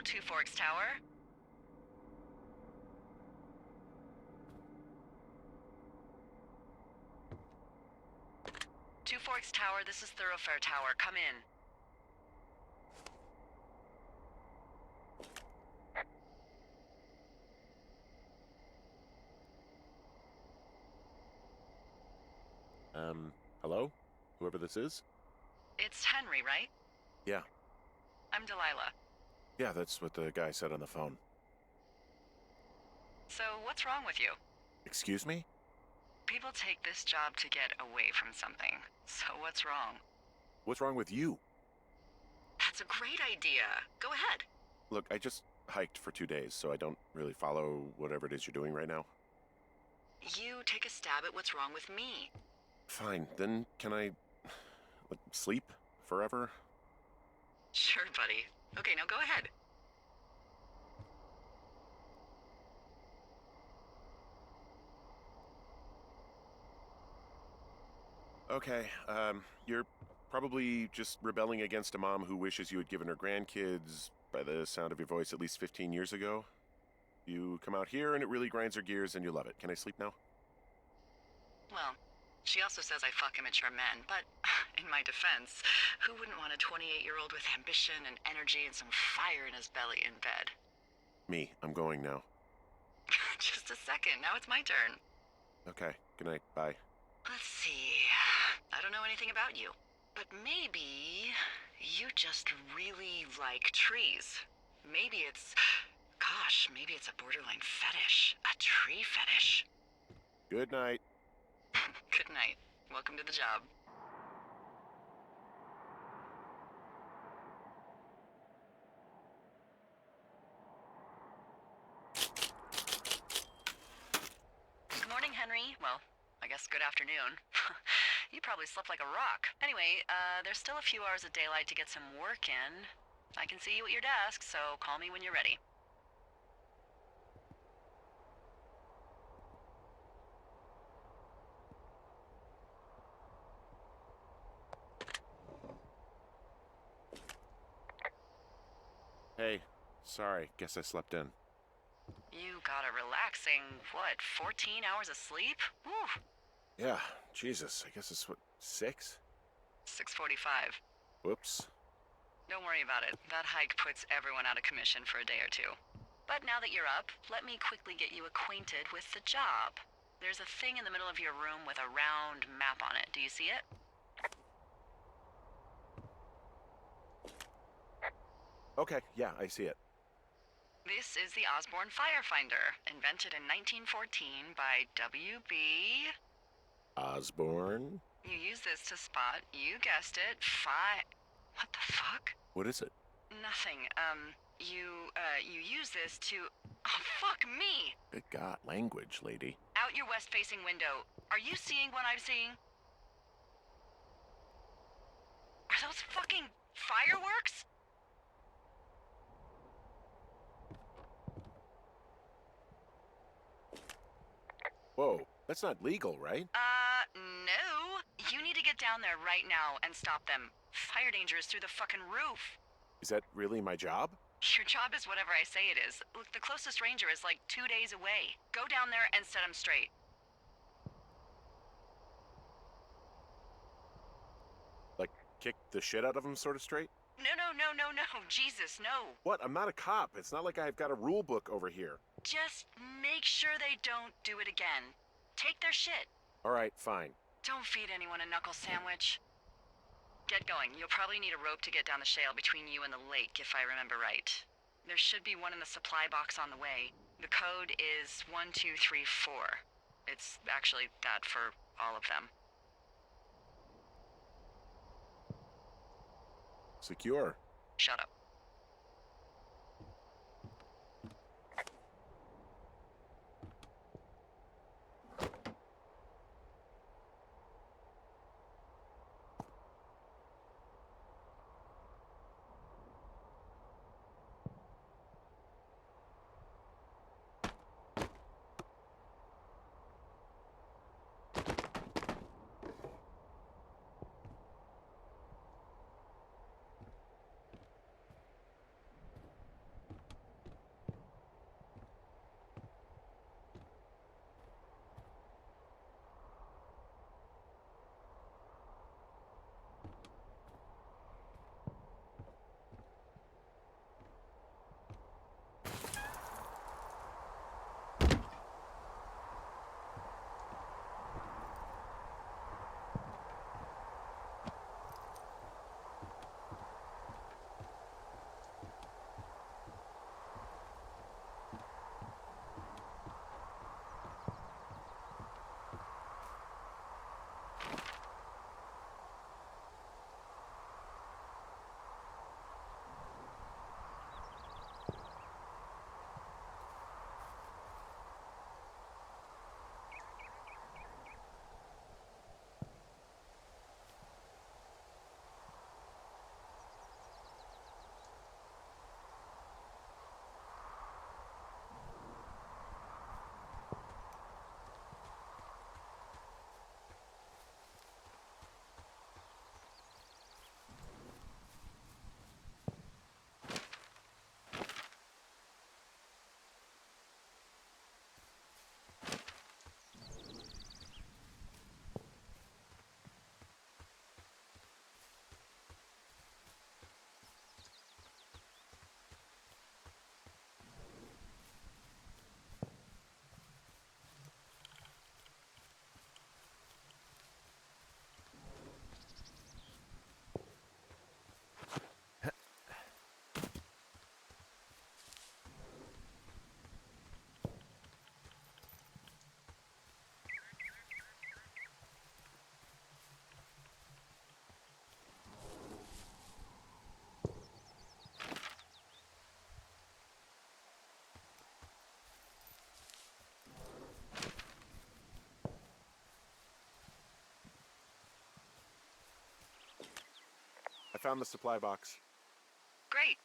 Two Forks Tower. Two Forks Tower, this is Thoroughfare Tower. Come in. Hello? Whoever this is? It's Henry, right? Yeah. I'm Delilah. Yeah, that's what the guy said on the phone. So, what's wrong with you? Excuse me? People take this job to get away from something. So what's wrong? What's wrong with you? That's a great idea. Go ahead. Look, I just hiked for 2 days, so I don't really follow whatever it is you're doing right now. You take a stab at what's wrong with me. Fine, then can I, sleep forever? Sure, buddy. Okay, now go ahead. Okay, you're probably just rebelling against a mom who wishes you had given her grandkids, by the sound of your voice, at least 15 years ago. You come out here and it really grinds her gears and you love it. Can I sleep now? Well, she also says I fuck immature men, but in my defense, who wouldn't want a 28-year-old with ambition and energy and some fire in his belly in bed? Me, I'm going now. Just a second, now it's my turn. Okay, good night, bye. Let's see. I don't know anything about you, but maybe you just really like trees. Maybe it's a borderline fetish. A tree fetish. Good night. Good night. Welcome to the job. Good morning, Henry. Well, I guess good afternoon. You probably slept like a rock. Anyway, there's still a few hours of daylight to get some work in. I can see you at your desk, so call me when you're ready. Hey, sorry, guess I slept in. You got a relaxing, 14 hours of sleep? Whew. Yeah, Jesus, I guess it's 6? 6:45. Whoops. Don't worry about it. That hike puts everyone out of commission for a day or two. But now that you're up, let me quickly get you acquainted with the job. There's a thing in the middle of your room with a round map on it. Do you see it? Okay, yeah, I see it. This is the Osborne Firefinder, invented in 1914 by W.B. Osborne? You use this to spot, you guessed it, What the fuck? What is it? Nothing. You use this to... Oh, fuck me! Good God, language, lady. Out your west-facing window. Are you seeing what I'm seeing? Are those fucking fireworks? Whoa, that's not legal, right? No. You need to get down there right now and stop them. Fire danger is through the fucking roof. Is that really my job? Your job is whatever I say it is. Look, the closest ranger is like 2 days away. Go down there and set him straight. Like, kick the shit out of him sort of straight? No. Jesus, no. What? I'm not a cop. It's not like I've got a rule book over here. Just make sure they don't do it again. Take their shit. All right, fine. Don't feed anyone a knuckle sandwich. Get going. You'll probably need a rope to get down the shale between you and the lake, if I remember right. There should be one in the supply box on the way. The code is 1234. It's actually that for all of them. Secure. Shut up. found the supply box. Great.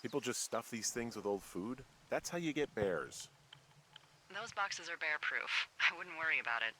People just stuff these things with old food? That's how you get bears. Those boxes are bear-proof. I wouldn't worry about it.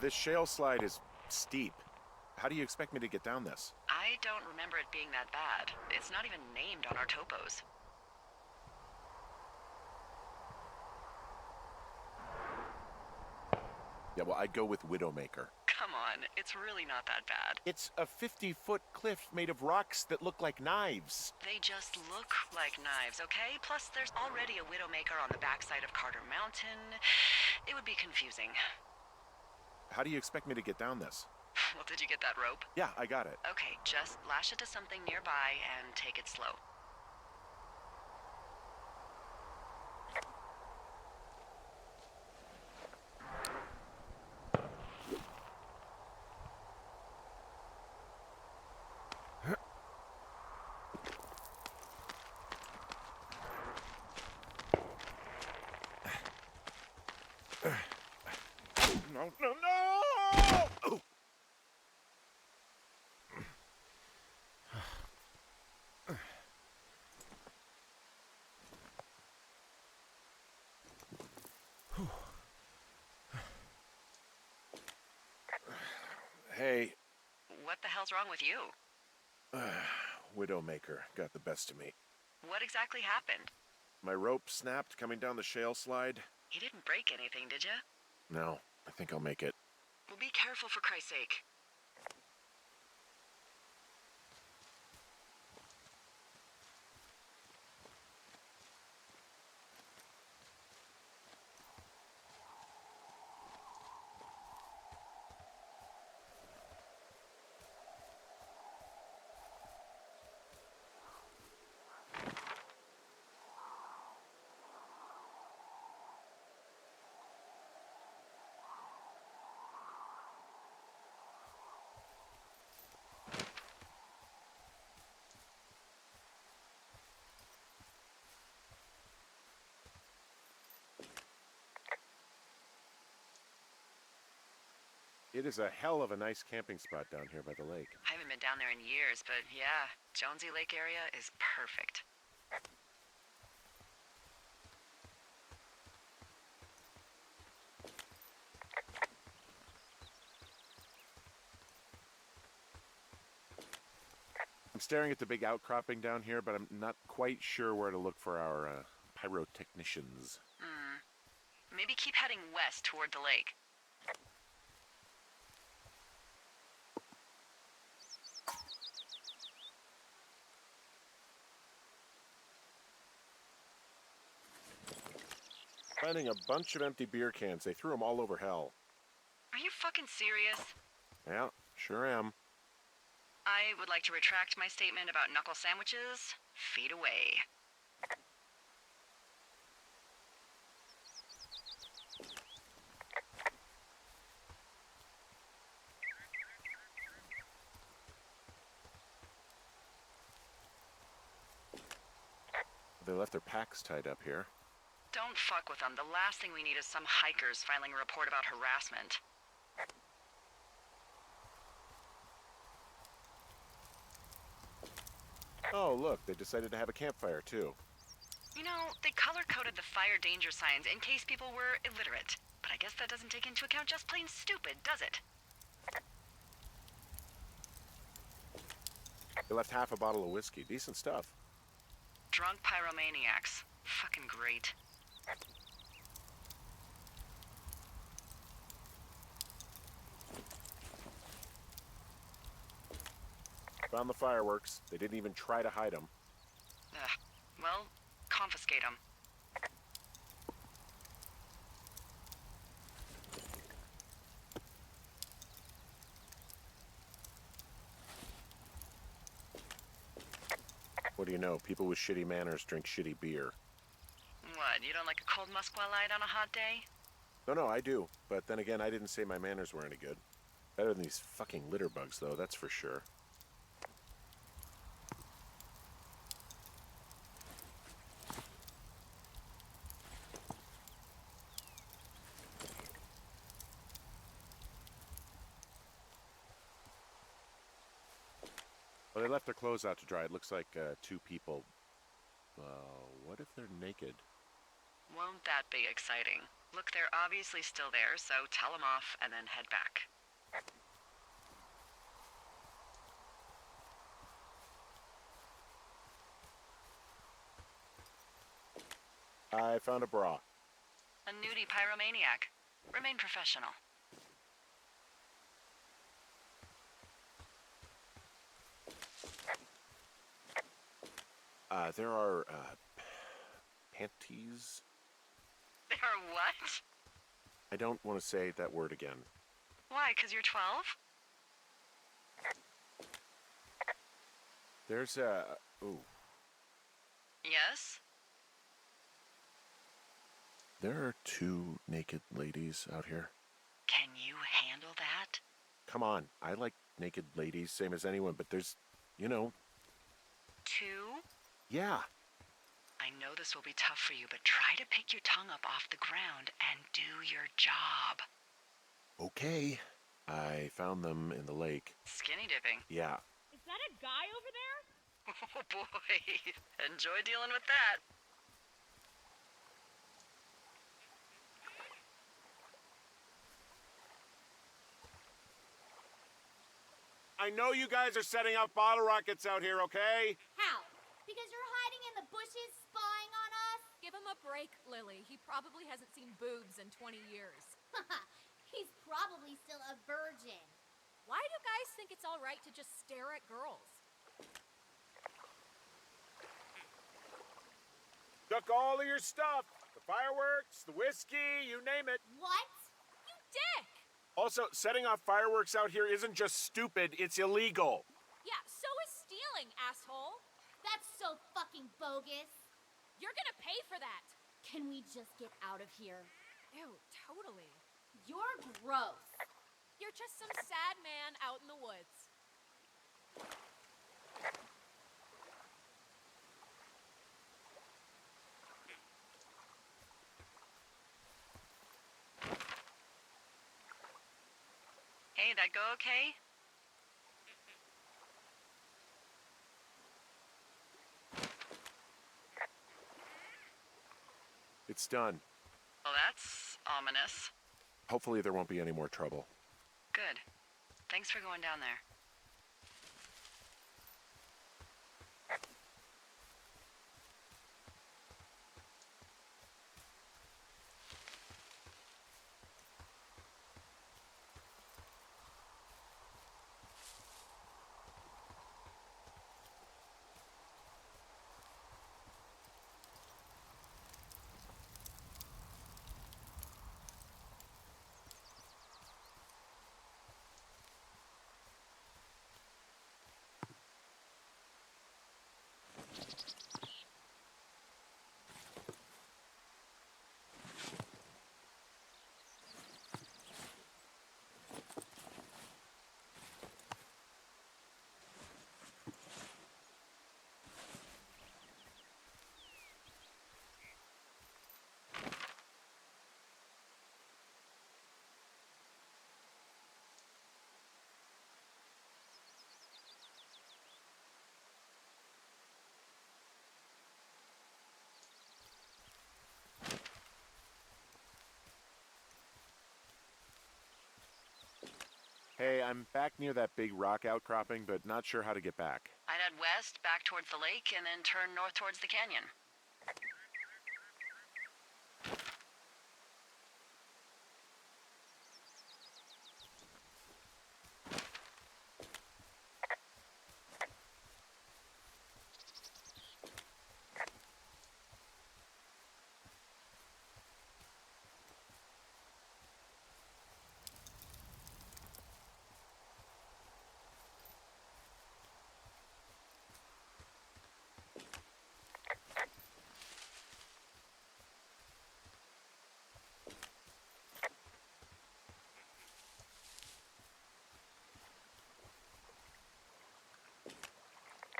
This shale slide is steep. How do you expect me to get down this? I don't remember it being that bad. It's not even named on our topos. Yeah, well, I'd go with Widowmaker. Come on, it's really not that bad. It's a 50-foot cliff made of rocks that look like knives. They just look like knives, okay? Plus, there's already a Widowmaker on the backside of Carter Mountain. It would be confusing. How do you expect me to get down this? Well, did you get that rope? Yeah, I got it. Okay, just lash it to something nearby and take it slow. No, no, no! Oh. Hey. What the hell's wrong with you? Widowmaker got the best of me. What exactly happened? My rope snapped coming down the shale slide. You didn't break anything, did you? No, I think I'll make it. Well, be careful for Christ's sake. It is a hell of a nice camping spot down here by the lake. I haven't been down there in years, but yeah, Jonesy Lake area is perfect. staring at the big outcropping down here, but I'm not quite sure where to look for our pyrotechnicians. Maybe keep heading west toward the lake. Finding a bunch of empty beer cans. They threw them all over hell. Are you fucking serious? Yeah, sure am. I would like to retract my statement about knuckle sandwiches. Feet away. They left their packs tied up here. Don't fuck with them. The last thing we need is some hikers filing a report about harassment. Oh, look, they decided to have a campfire, too. You know, they color-coded the fire danger signs in case people were illiterate. But I guess that doesn't take into account just plain stupid, does it? They left half a bottle of whiskey. Decent stuff. Drunk pyromaniacs. Fucking great. Found the fireworks. They didn't even try to hide them. Well, confiscate them. What do you know? People with shitty manners drink shitty beer. What, you don't like a cold Musqua Light on a hot day? No, I do. But then again, I didn't say my manners were any good. Better than these fucking litter bugs, though, that's for sure. Well, they left their clothes out to dry. It looks like 2 people. What if they're naked? Won't that be exciting? Look, they're obviously still there, so tell them off and then head back. I found a bra. A nudie pyromaniac. Remain professional. There are, panties? They are what? I don't want to say that word again. Why, 'cause you're 12? There's a... Ooh. Yes? There are 2 naked ladies out here. Can you handle that? Come on, I like naked ladies, same as anyone, but there's, you know... 2? Yeah. I know this will be tough for you, but try to pick your tongue up off the ground and do your job. Okay. I found them in the lake. Skinny dipping. Yeah. Is that a guy over there? Oh boy. Enjoy dealing with that. I know you guys are setting up bottle rockets out here, okay? How? Because you're hiding in the bushes spying on us? Give him a break, Lily. He probably hasn't seen boobs in 20 years. He's probably still a virgin. Why do guys think it's all right to just stare at girls? Took all of your stuff. The fireworks, the whiskey, you name it. What? You dick! Also, setting off fireworks out here isn't just stupid, it's illegal. Yeah, so is stealing, asshole. That's so fucking bogus. You're gonna pay for that. Can we just get out of here? Ew, totally. You're gross. You're just some sad man out in the woods. Hey, that go okay? It's done. Well, that's ominous. Hopefully there won't be any more trouble. Good. Thanks for going down there. Hey, I'm back near that big rock outcropping, but not sure how to get back. I'd head west, back towards the lake, and then turn north towards the canyon.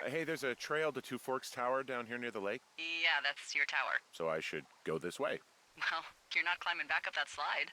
Hey, there's a trail to Two Forks Tower down here near the lake, Yeah, that's your tower. so I should go this way. Well, you're not climbing back up that slide.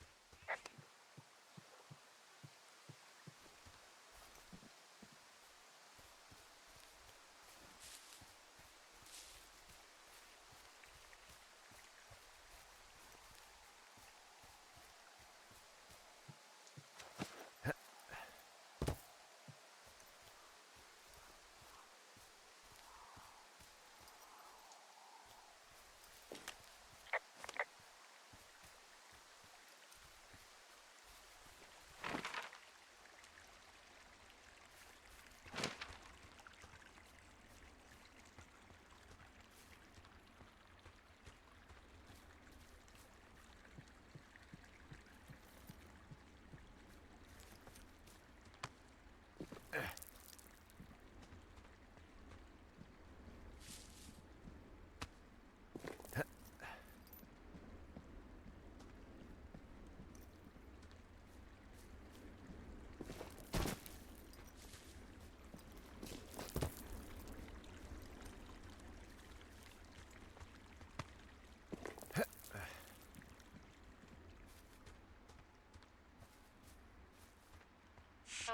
So,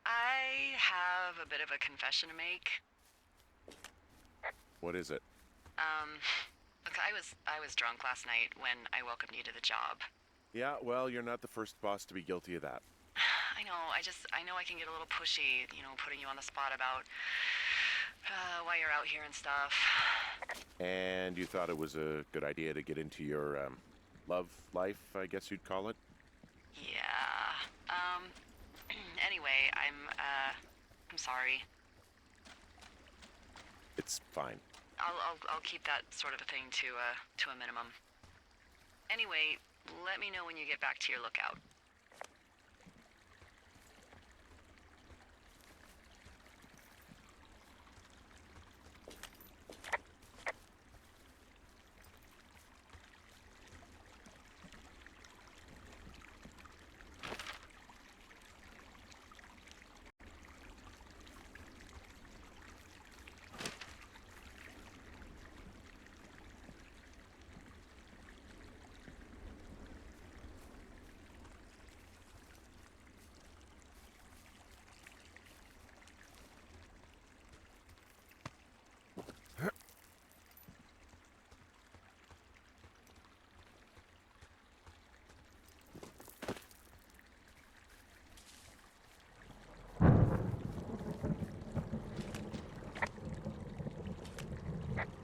I have a bit of a confession to make. What is it? Look, I was drunk last night when I welcomed you to the job. Yeah, well, you're not the first boss to be guilty of that. I know, I know I can get a little pushy, putting you on the spot about why you're out here and stuff. And you thought it was a good idea to get into your, love life, I guess you'd call it? Yeah. Anyway, I'm sorry. It's fine. I'll keep that sort of a thing to a minimum. Anyway, let me know when you get back to your lookout.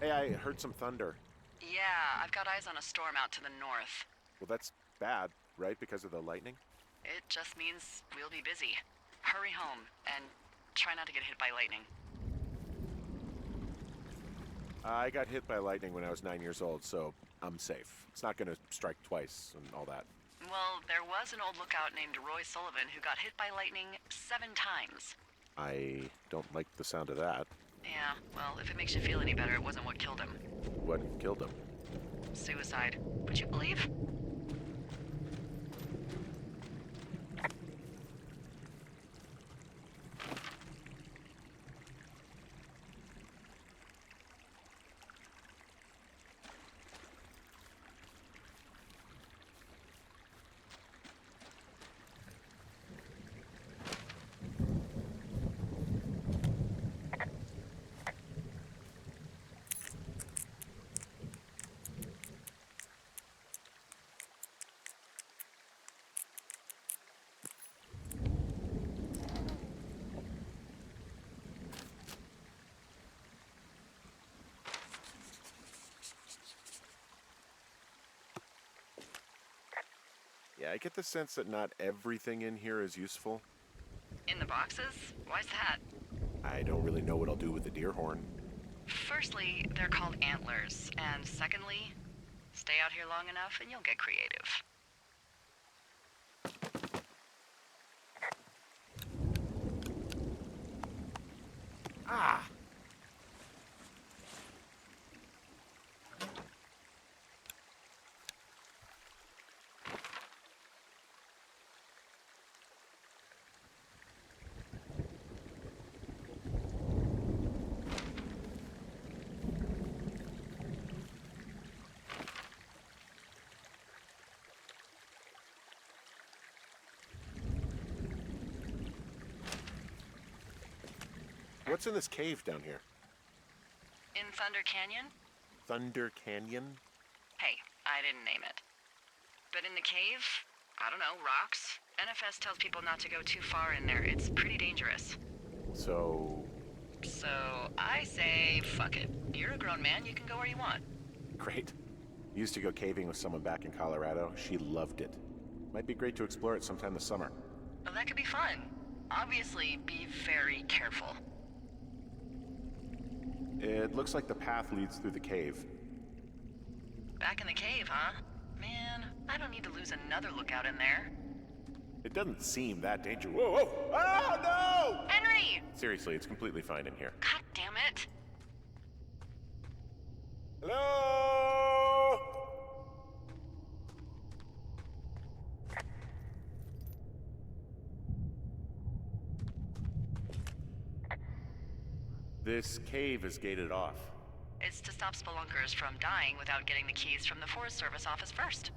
Hey, I heard some thunder. Yeah, I've got eyes on a storm out to the north. Well, that's bad, right? Because of the lightning? It just means we'll be busy. Hurry home, and try not to get hit by lightning. I got hit by lightning when I was 9 years old, so I'm safe. It's not gonna strike twice and all that. Well, there was an old lookout named Roy Sullivan who got hit by lightning 7 times. I don't like the sound of that. Yeah, well, if it makes you feel any better, it wasn't what killed him. What killed him? Suicide. Would you believe? Yeah, I get the sense that not everything in here is useful. In the boxes? Why's that? I don't really know what I'll do with the deer horn. Firstly, they're called antlers. And secondly, stay out here long enough and you'll get creative. Ah! What's in this cave down here? In Thunder Canyon? Thunder Canyon? Hey, I didn't name it. But in the cave, I don't know, rocks? NFS tells people not to go too far in there. It's pretty dangerous. So I say, fuck it. You're a grown man, you can go where you want. great. Used to go caving with someone back in Colorado. She loved it. Might be great to explore it sometime this summer. Well, that could be fun. Obviously, be very careful. It looks like the path leads through the cave. Back in the cave, huh? Man, I don't need to lose another lookout in there. It doesn't seem that dangerous. Whoa, whoa! Oh, no! Henry! Seriously, it's completely fine in here. God damn it. Hello? This cave is gated off. It's to stop spelunkers from dying without getting the keys from the Forest Service office first.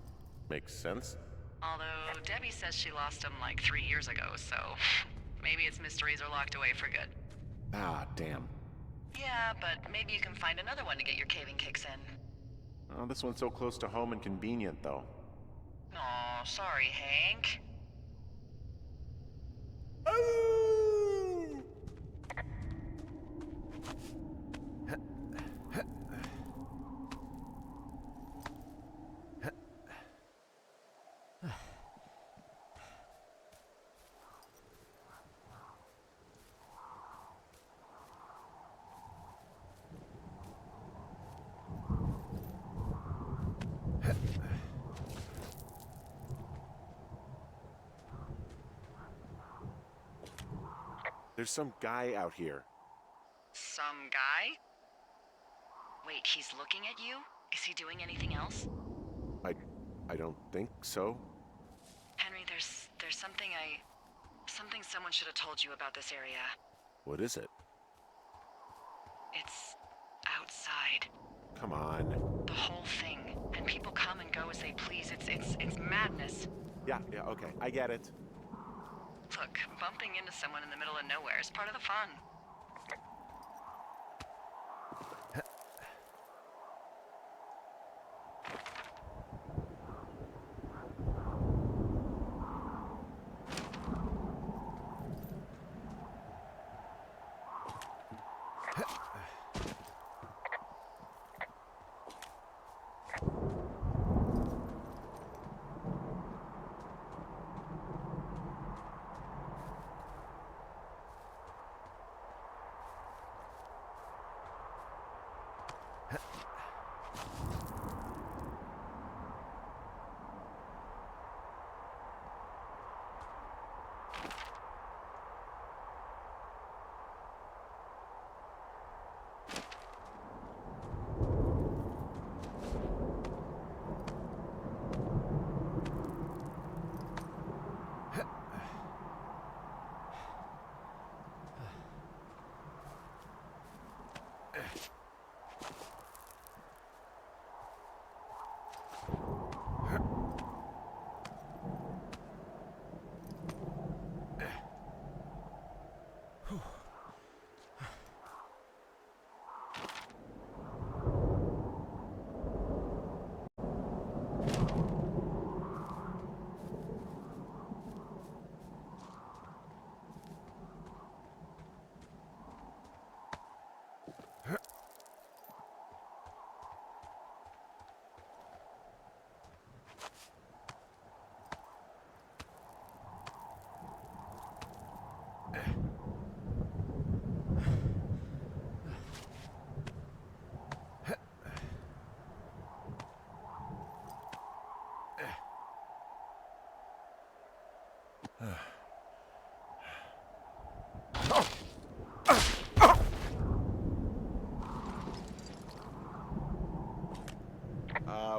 Makes sense. Although Debbie says she lost them like 3 years ago, so maybe its mysteries are locked away for good. Ah, damn. Yeah, but maybe you can find another one to get your caving kicks in. Oh, this one's so close to home and convenient, though. Aw, sorry, Hank. There's some guy out here. Some guy? Wait, he's looking at you? Is he doing anything else? I don't think so. Henry, there's something someone should have told you about this area. What is it? It's outside. Come on. The whole thing. And people come and go as they please. It's madness. Yeah, okay, I get it. Look, bumping into someone in the middle of nowhere is part of the fun.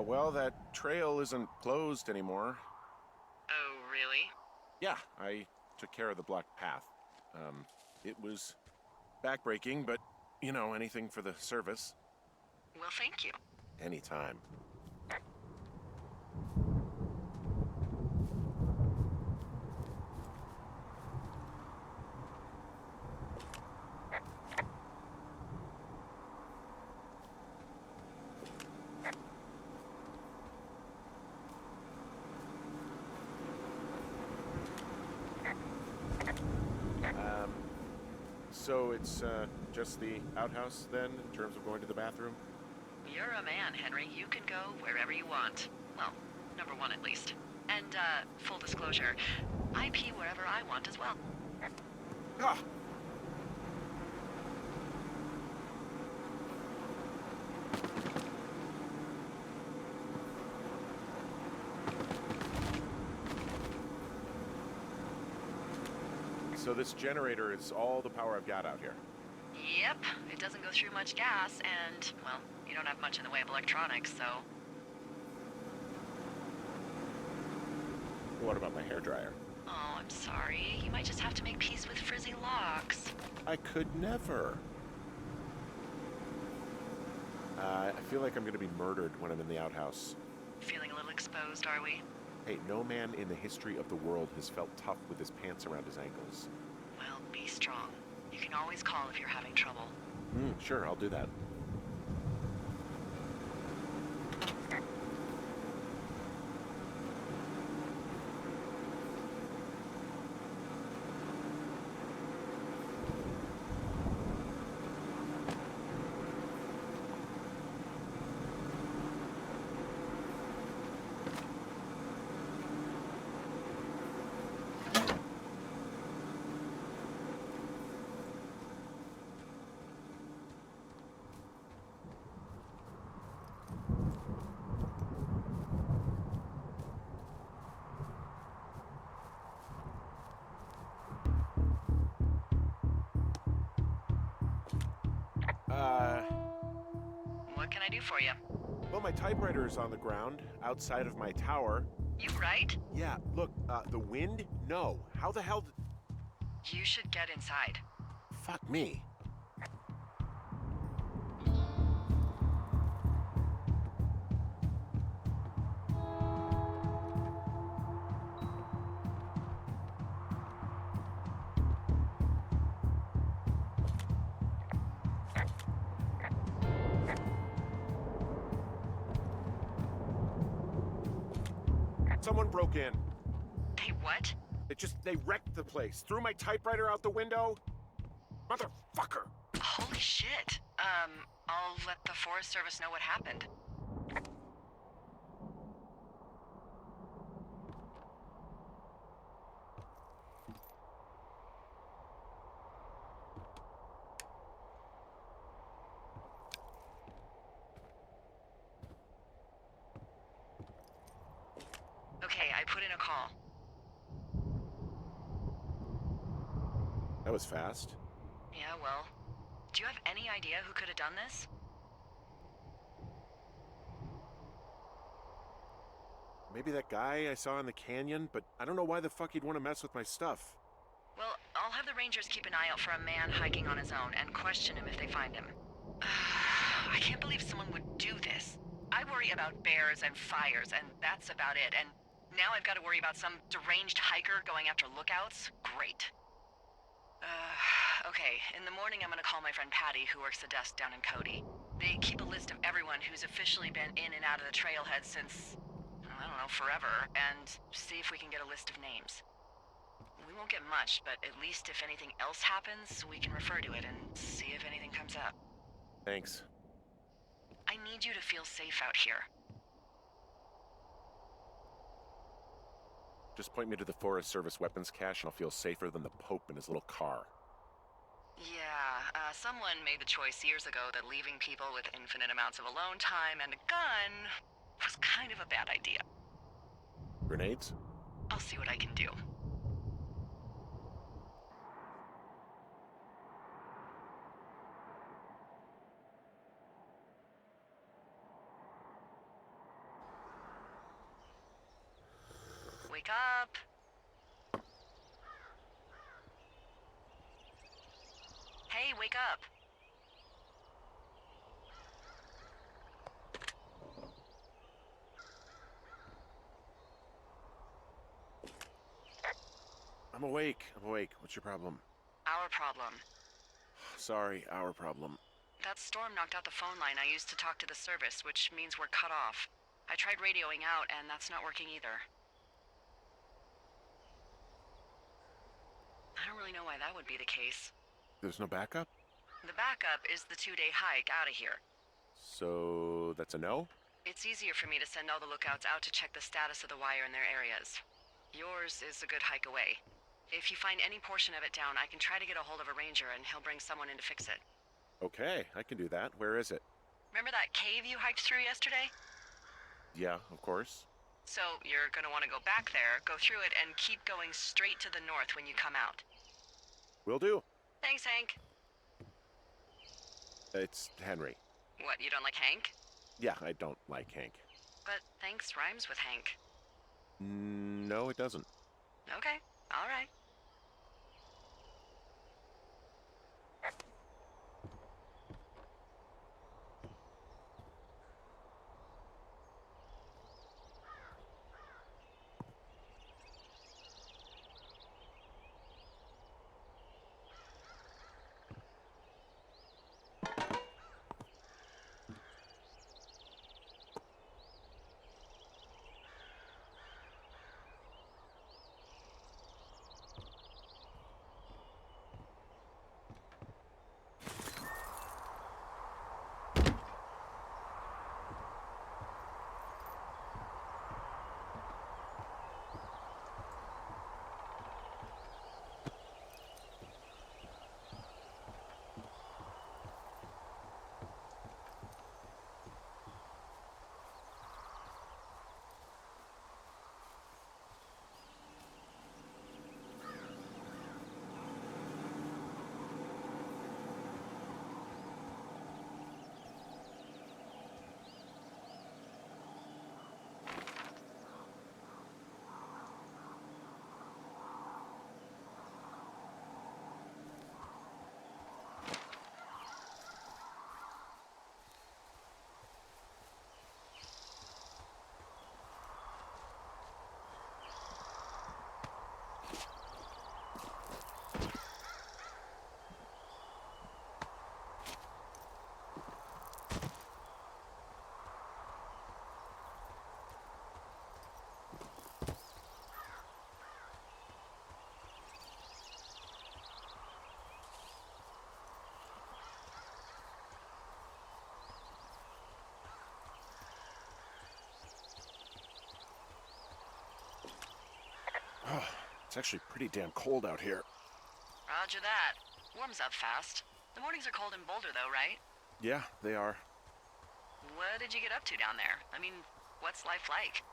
Well, that trail isn't closed anymore. Oh, really? Yeah, I took care of the blocked path. It was backbreaking, but, you know, anything for the service. Well, thank you. Anytime. So it's just the outhouse then, in terms of going to the bathroom? You're a man, Henry. You can go wherever you want. Well, number one at least. And, full disclosure, I pee wherever I want as well. Ah! So this generator is all the power I've got out here. Yep, it doesn't go through much gas, and, well, you don't have much in the way of electronics, so... What about my hairdryer? Oh, I'm sorry. You might just have to make peace with frizzy locks. I could never. I feel like I'm gonna be murdered when I'm in the outhouse. Feeling a little exposed, are we? Hey, no man in the history of the world has felt tough with his pants around his ankles. Well, be strong. You can always call if you're having trouble. Sure, I'll do that. What can I do for you? Well, my typewriter is on the ground, outside of my tower. You right? Yeah, look, the wind? No. How the hell You should get inside. Fuck me. Someone broke in. Hey, what? They wrecked the place. Threw my typewriter out the window. Motherfucker. Holy shit. I'll let the Forest Service know what happened. Okay, I put in a call. That was fast. Yeah, well, do you have any idea who could have done this? Maybe that guy I saw in the canyon, but I don't know why the fuck he'd want to mess with my stuff. Well, I'll have the Rangers keep an eye out for a man hiking on his own and question him if they find him. I can't believe someone would do this. I worry about bears and fires, and that's about it. And now I've got to worry about some deranged hiker going after lookouts? Great. Okay, in the morning I'm gonna call my friend Patty, who works the desk down in Cody. They keep a list of everyone who's officially been in and out of the trailhead since, I don't know, forever, and see if we can get a list of names. We won't get much, but at least if anything else happens, we can refer to it and see if anything comes up. Thanks. I need you to feel safe out here. Just point me to the Forest Service weapons cache and I'll feel safer than the Pope in his little car. Yeah, someone made the choice years ago that leaving people with infinite amounts of alone time and a gun was kind of a bad idea. Grenades? I'll see what I can do. up. Hey, wake up. I'm awake. I'm awake. What's your problem? Our problem. Sorry, our problem. That storm knocked out the phone line I used to talk to the service, which means we're cut off. I tried radioing out, and that's not working either. I don't really know why that would be the case. There's no backup? The backup is the 2-day hike out of here. So that's a no? It's easier for me to send all the lookouts out to check the status of the wire in their areas. Yours is a good hike away. If you find any portion of it down, I can try to get a hold of a ranger and he'll bring someone in to fix it. Okay, I can do that. Where is it? Remember that cave you hiked through yesterday? Yeah, of course. So you're gonna want to go back there, go through it, and keep going straight to the north when you come out. Will do. Thanks, Hank. It's Henry. What, you don't like Hank? Yeah, I don't like Hank. But thanks rhymes with Hank. No, it doesn't. Okay, all right. Oh, it's actually pretty damn cold out here. Roger that. Warms up fast. The mornings are cold in Boulder, though, right? Yeah, they are. What did you get up to down there? I mean, what's life like?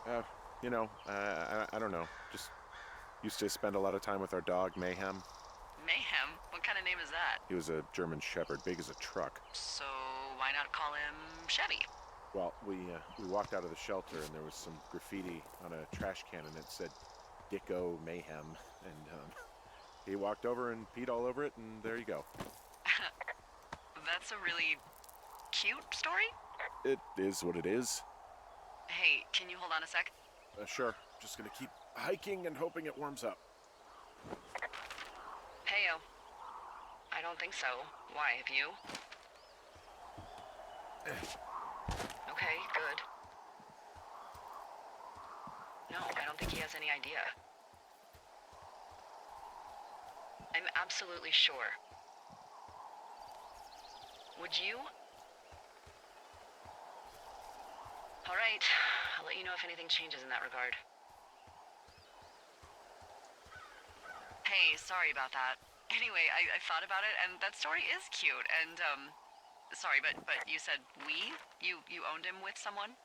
I don't know. Just used to spend a lot of time with our dog, Mayhem. Mayhem? What kind of name is that? He was a German Shepherd, big as a truck. So why not call him Chevy? Well, we walked out of the shelter and there was some graffiti on a trash can and it said Dicko Mayhem. And he walked over and peed all over it and there you go. That's a really cute story? It is what it is. Hey, can you hold on a sec? Sure. Just gonna keep hiking and hoping it warms up. Heyo. I don't think so. Why, have you? Okay, good. No, I don't think he has any idea. I'm absolutely sure. Would you? All right, I'll let you know if anything changes in that regard. Hey, sorry about that. Anyway, I thought about it, and that story is cute, and, sorry, but you said we? You owned him with someone?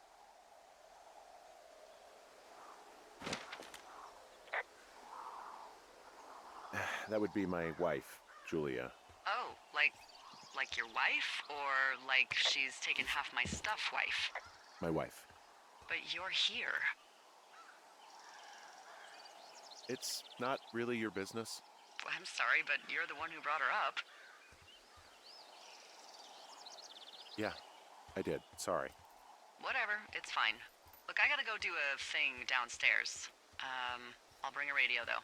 That would be my wife, Julia. Oh, like Like your wife, or like she's taken half my stuff wife? My wife. But you're here. It's not really your business. Well, I'm sorry, but you're the one who brought her up. Yeah, I did. Sorry. Whatever, it's fine. Look, I gotta go do a thing downstairs. I'll bring a radio, though.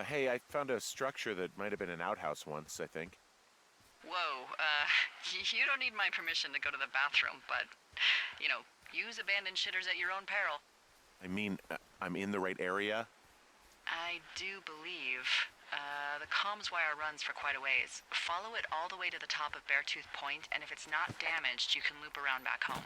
Hey, I found a structure that might have been an outhouse once, I think. Whoa, you don't need my permission to go to the bathroom, but, use abandoned shitters at your own peril. I mean, I'm in the right area. I do believe. The comms wire runs for quite a ways. Follow it all the way to the top of Beartooth Point, and if it's not damaged, you can loop around back home.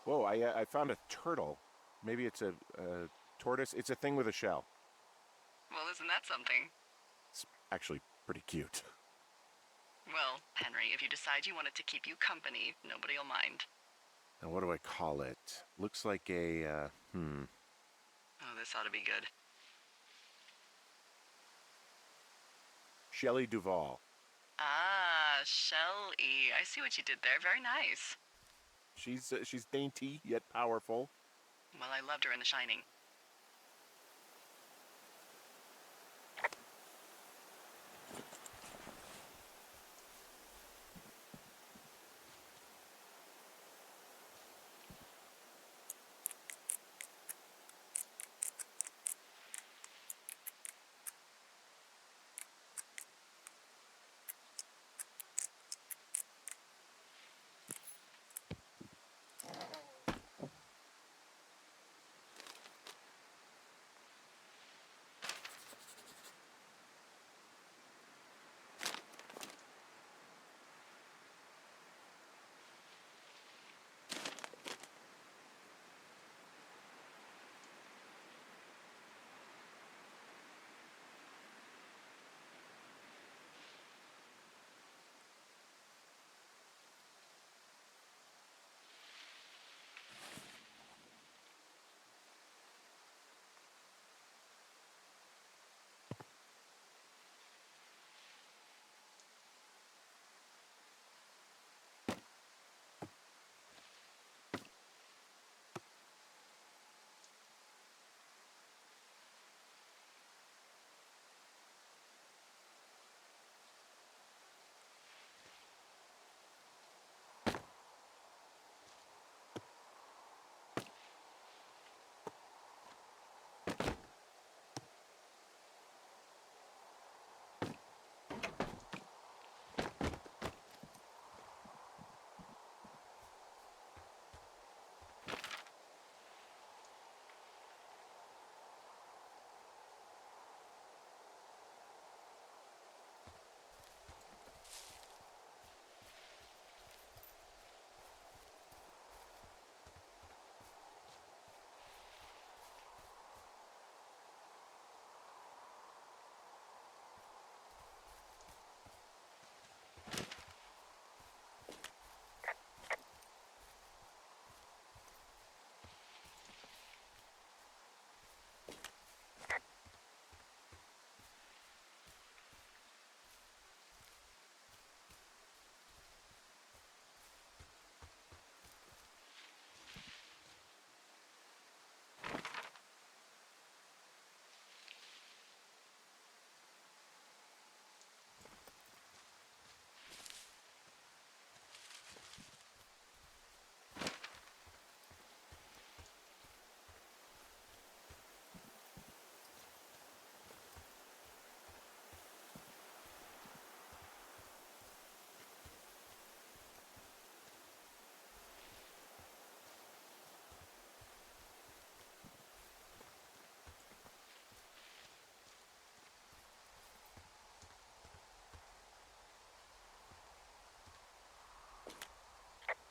Whoa, I found a turtle. Maybe it's a tortoise. It's a thing with a shell. Well, isn't that something? It's actually pretty cute. Well, Henry, if you decide you want it to keep you company, nobody'll mind. Now, what do I call it? Looks like a, Oh, this ought to be good. Shelley Duvall. Ah, Shelley. I see what you did there. Very nice. She's dainty yet powerful. Well, I loved her in The Shining.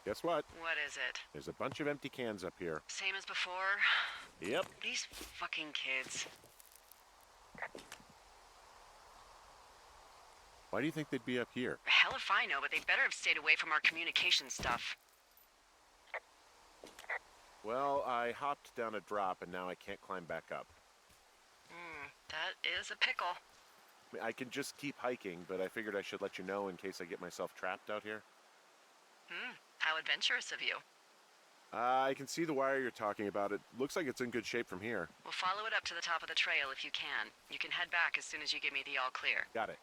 Guess what? What is it? There's a bunch of empty cans up here. Same as before? Yep. These fucking kids. Why do you think they'd be up here? Hell if I know, but they better have stayed away from our communication stuff. Well, I hopped down a drop and now I can't climb back up. That is a pickle. I mean, I can just keep hiking, but I figured I should let you know in case I get myself trapped out here. How adventurous of you. I can see the wire you're talking about. It looks like it's in good shape from here. We'll follow it up to the top of the trail if you can. You can head back as soon as you give me the all clear. Got it.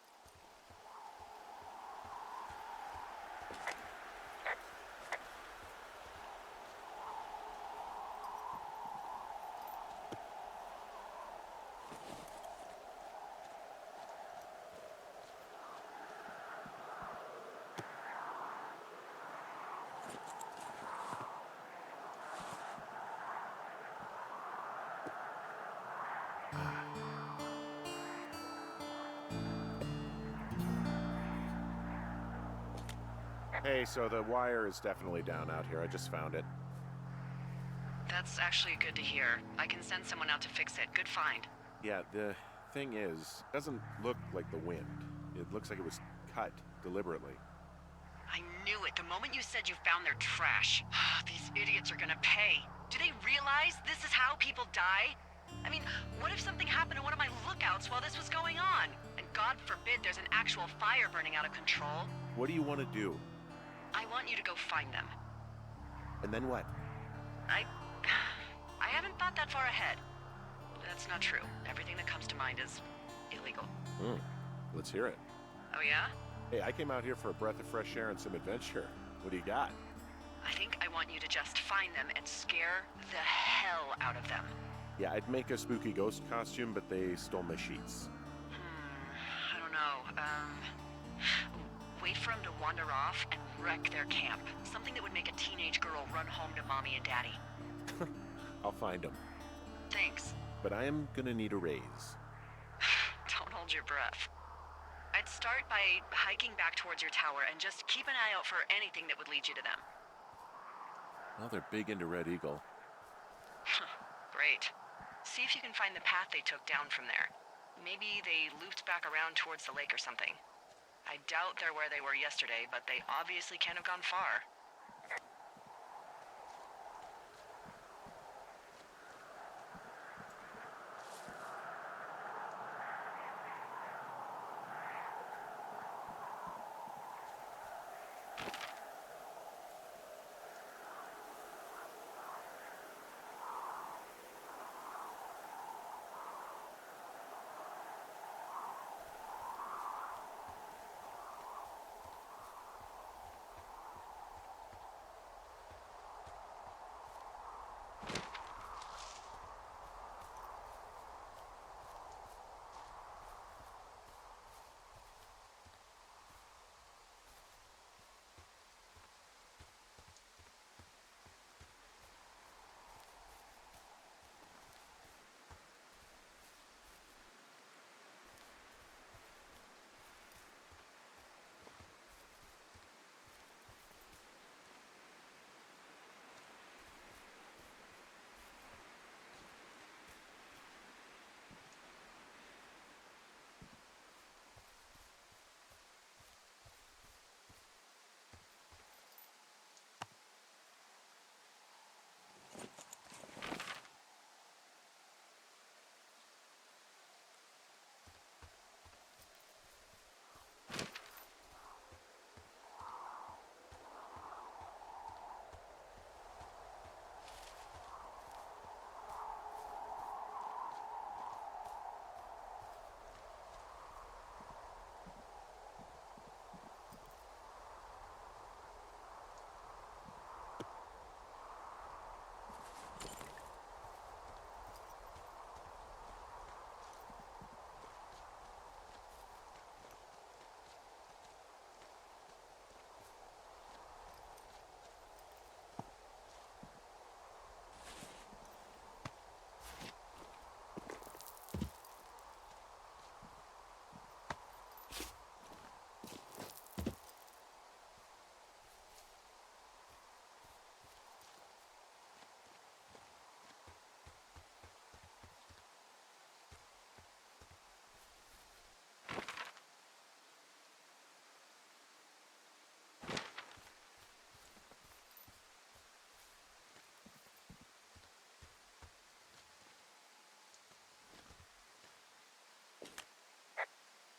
Hey, so the wire is definitely down out here. I just found it. That's actually good to hear. I can send someone out to fix it. Good find. Yeah, the thing is, it doesn't look like the wind. It looks like it was cut deliberately. I knew it. The moment you said you found their trash. These idiots are gonna pay. Do they realize this is how people die? I mean, what if something happened to one of my lookouts while this was going on? And God forbid there's an actual fire burning out of control. What do you want to do? I want you to go find them. And then what? I haven't thought that far ahead. That's not true. Everything that comes to mind is illegal. Let's hear it. Oh yeah? Hey, I came out here for a breath of fresh air and some adventure. What do you got? I think I want you to just find them and scare the hell out of them. Yeah, I'd make a spooky ghost costume, but they stole my sheets. I don't know. Wait for them to wander off and wreck their camp. Something that would make a teenage girl run home to mommy and daddy. I'll find them. Thanks. But I am gonna need a raise. Don't hold your breath. I'd start by hiking back towards your tower and just keep an eye out for anything that would lead you to them. Well, they're big into Red Eagle. Great. See if you can find the path they took down from there. Maybe they looped back around towards the lake or something. I doubt they're where they were yesterday, but they obviously can't have gone far.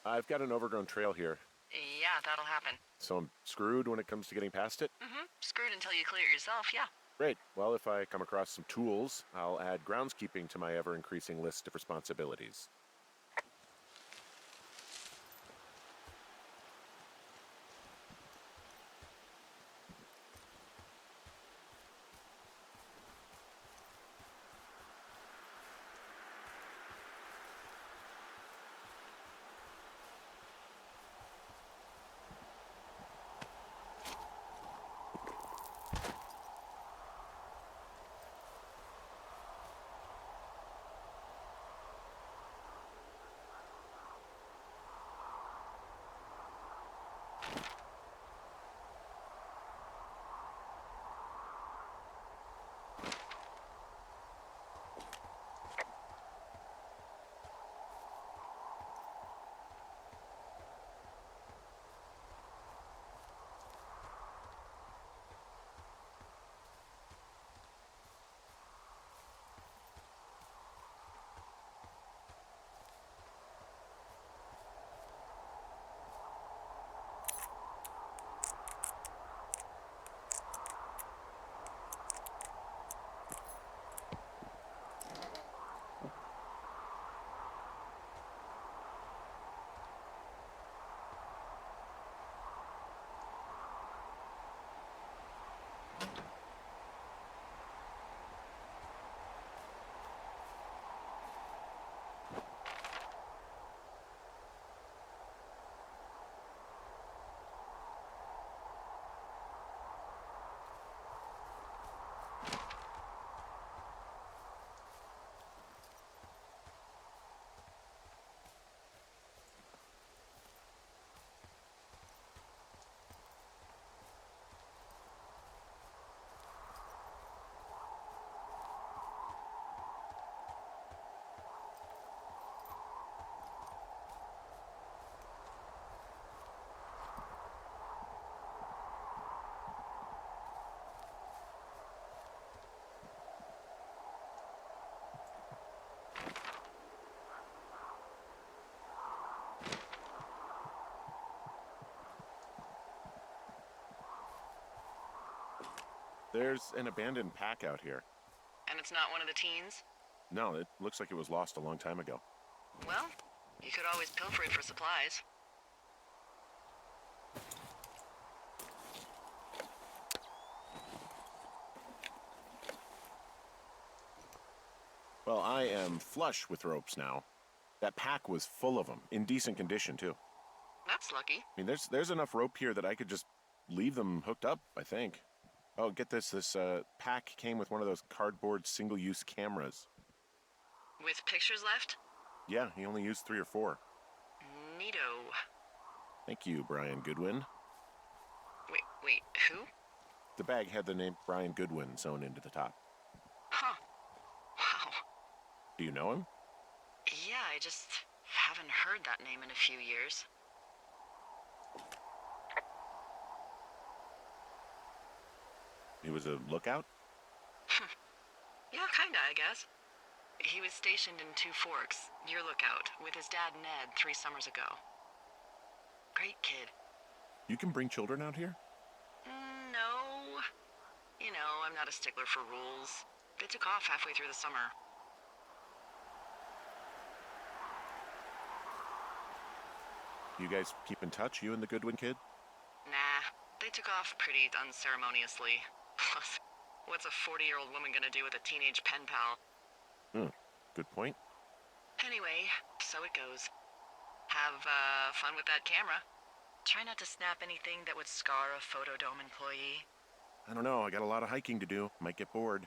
I've got an overgrown trail here, Yeah, that'll happen. so I'm screwed when it comes to getting past it. Screwed until you clear it yourself, yeah. Great. Well, if I come across some tools, I'll add groundskeeping to my ever-increasing list of responsibilities. There's an abandoned pack out here. And it's not one of the teens? No, it looks like it was lost a long time ago. Well, you could always pilfer it for supplies. Well, I am flush with ropes now. That pack was full of them, in decent condition, too. That's lucky. I mean, there's enough rope here that I could just leave them hooked up, I think. Oh, get this. This pack came with one of those cardboard single-use cameras. With pictures left? Yeah, he only used 3 or 4. Neato. Thank you, Brian Goodwin. Wait, who? The bag had the name Brian Goodwin sewn into the top. Huh. Wow. Do you know him? Yeah, I just haven't heard that name in a few years. He was a lookout? Yeah, kinda, I guess. He was stationed in Two Forks, your lookout, with his dad Ned 3 summers ago. Great kid. You can bring children out here? No. You know, I'm not a stickler for rules. They took off halfway through the summer. You guys keep in touch, you and the Goodwin kid? Nah, they took off pretty unceremoniously. Plus, what's a 40-year-old woman gonna do with a teenage pen pal? Good point. Anyway, so it goes. Have, fun with that camera. Try not to snap anything that would scar a Photodome employee. I don't know, I got a lot of hiking to do. Might get bored.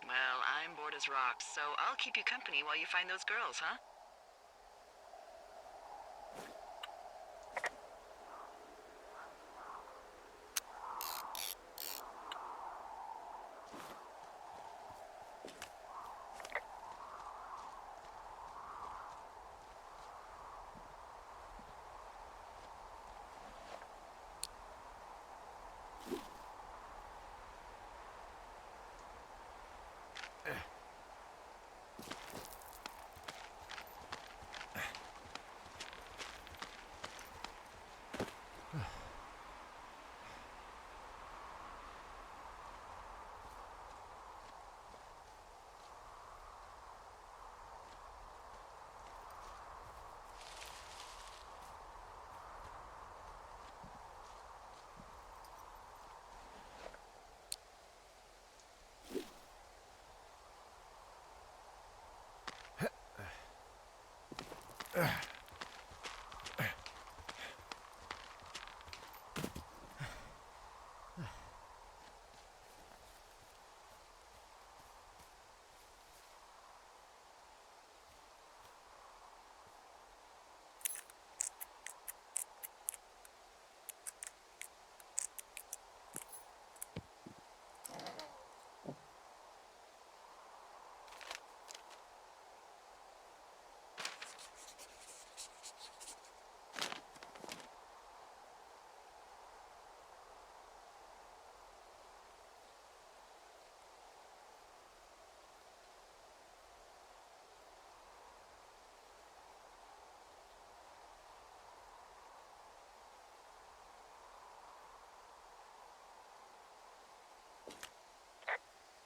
Well, I'm bored as rocks, so I'll keep you company while you find those girls, huh?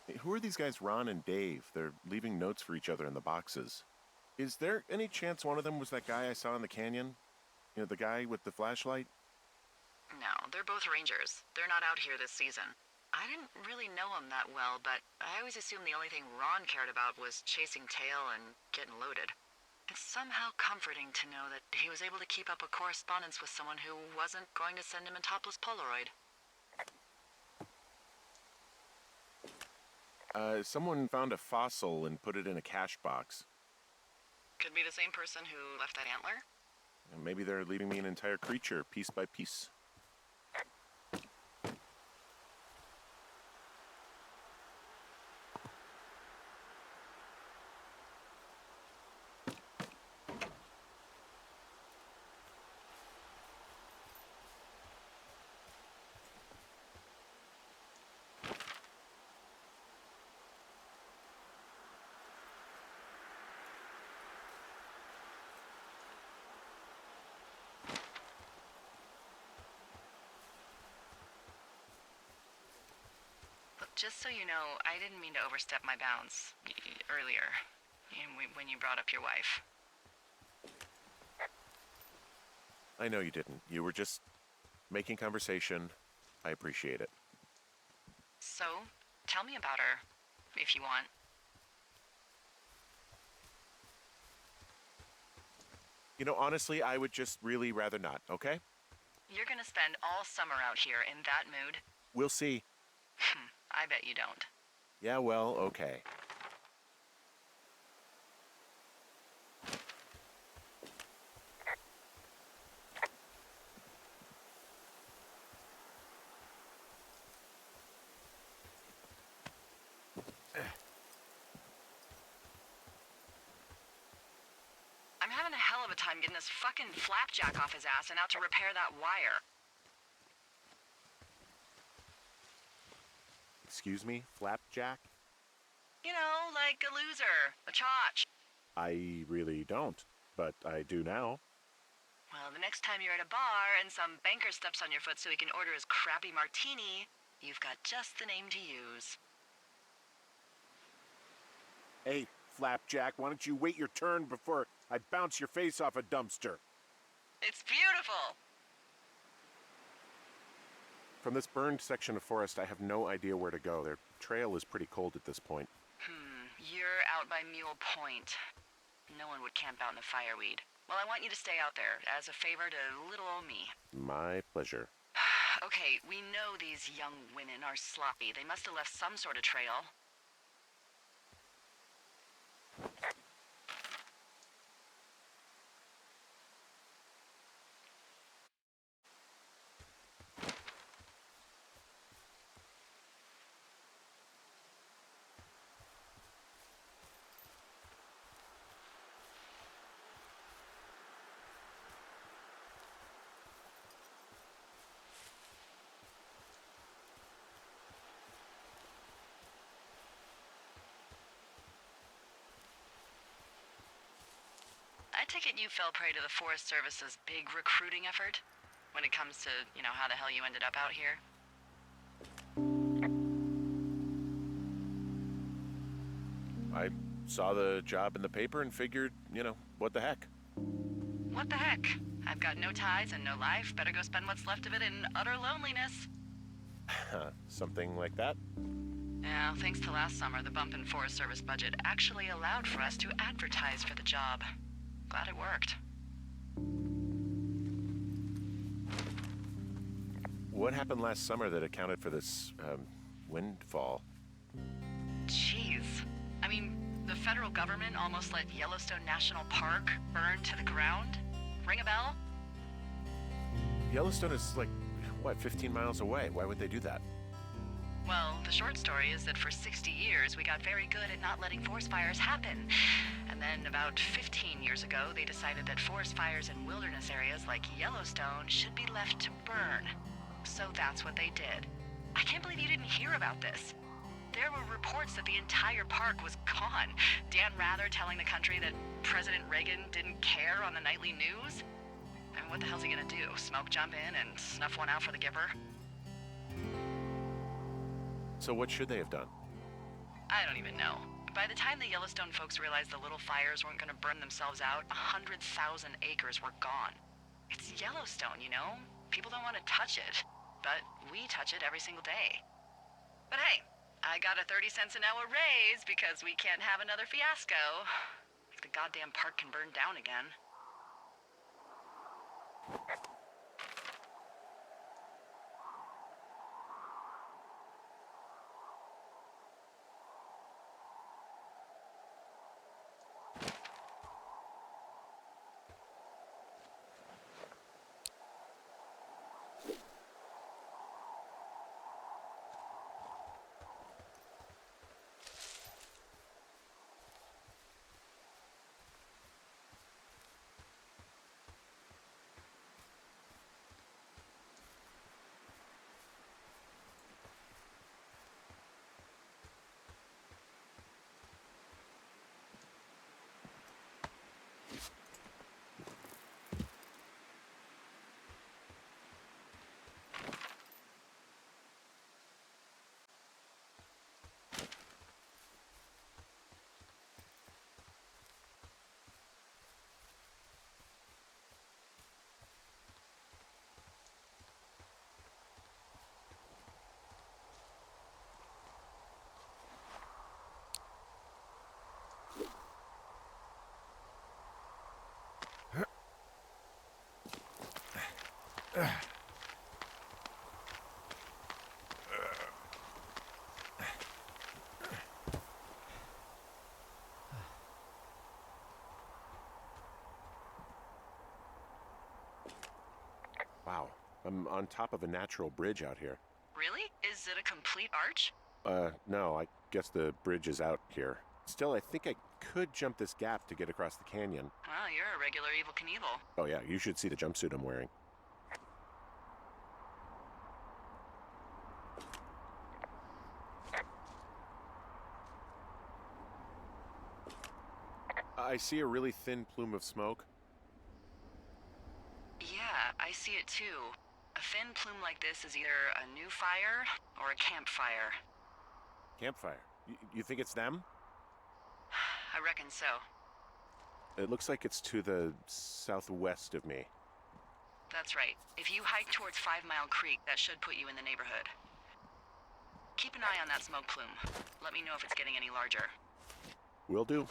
Hey, who are these guys, Ron and Dave? They're leaving notes for each other in the boxes. Is there any chance one of them was that guy I saw in the canyon? You know, the guy with the flashlight? No, they're both rangers. They're not out here this season. I didn't really know him that well, but I always assumed the only thing Ron cared about was chasing tail and getting loaded. It's somehow comforting to know that he was able to keep up a correspondence with someone who wasn't going to send him a topless Polaroid. Someone found a fossil and put it in a cache box. Could be the same person who left that antler? And maybe they're leaving me an entire creature, piece by piece. Just so you know, I didn't mean to overstep my bounds earlier, when you brought up your wife. I know you didn't. You were just making conversation. I appreciate it. So, tell me about her, if you want. You know, honestly, I would just really rather not, okay? You're gonna spend all summer out here in that mood? We'll see. I bet you don't. Yeah, well, okay. I'm having a hell of a time getting this fucking flapjack off his ass and out to repair that wire. Excuse me, Flapjack? You know, like a loser, a chotch. I really don't, but I do now. Well, the next time you're at a bar and some banker steps on your foot so he can order his crappy martini, you've got just the name to use. Hey, Flapjack, why don't you wait your turn before I bounce your face off a dumpster? It's beautiful! From this burned section of forest, I have no idea where to go. Their trail is pretty cold at this point. You're out by Mule Point. No one would camp out in the fireweed. Well, I want you to stay out there, as a favor to little old me. My pleasure. Okay, we know these young women are sloppy. They must have left some sort of trail. I take it you fell prey to the Forest Service's big recruiting effort? When it comes to, how the hell you ended up out here? I saw the job in the paper and figured, what the heck? What the heck? I've got no ties and no life. Better go spend what's left of it in utter loneliness. Something like that? Yeah, thanks to last summer, the bump in Forest Service budget actually allowed for us to advertise for the job. Glad it worked. What happened last summer that accounted for this, windfall? Jeez. I mean, the federal government almost let Yellowstone National Park burn to the ground? Ring a bell? Yellowstone is like, what, 15 miles away? Why would they do that? Well, the short story is that for 60 years, we got very good at not letting forest fires happen. And then about 15 years ago, they decided that forest fires in wilderness areas like Yellowstone should be left to burn. So that's what they did. I can't believe you didn't hear about this. There were reports that the entire park was gone. Dan Rather telling the country that President Reagan didn't care on the nightly news. And what the hell's he gonna do? Smoke jump in and snuff one out for the Gipper? So what should they have done? I don't even know. By the time the Yellowstone folks realized the little fires weren't gonna burn themselves out, 100,000 acres were gone. It's Yellowstone, you know? People don't want to touch it. But we touch it every single day. But hey, I got a 30 cents an hour raise because we can't have another fiasco. If the goddamn park can burn down again. Wow, I'm on top of a natural bridge out here. Really? Is it a complete arch? No, I guess the bridge is out here. Still, I think I could jump this gap to get across the canyon. Well, you're a regular Evel Knievel. Oh yeah, you should see the jumpsuit I'm wearing. I see a really thin plume of smoke. Yeah, I see it too. A thin plume like this is either a new fire or a campfire. Campfire. You think it's them? I reckon so. It looks like it's to the southwest of me. That's right. If you hike towards 5 Mile Creek, that should put you in the neighborhood. Keep an eye on that smoke plume. Let me know if it's getting any larger. Will do.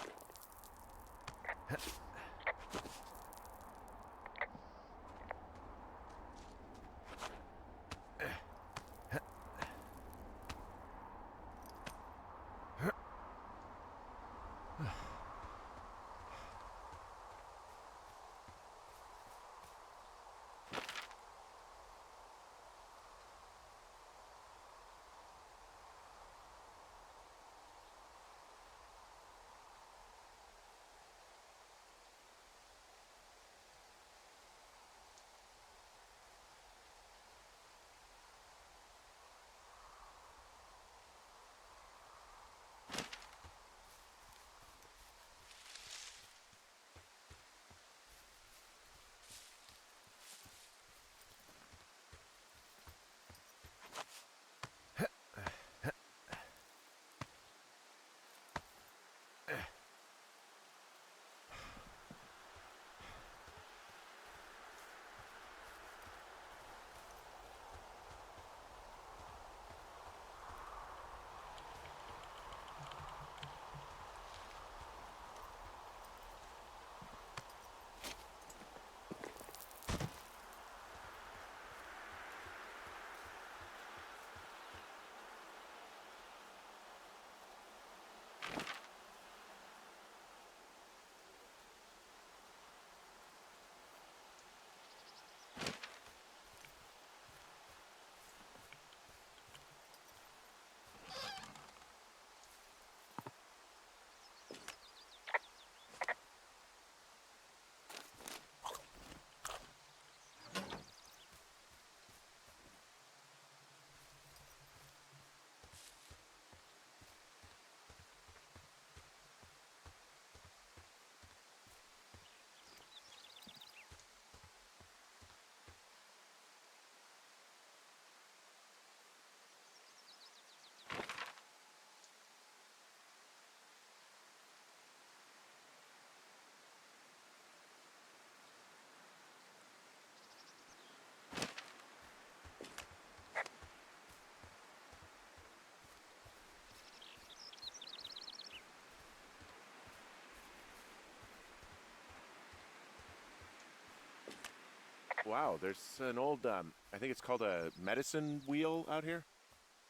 Wow, there's an old, I think it's called a medicine wheel out here?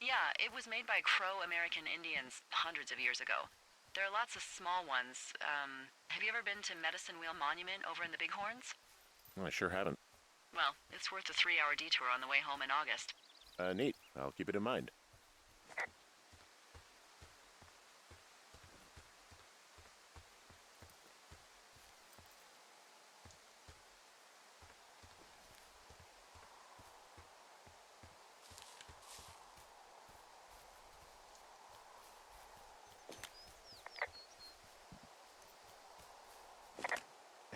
Yeah, it was made by Crow American Indians hundreds of years ago. There are lots of small ones. Have you ever been to Medicine Wheel Monument over in the Bighorns? Well, I sure haven't. Well, it's worth a 3-hour detour on the way home in August. Neat. I'll keep it in mind.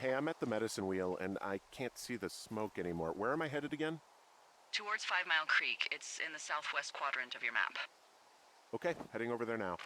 Hey, I'm at the medicine wheel, and I can't see the smoke anymore. Where am I headed again? Towards 5 Mile Creek. It's in the southwest quadrant of your map. Okay, heading over there now.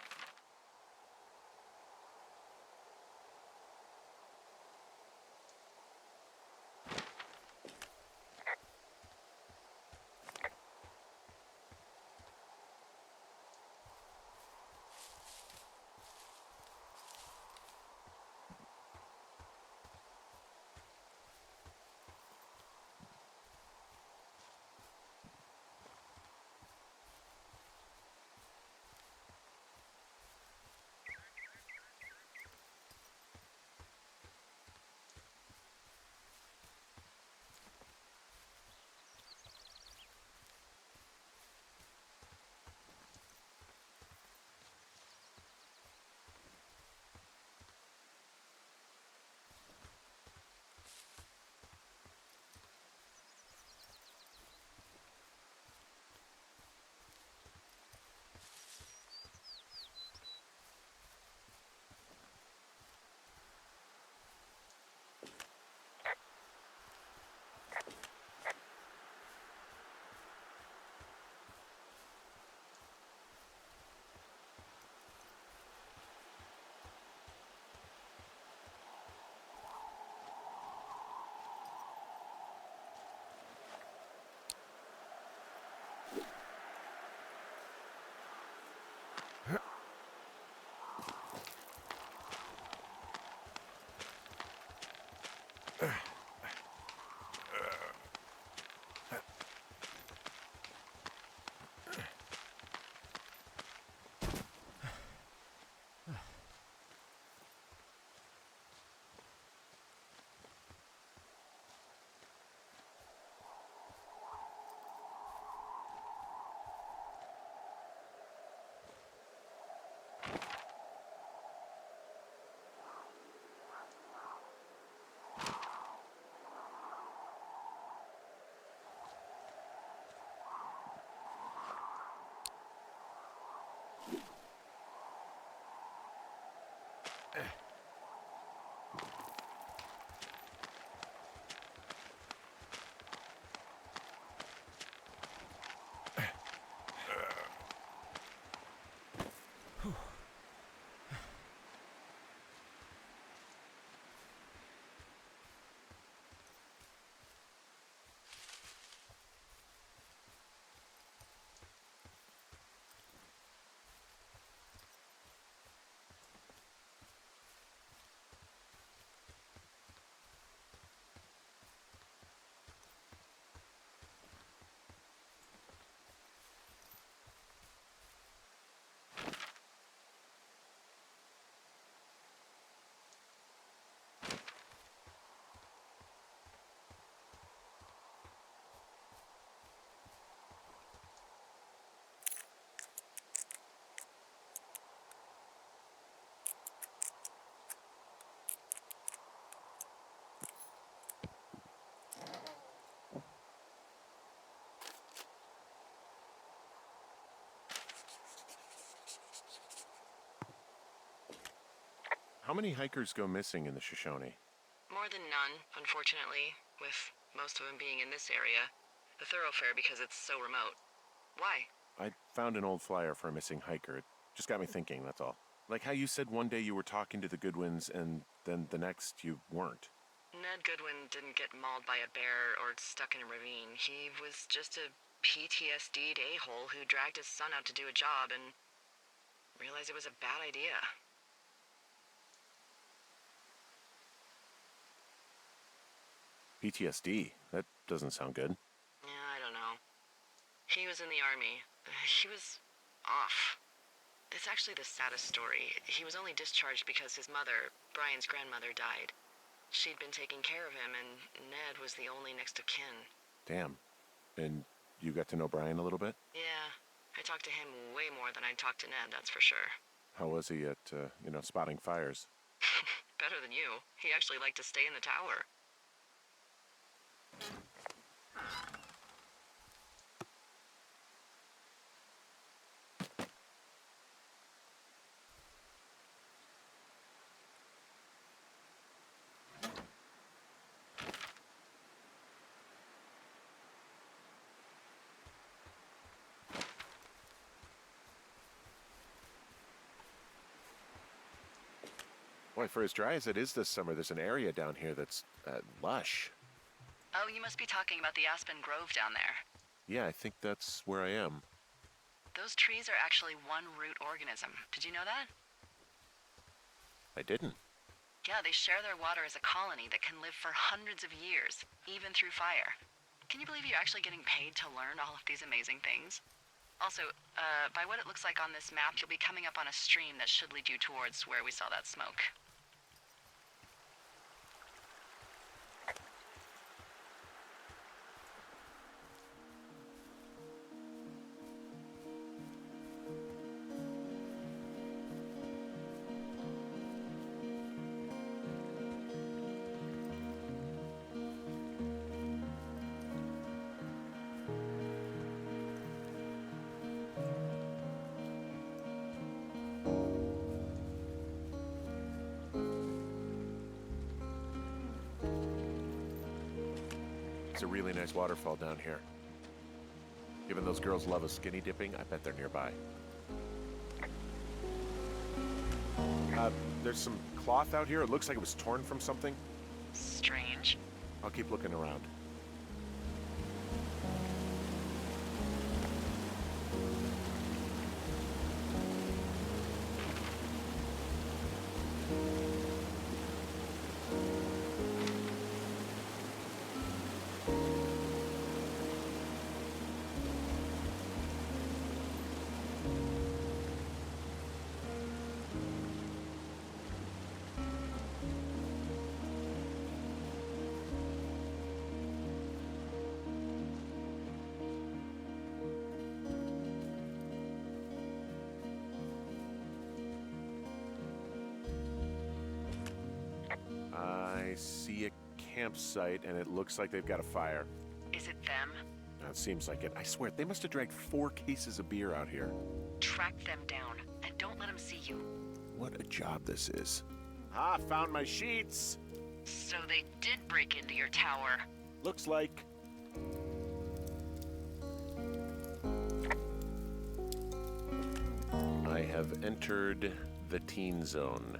How many hikers go missing in the Shoshone? More than none, unfortunately, with most of them being in this area. The thoroughfare because it's so remote. Why? I found an old flyer for a missing hiker. It just got me thinking, that's all. Like how you said one day you were talking to the Goodwins and then the next you weren't. Ned Goodwin didn't get mauled by a bear or stuck in a ravine. He was just a PTSD'd a-hole who dragged his son out to do a job and realized it was a bad idea. PTSD? That doesn't sound good. Yeah, I don't know. He was in the army. He was off. It's actually the saddest story. He was only discharged because his mother, Brian's grandmother, died. She'd been taking care of him, and Ned was the only next of kin. Damn. And you got to know Brian a little bit? Yeah, I talked to him way more than I'd talked to Ned, that's for sure. How was he at, spotting fires? Better than you. He actually liked to stay in the tower. Boy, for as dry as it is this summer, there's an area down here that's lush. Oh, you must be talking about the Aspen Grove down there. Yeah, I think that's where I am. Those trees are actually one root organism. Did you know that? I didn't. Yeah, they share their water as a colony that can live for hundreds of years, even through fire. Can you believe you're actually getting paid to learn all of these amazing things? Also, by what it looks like on this map, you'll be coming up on a stream that should lead you towards where we saw that smoke. It's a really nice waterfall down here. Given those girls love a skinny dipping, I bet they're nearby. There's some cloth out here. It looks like it was torn from something. Strange. I'll keep looking around. I see a campsite, and it looks like they've got a fire. Is it them? It seems like it. I swear, they must have dragged 4 cases of beer out here. Track them down, and don't let them see you. What a job this is. Ah, found my sheets. So they did break into your tower. Looks like. I have entered the teen zone.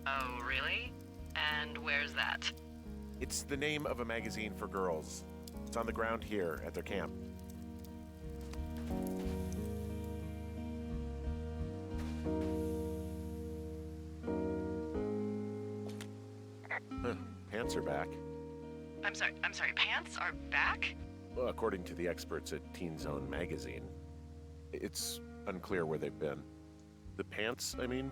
Oh, really? And where's that? It's the name of a magazine for girls. It's on the ground here at their camp. Huh, pants are back. I'm sorry, pants are back? Well, according to the experts at Teen Zone magazine. It's unclear where they've been. The pants, I mean?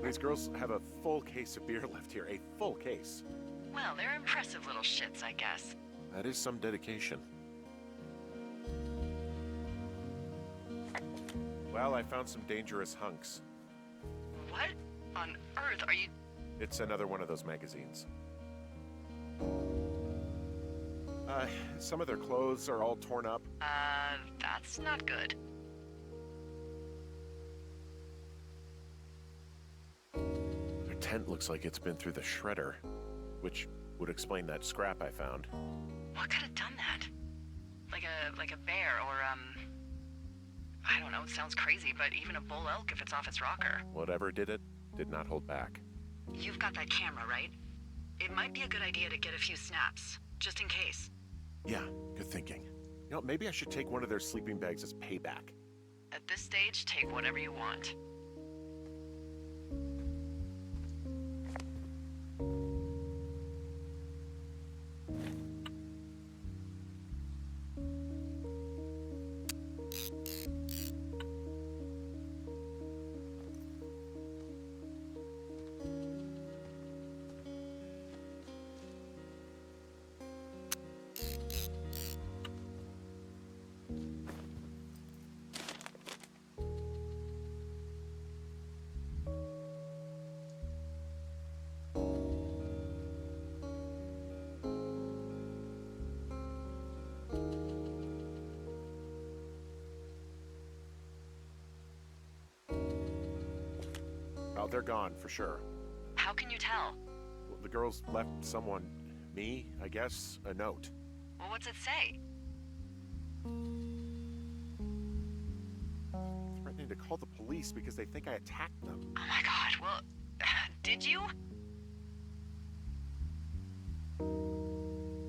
These girls have a full case of beer left here. A full case. Well, they're impressive little shits, I guess. That is some dedication. Well, I found some dangerous hunks. What on earth are you... It's another one of those magazines. Some of their clothes are all torn up. That's not good. Their tent looks like it's been through the shredder, which would explain that scrap I found. What could have done that? Like a bear or, I don't know, it sounds crazy, but even a bull elk if it's off its rocker. Whatever did it, did not hold back. You've got that camera, right? It might be a good idea to get a few snaps, just in case. Yeah, good thinking. You know, maybe I should take one of their sleeping bags as payback. At this stage, take whatever you want. Oh, they're gone, for sure. How can you tell? Well, the girls left someone, me, I guess, a note. Well, what's it say? Threatening to call the police because they think I attacked them. Oh my god, well, did you?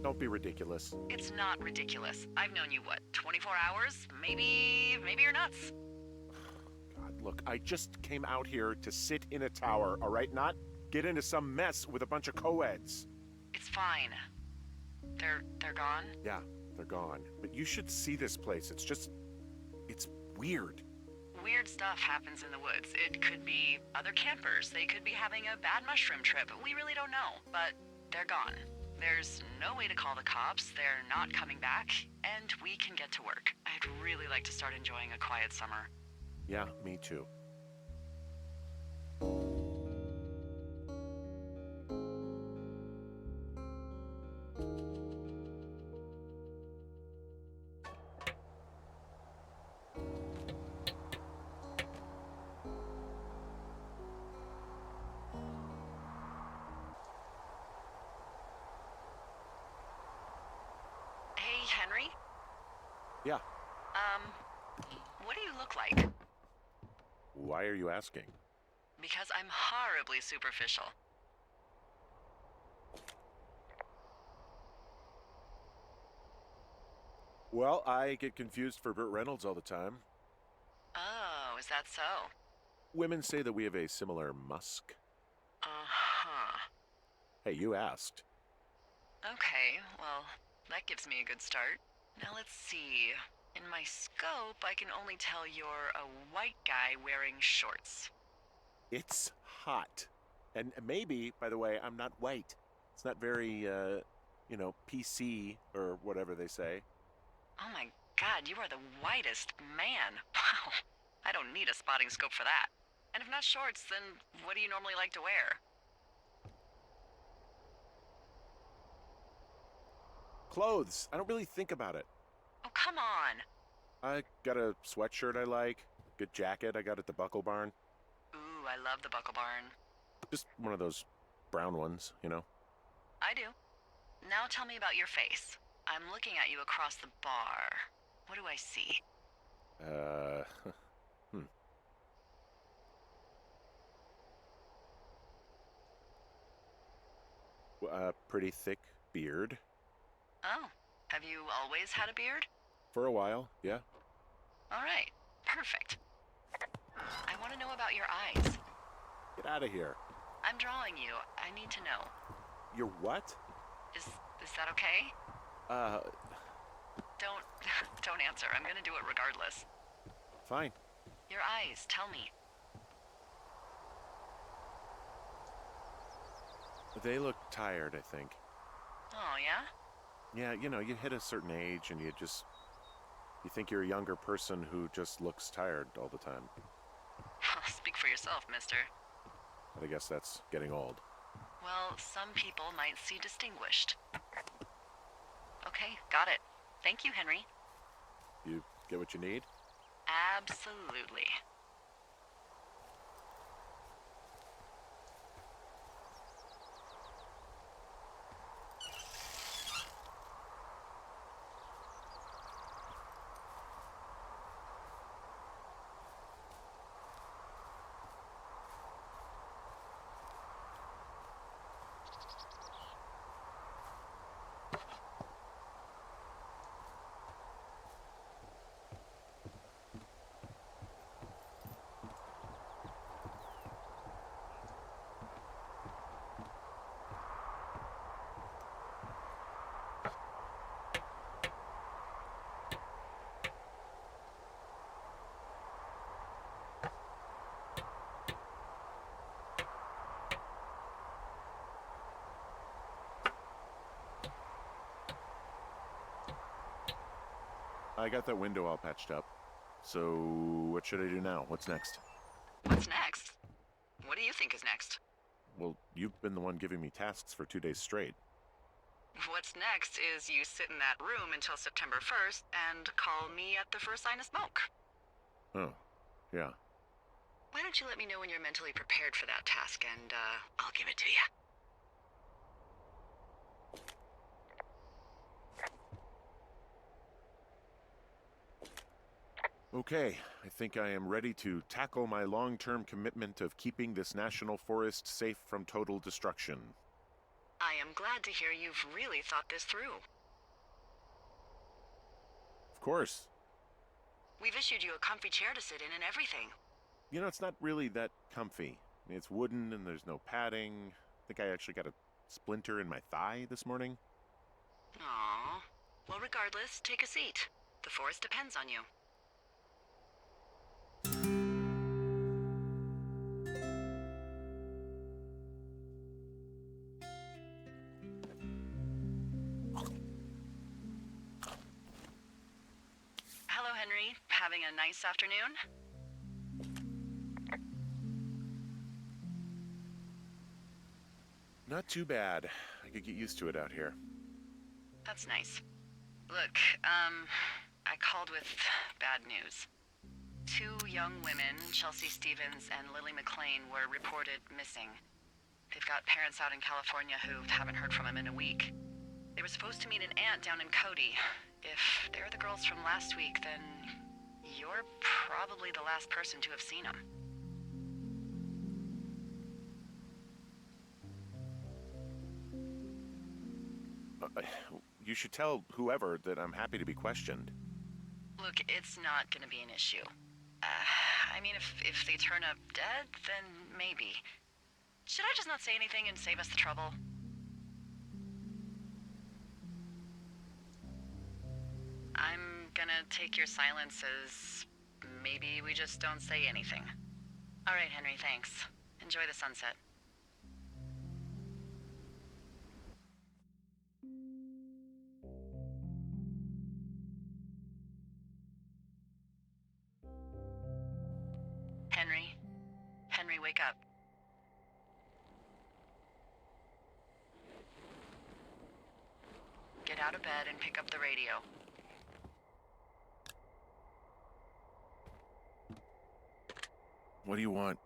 Don't be ridiculous. It's not ridiculous. I've known you, what, 24 hours? Maybe you're nuts. God, look, I just came out here to sit in a tower, all right? Not get into some mess with a bunch of co-eds. It's fine. They're gone? Yeah, they're gone. But you should see this place. It's weird. Weird stuff happens in the woods. It could be other campers. They could be having a bad mushroom trip. We really don't know, but they're gone. There's no way to call the cops. They're not coming back, and we can get to work. I'd really like to start enjoying a quiet summer. Yeah, me too. Hey, Henry? Yeah. What do you look like? Why are you asking? Because I'm horribly superficial. Well, I get confused for Burt Reynolds all the time. Oh, is that so? Women say that we have a similar musk. Uh-huh. Hey, you asked. Okay, well, that gives me a good start. Now let's see. In my scope, I can only tell you're a white guy wearing shorts. It's hot. And maybe, by the way, I'm not white. It's not very, PC or whatever they say. Oh my god, you are the whitest man. Wow. I don't need a spotting scope for that. And if not shorts, then what do you normally like to wear? Clothes. I don't really think about it. Oh, come on. I got a sweatshirt I like. Good jacket I got at the Buckle Barn. Ooh, I love the Buckle Barn. Just one of those brown ones, you know? I do. Now tell me about your face. I'm looking at you across the bar. What do I see? Pretty thick beard. Oh, have you always had a beard? For a while, yeah. All right, perfect. I want to know about your eyes. Get out of here. I'm drawing you. I need to know. You're what? Is that okay? Don't don't answer. I'm gonna do it regardless. Fine. Your eyes, tell me. They look tired, I think. Oh, yeah? Yeah, you hit a certain age and you think you're a younger person who just looks tired all the time. Speak for yourself, mister. But I guess that's getting old. Well, some people might see distinguished. Okay, got it. Thank you, Henry. You get what you need? Absolutely. I got that window all patched up. So, what should I do now? What's next? What's next? What do you think is next? Well, you've been the one giving me tasks for 2 days straight. What's next is you sit in that room until September 1st and call me at the first sign of smoke. Oh, yeah. Why don't you let me know when you're mentally prepared for that task, and, I'll give it to you. Okay, I think I am ready to tackle my long-term commitment of keeping this national forest safe from total destruction. I am glad to hear you've really thought this through. Of course. We've issued you a comfy chair to sit in and everything. You know, it's not really that comfy. I mean, it's wooden and there's no padding. I think I actually got a splinter in my thigh this morning. Aww. Well, regardless, take a seat. The forest depends on you. Hello, Henry. Having a nice afternoon? Not too bad. I could get used to it out here. That's nice. Look, I called with bad news. 2 young women, Chelsea Stevens and Lily McLean, were reported missing. They've got parents out in California who haven't heard from them in a week. They were supposed to meet an aunt down in Cody. If they're the girls from last week, then you're probably the last person to have seen them. You should tell whoever that I'm happy to be questioned. Look, it's not gonna be an issue. I mean, if they turn up dead, then maybe. Should I just not say anything and save us the trouble? I'm gonna take your silence as maybe we just don't say anything. All right, Henry, thanks. Enjoy the sunset. Henry? Henry, wake up. Get out of bed and pick up the radio. What do you want?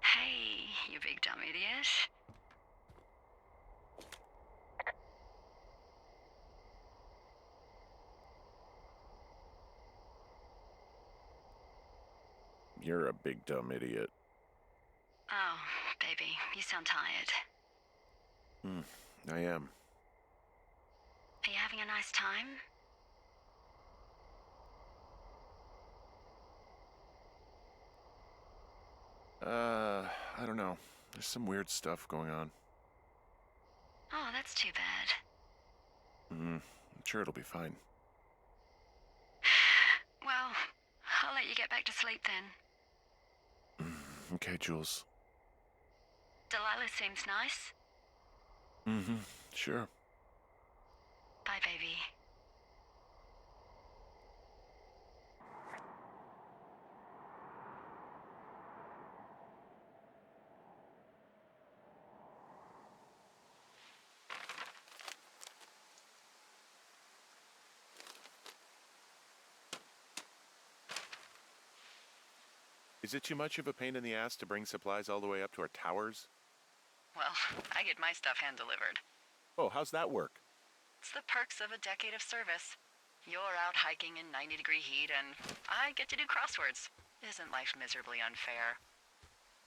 Hey, you big dumb idiot. You're a big dumb idiot. Oh, baby, you sound tired. I am. Are you having a nice time? I don't know. There's some weird stuff going on. Oh, that's too bad. I'm sure it'll be fine. Well, I'll let you get back to sleep then. Okay, Jules. Delilah seems nice. Sure. Bye, baby. Is it too much of a pain in the ass to bring supplies all the way up to our towers? Well, I get my stuff hand-delivered. Oh, how's that work? It's the perks of a decade of service. You're out hiking in 90-degree heat, and I get to do crosswords. Isn't life miserably unfair?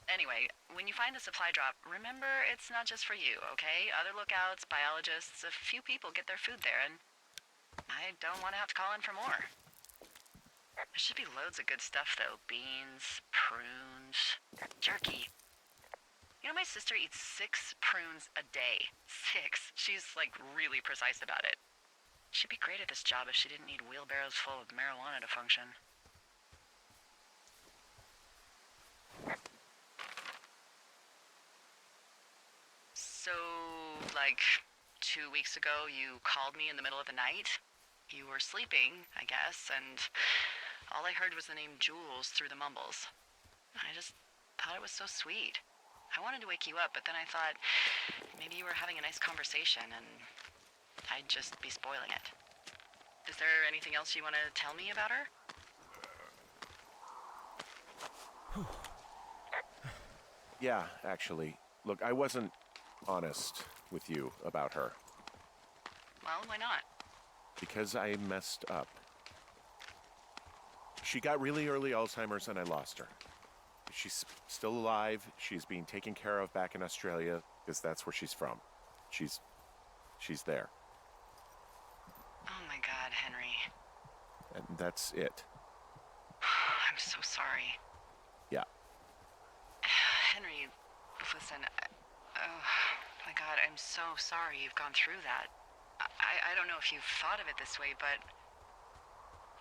Anyway, when you find a supply drop, remember it's not just for you, okay? Other lookouts, biologists, a few people get their food there, and I don't want to have to call in for more. There should be loads of good stuff, though. Beans, prunes, jerky. You know, my sister eats 6 prunes a day. 6. She's, like, really precise about it. She'd be great at this job if she didn't need wheelbarrows full of marijuana to function. So, like, 2 weeks ago, you called me in the middle of the night? You were sleeping, I guess, and all I heard was the name Jules through the mumbles. I just thought it was so sweet. I wanted to wake you up, but then I thought maybe you were having a nice conversation and I'd just be spoiling it. Is there anything else you want to tell me about her? Yeah, actually. Look, I wasn't honest with you about her. Well, why not? Because I messed up. She got really early Alzheimer's and I lost her. She's still alive. She's being taken care of back in Australia because that's where she's from. She's there. Oh my God, Henry. And that's it. I'm so sorry. Yeah. Henry, listen, oh my God, I'm so sorry you've gone through that. I don't know if you've thought of it this way, but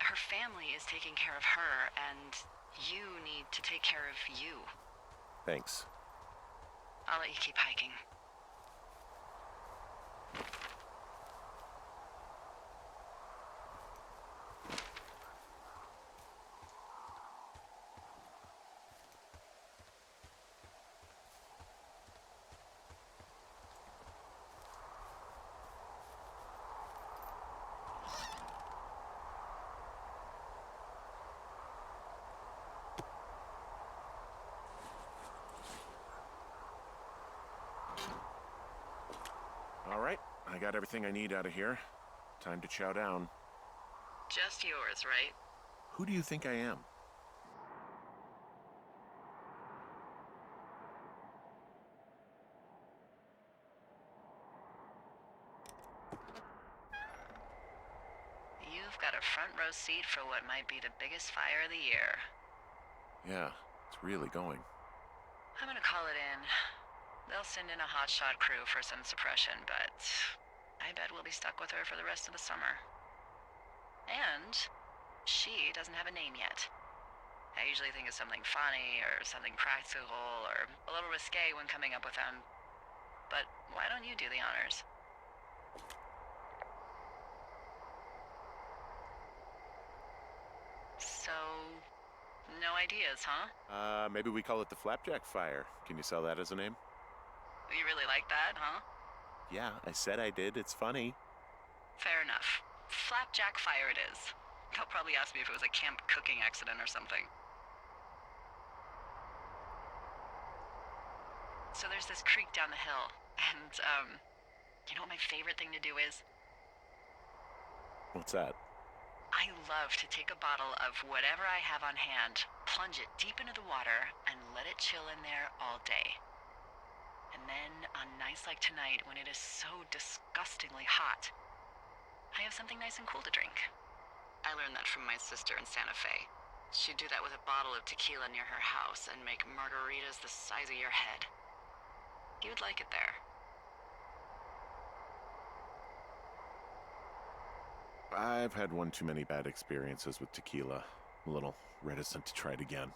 her family is taking care of her, and you need to take care of you. Thanks. I'll let you keep hiking. All right, I got everything I need out of here. Time to chow down. Just yours, right? Who do you think I am? You've got a front row seat for what might be the biggest fire of the year. Yeah, it's really going. I'm gonna call it in. They'll send in a hotshot crew for some suppression, but I bet we'll be stuck with her for the rest of the summer. And she doesn't have a name yet. I usually think of something funny or something practical or a little risque when coming up with them. But why don't you do the honors? So, no ideas, huh? Maybe we call it the Flapjack Fire. Can you sell that as a name? You really like that, huh? Yeah, I said I did. It's funny. Fair enough. Flapjack Fire it is. They'll probably ask me if it was a camp cooking accident or something. So there's this creek down the hill, and, you know what my favorite thing to do is? What's that? I love to take a bottle of whatever I have on hand, plunge it deep into the water, and let it chill in there all day. And then, on nights like tonight, when it is so disgustingly hot, I have something nice and cool to drink. I learned that from my sister in Santa Fe. She'd do that with a bottle of tequila near her house and make margaritas the size of your head. You'd like it there. I've had one too many bad experiences with tequila. I'm a little reticent to try it again.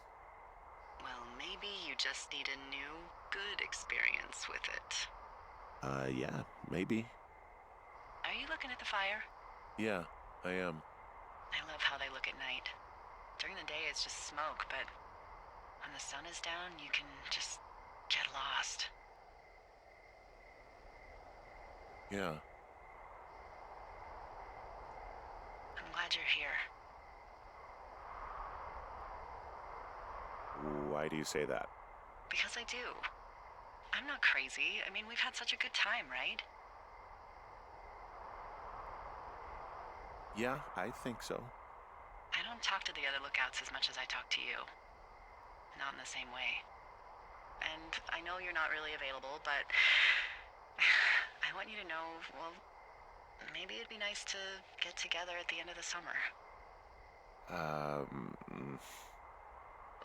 Well, maybe you just need a new, good experience with it. Yeah, maybe. Are you looking at the fire? Yeah, I am. I love how they look at night. During the day, it's just smoke, but when the sun is down, you can just get lost. Yeah. I'm glad you're here. Why do you say that? Because I do. I'm not crazy. I mean, we've had such a good time, right? Yeah, I think so. I don't talk to the other lookouts as much as I talk to you. Not in the same way. And I know you're not really available, but I want you to know, well, maybe it'd be nice to get together at the end of the summer.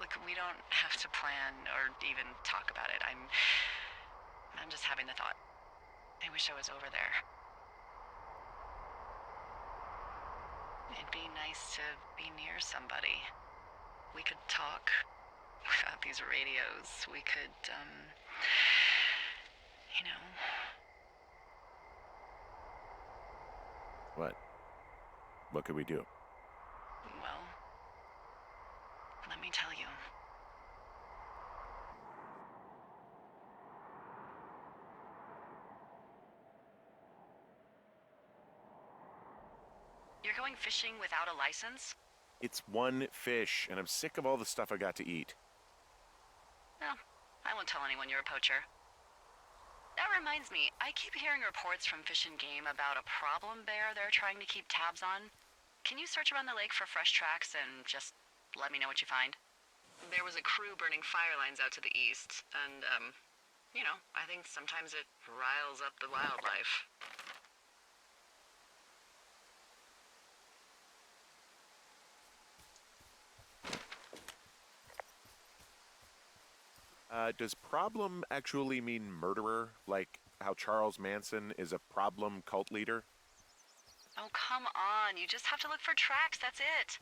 Look, we don't have to plan or even talk about it. I'm just having the thought. I wish I was over there. It'd be nice to be near somebody. We could talk without these radios. We could, you know. What? What could we do? Well, let me tell you. You're going fishing without a license? It's one fish, and I'm sick of all the stuff I got to eat. Well, I won't tell anyone you're a poacher. That reminds me, I keep hearing reports from Fish and Game about a problem bear they're trying to keep tabs on. Can you search around the lake for fresh tracks and just let me know what you find? There was a crew burning fire lines out to the east, and, I think sometimes it riles up the wildlife. Does problem actually mean murderer? Like how Charles Manson is a problem cult leader? Oh, come on. You just have to look for tracks, that's it.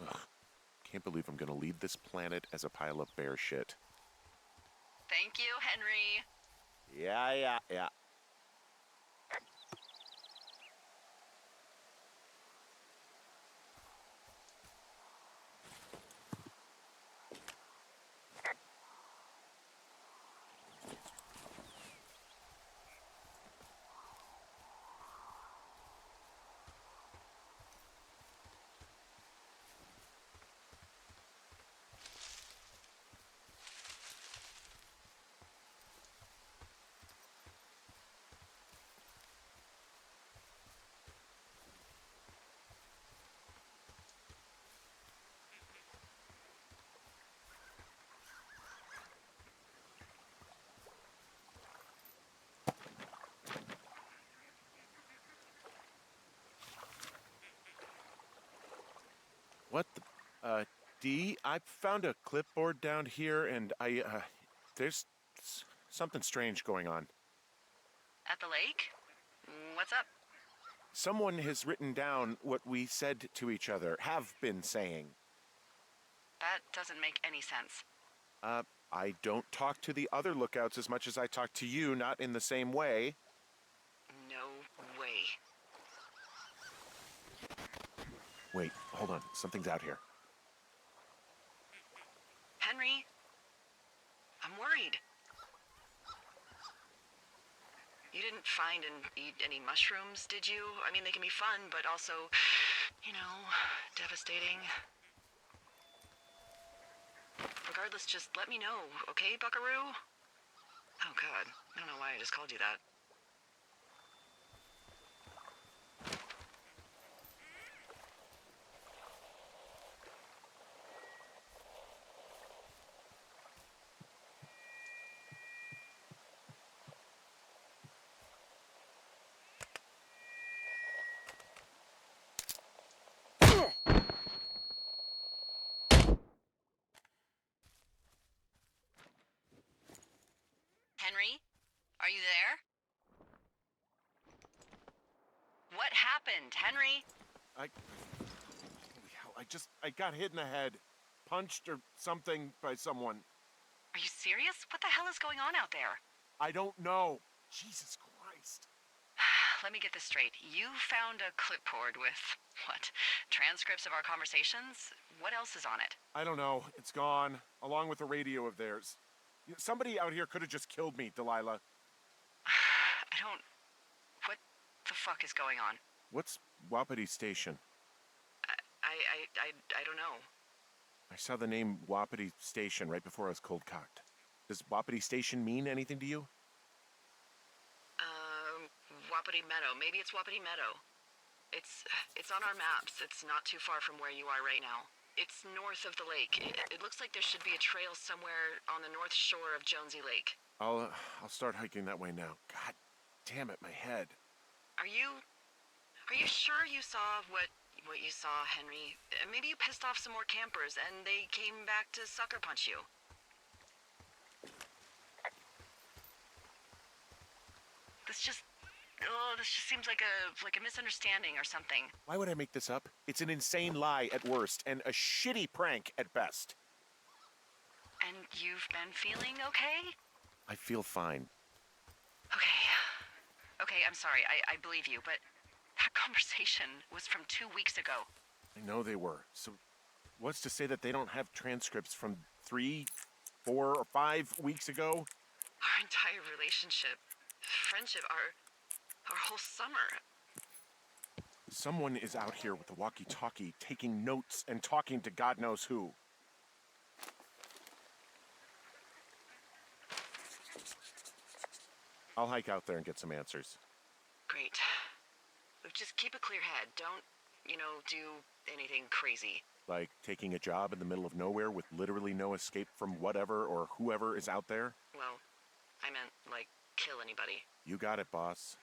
Ugh. Can't believe I'm gonna leave this planet as a pile of bear shit. Thank you, Henry. Yeah. What the? Dee, I found a clipboard down here, and there's something strange going on. At the lake? What's up? Someone has written down what we said to each other, have been saying. That doesn't make any sense. I don't talk to the other lookouts as much as I talk to you, not in the same way. No way. Wait, hold on. Something's out here. Henry? I'm worried. You didn't find and eat any mushrooms, did you? I mean, they can be fun, but also, devastating. Regardless, just let me know, okay, buckaroo? Oh, God. I don't know why I just called you that. Henry? Are you there? What happened, Henry? Holy hell, I got hit in the head. Punched or something by someone. Are you serious? What the hell is going on out there? I don't know. Jesus Christ. Let me get this straight. You found a clipboard with, what, transcripts of our conversations? What else is on it? I don't know. It's gone, along with a radio of theirs. Somebody out here could have just killed me, Delilah. What the fuck is going on? What's Wapiti Station? I don't know. I saw the name Wapiti Station right before I was cold cocked. Does Wapiti Station mean anything to you? Wapiti Meadow. Maybe it's Wapiti Meadow. It's on our maps. It's not too far from where you are right now. It's north of the lake. It looks like there should be a trail somewhere on the north shore of Jonesy Lake. I'll start hiking that way now. God damn it, my head. Are you sure you saw what you saw, Henry? Maybe you pissed off some more campers and they came back to sucker punch you. This just seems like a misunderstanding or something. Why would I make this up? It's an insane lie at worst and a shitty prank at best. And you've been feeling okay? I feel fine. Okay, I'm sorry. I believe you, but that conversation was from 2 weeks ago. I know they were. So what's to say that they don't have transcripts from 3, 4, or 5 weeks ago? Our entire relationship, friendship, our whole summer. Someone is out here with a walkie-talkie taking notes and talking to God knows who. I'll hike out there and get some answers. Great. Just keep a clear head. Don't, do anything crazy. Like taking a job in the middle of nowhere with literally no escape from whatever or whoever is out there? Well, I meant, kill anybody. You got it, boss.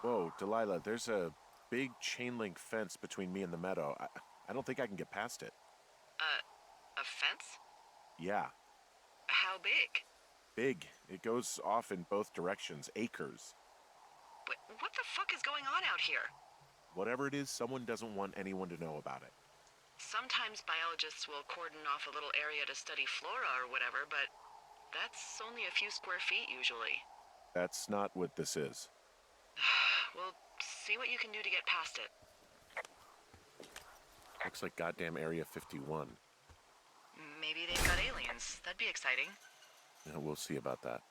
Whoa, Delilah, there's a big chain link fence between me and the meadow. I don't think I can get past it. A fence? Yeah, How big? big. It goes off in both directions, acres. What the fuck is going on out here? Whatever it is, someone doesn't want anyone to know about it. Sometimes biologists will cordon off a little area to study flora or whatever, but that's only a few square feet usually. That's not what this is. Well, see what you can do to get past it. Looks like goddamn Area 51. Maybe they've got aliens. That'd be exciting. Yeah, we'll see about that.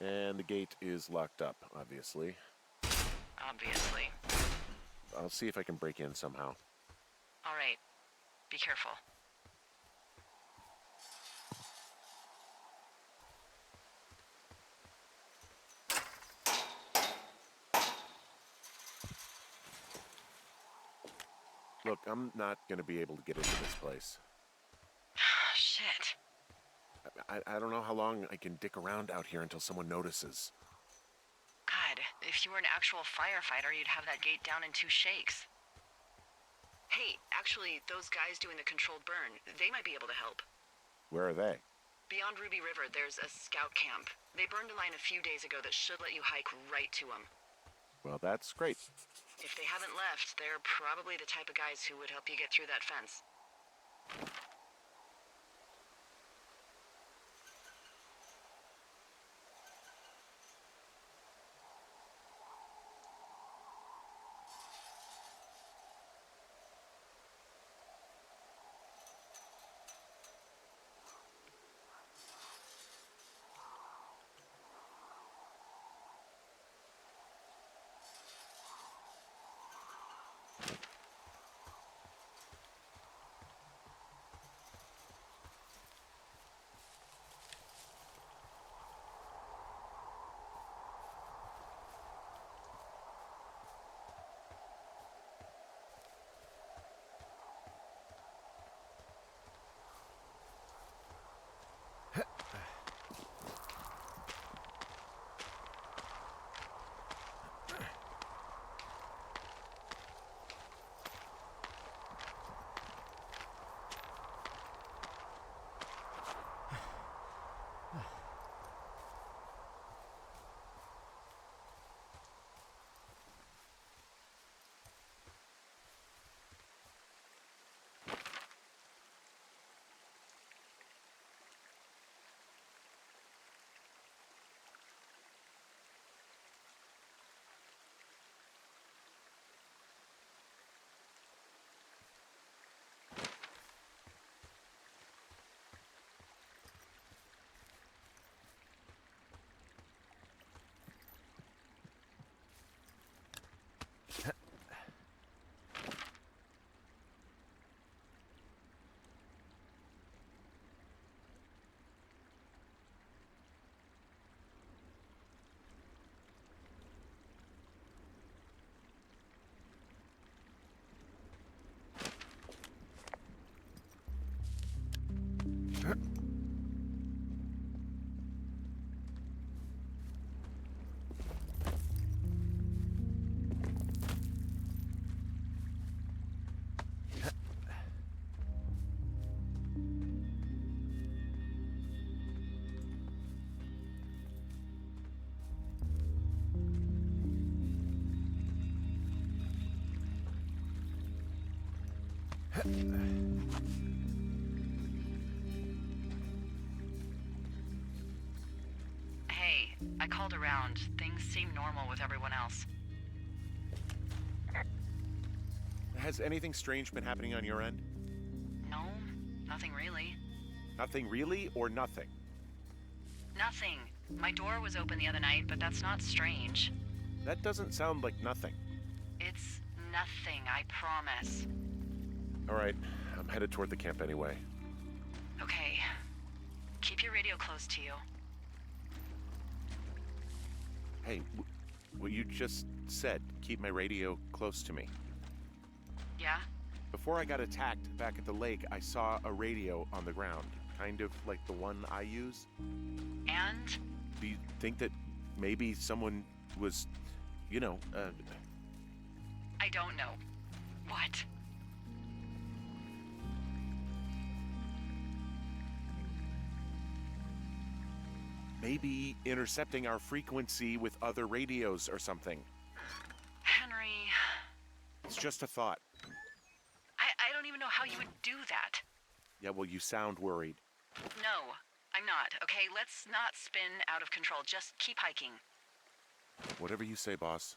And the gate is locked up, obviously. Obviously. I'll see if I can break in somehow. All right. Be careful. Look, I'm not going to be able to get into this place. Shit. I don't know how long I can dick around out here until someone notices. God, if you were an actual firefighter, you'd have that gate down in 2 shakes. Hey, actually, those guys doing the controlled burn, they might be able to help. Where are they? Beyond Ruby River, there's a scout camp. They burned a line a few days ago that should let you hike right to them. Well, that's great. If they haven't left, they're probably the type of guys who would help you get through that fence. Hey, I called around. Things seem normal with everyone else. Has anything strange been happening on your end? No, nothing really. Nothing really, or nothing? Nothing. My door was open the other night, but that's not strange. That doesn't sound like nothing. It's nothing, I promise. All right, I'm headed toward the camp anyway. Okay. Keep your radio close to you. Hey, what you just said, keep my radio close to me. Yeah? Before I got attacked back at the lake, I saw a radio on the ground, kind of like the one I use. And? Do you think that maybe someone was, I don't know. What? maybe intercepting our frequency with other radios or something? Henry... It's just a thought. I don't even know how you would do that. Yeah, well, you sound worried. No, I'm not. Okay, let's not spin out of control. Just keep hiking. Whatever you say, boss.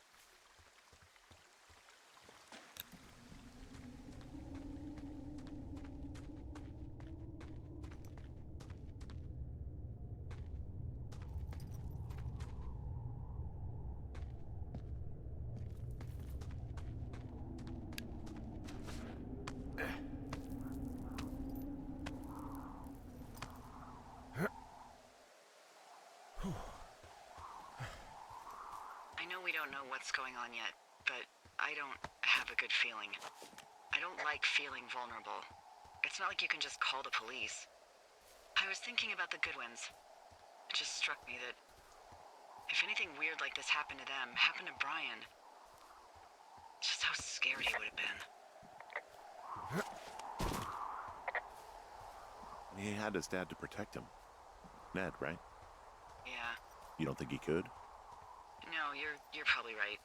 I know we don't know what's going on yet, but I don't have a good feeling. I don't like feeling vulnerable. It's not like you can just call the police. I was thinking about the Goodwins. It just struck me that if anything weird like this happened to them, happened to Brian, just how scared he would have been. He had his dad to protect him. Ned, right? Yeah. You don't think he could? No, you're probably right.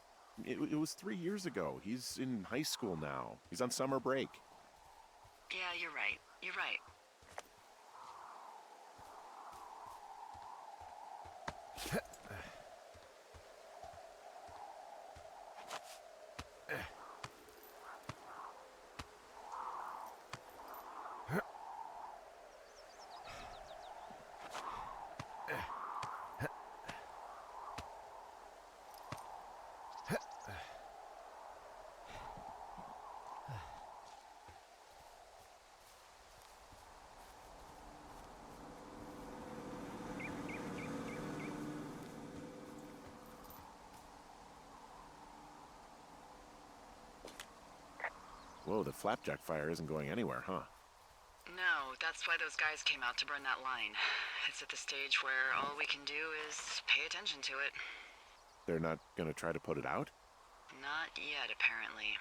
It was 3 years ago. He's in high school now. He's on summer break. Yeah, you're right. You're right. Whoa, the flapjack fire isn't going anywhere, huh? No, that's why those guys came out to burn that line. It's at the stage where all we can do is pay attention to it. They're not gonna try to put it out? Not yet, apparently.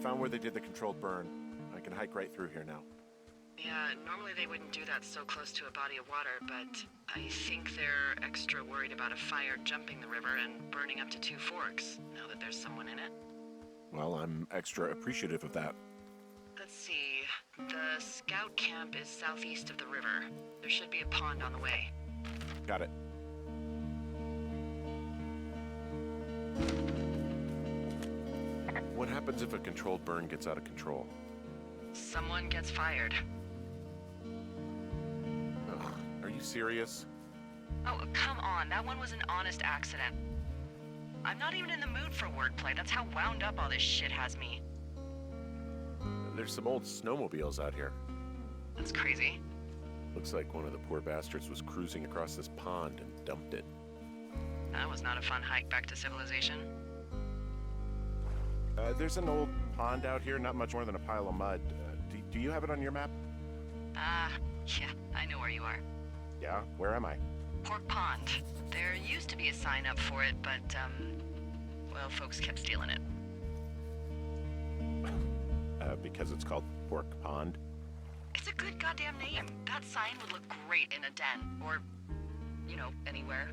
found where they did the controlled burn. I can hike right through here now. Yeah, normally they wouldn't do that so close to a body of water, but I think they're extra worried about a fire jumping the river and burning up to 2 forks, now that there's someone in it. Well, I'm extra appreciative of that. Let's see. The scout camp is southeast of the river. There should be a pond on the way. Got it. What happens if a controlled burn gets out of control? Someone gets fired. Ugh, are you serious? Oh, come on. That one was an honest accident. I'm not even in the mood for wordplay. That's how wound up all this shit has me. There's some old snowmobiles out here. That's crazy. Looks like one of the poor bastards was cruising across this pond and dumped it. That was not a fun hike back to civilization. There's an old pond out here, not much more than a pile of mud. Do you have it on your map? Yeah, I know where you are. Yeah, where am I? Pork Pond. There used to be a sign up for it, but, well, folks kept stealing it. Because it's called Pork Pond. It's a good goddamn name. That sign would look great in a den, or, you know, anywhere.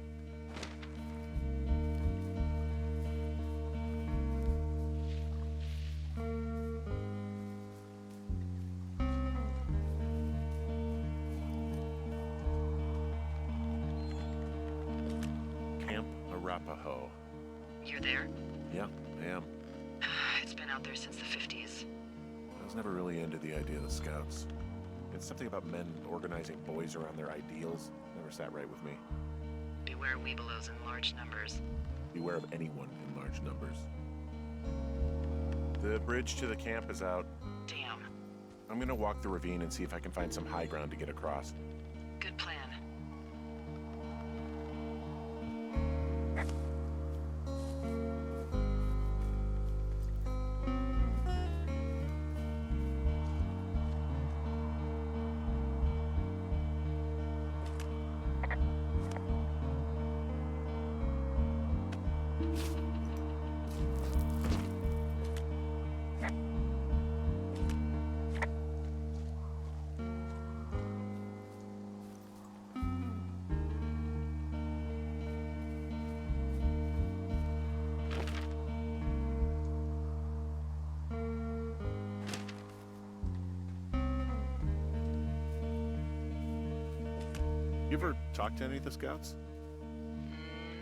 Camp Arapaho. You're there? Yeah, I am. It's been out there since the 50s. I was never really into the idea of the Scouts. It's something about men organizing boys around their ideals. Never sat right with me. Beware weebelows in large numbers. Beware of anyone in large numbers. The bridge to the camp is out. Damn. I'm gonna walk the ravine and see if I can find some high ground to get across. Good plan. You ever talk to any of the Scouts?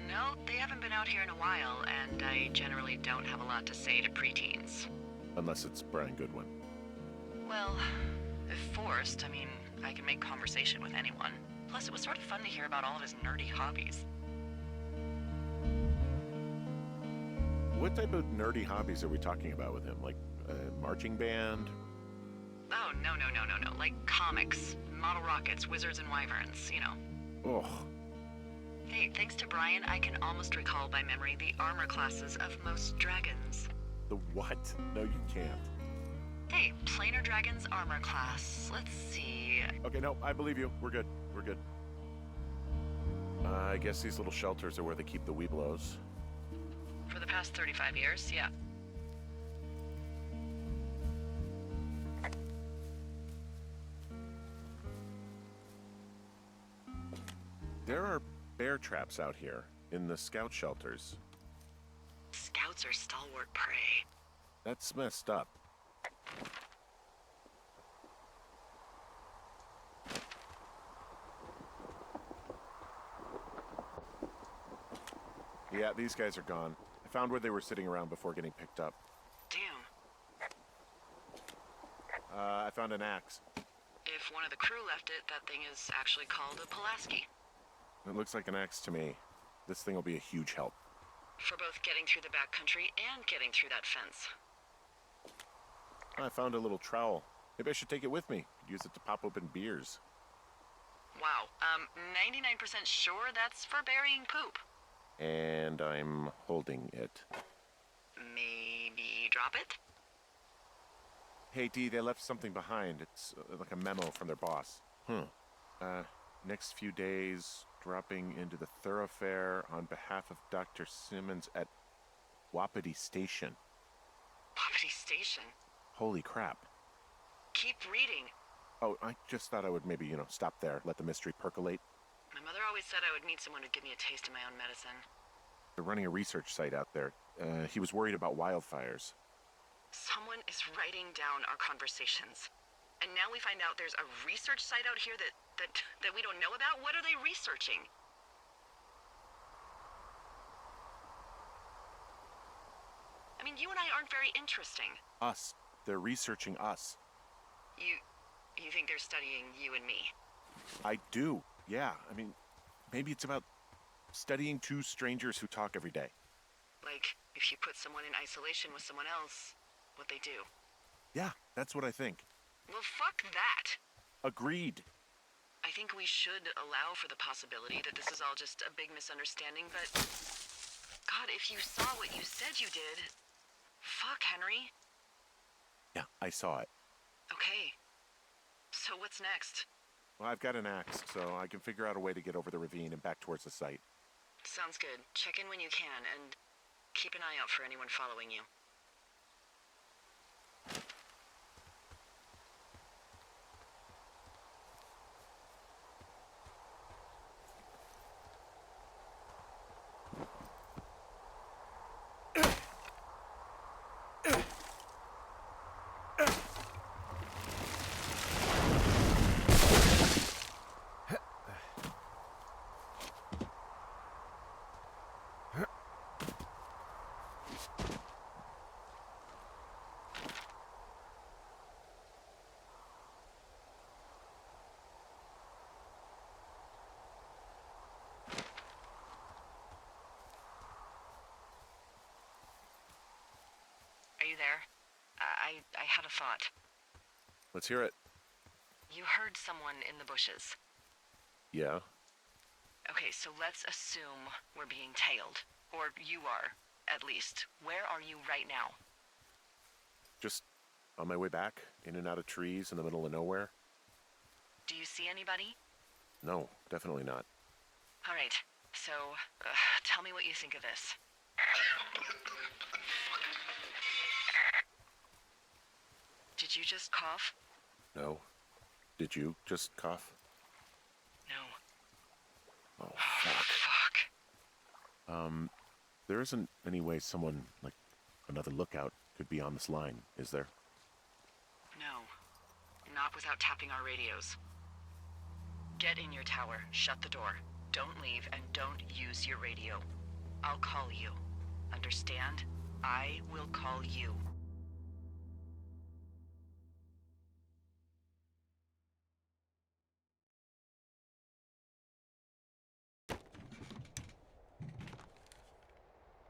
No, they haven't been out here in a while, and I generally don't have a lot to say to preteens. Unless it's Brian Goodwin. Well, if forced, I mean, I can make conversation with anyone. Plus, it was sort of fun to hear about all of his nerdy hobbies. What type of nerdy hobbies are we talking about with him? Like a marching band? Oh, no. Like comics, model rockets, wizards and wyverns, you know. Oh, Hey, thanks to Brian, I can almost recall by memory the armor classes of most dragons. the what? No, you can't. Hey, planar dragon's armor class. Let's see. Okay, no, I believe you. We're good. We're good. I guess these little shelters are where they keep the weeblos. For the past 35 years, yeah. There are bear traps out here in the scout shelters. Scouts are stalwart prey. That's messed up. Yeah, these guys are gone. I found where they were sitting around before getting picked up. Damn. I found an axe. If one of the crew left it, that thing is actually called a Pulaski. It looks like an axe to me. This thing will be a huge help. For both getting through the backcountry and getting through that fence. I found a little trowel. Maybe I should take it with me. Could use it to pop open beers. Wow, 99% sure that's for burying poop. And I'm holding it. Maybe drop it? Hey, Dee, they left something behind. It's like a memo from their boss. Next few days, dropping into the thoroughfare on behalf of Dr. Simmons at Wapiti Station. Poverty Station. Holy crap. Keep reading. Oh, I just thought I would maybe, stop there, let the mystery percolate. My mother always said I would meet someone who'd give me a taste of my own medicine. They're running a research site out there. He was worried about wildfires. Someone is writing down our conversations. And now we find out there's a research site out here that we don't know about? What are they researching? I mean, you and I aren't very interesting. Us. They're researching us. You think they're studying you and me? I do, yeah. I mean, maybe it's about studying two strangers who talk every day. Like, if you put someone in isolation with someone else, what they do. Yeah, that's what I think. Well, fuck that. Agreed. I think we should allow for the possibility that this is all just a big misunderstanding, but... God, if you saw what you said you did... Fuck, Henry. Yeah, I saw it. Okay. So what's next? Well, I've got an axe, so I can figure out a way to get over the ravine and back towards the site. Sounds good. Check in when you can, and keep an eye out for anyone following you. Are you there? I had a thought. Let's hear it. You heard someone in the bushes. Yeah? Okay, so let's assume we're being tailed. Or you are, at least. Where are you right now? Just on my way back, in and out of trees in the middle of nowhere? Do you see anybody? No, definitely not. All right, so tell me what you think of this. Did you just cough? No. Did you just cough? No. Oh, fuck. Fuck. There isn't any way someone, like another lookout, could be on this line, is there? No. Not without tapping our radios. Get in your tower, shut the door. Don't leave, and don't use your radio. I'll call you. Understand? I will call you.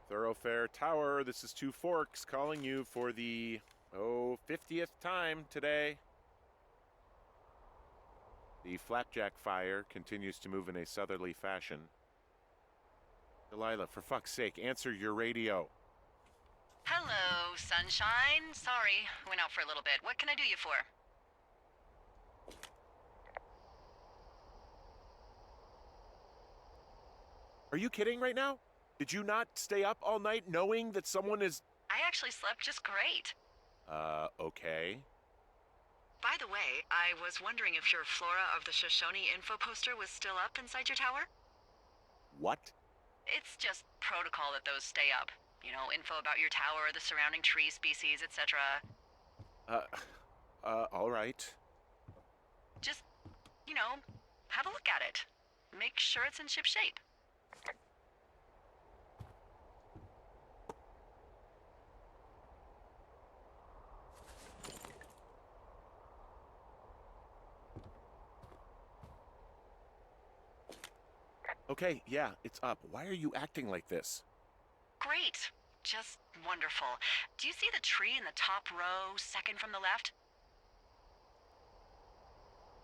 Thoroughfare Tower, this is Two Forks calling you for the, 50th time today. The flapjack fire continues to move in a southerly fashion. Delilah, for fuck's sake, answer your radio. Hello, sunshine. Sorry, went out for a little bit. What can I do you for? Are you kidding right now? Did you not stay up all night knowing that someone is... I actually slept just great. Okay. By the way, I was wondering if your Flora of the Shoshone info poster was still up inside your tower? What? It's just protocol that those stay up. You know, info about your tower, the surrounding tree species, etc. All right. Just, have a look at it. Make sure it's in ship shape. Okay, yeah, it's up. Why are you acting like this? Great. Just wonderful. Do you see the tree in the top row, second from the left?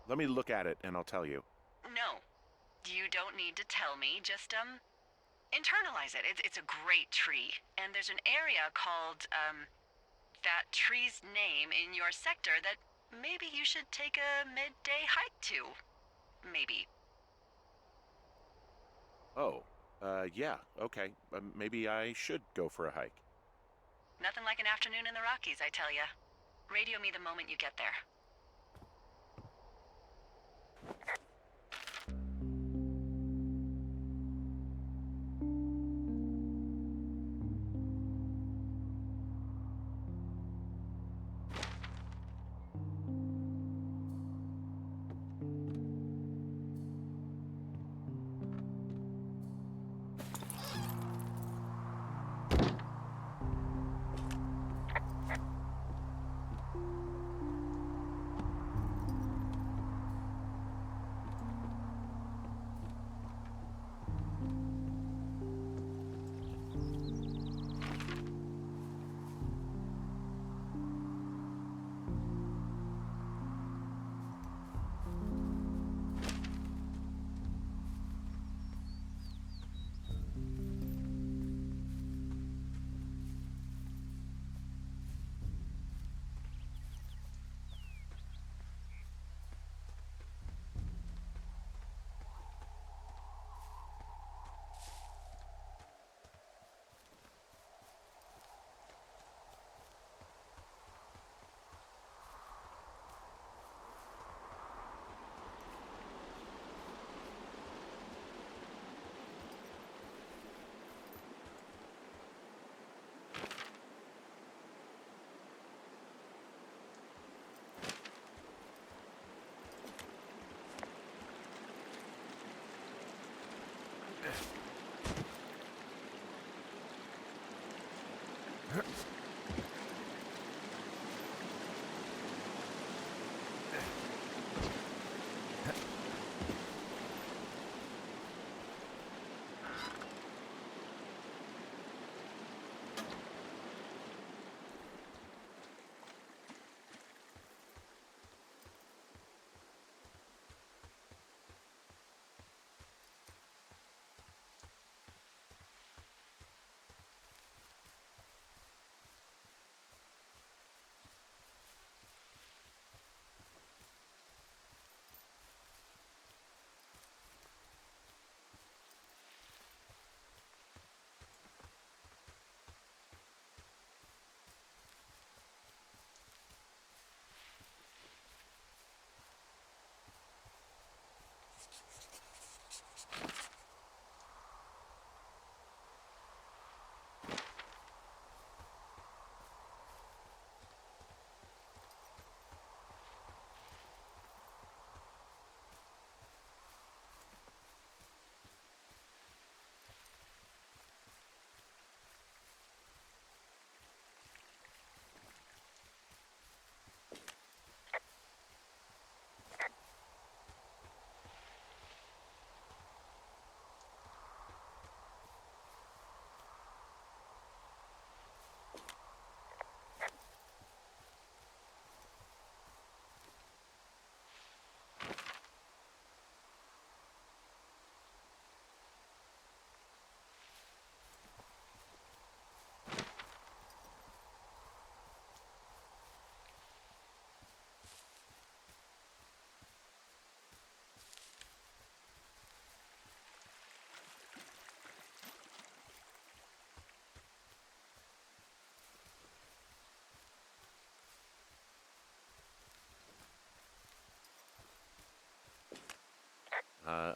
Let me look at it and I'll tell you. No. You don't need to tell me. Just, internalize it. It's a great tree. And there's an area called, that tree's name in your sector that maybe you should take a midday hike to. Maybe. Oh, yeah, okay. Maybe I should go for a hike. Nothing like an afternoon in the Rockies, I tell ya. Radio me the moment you get there.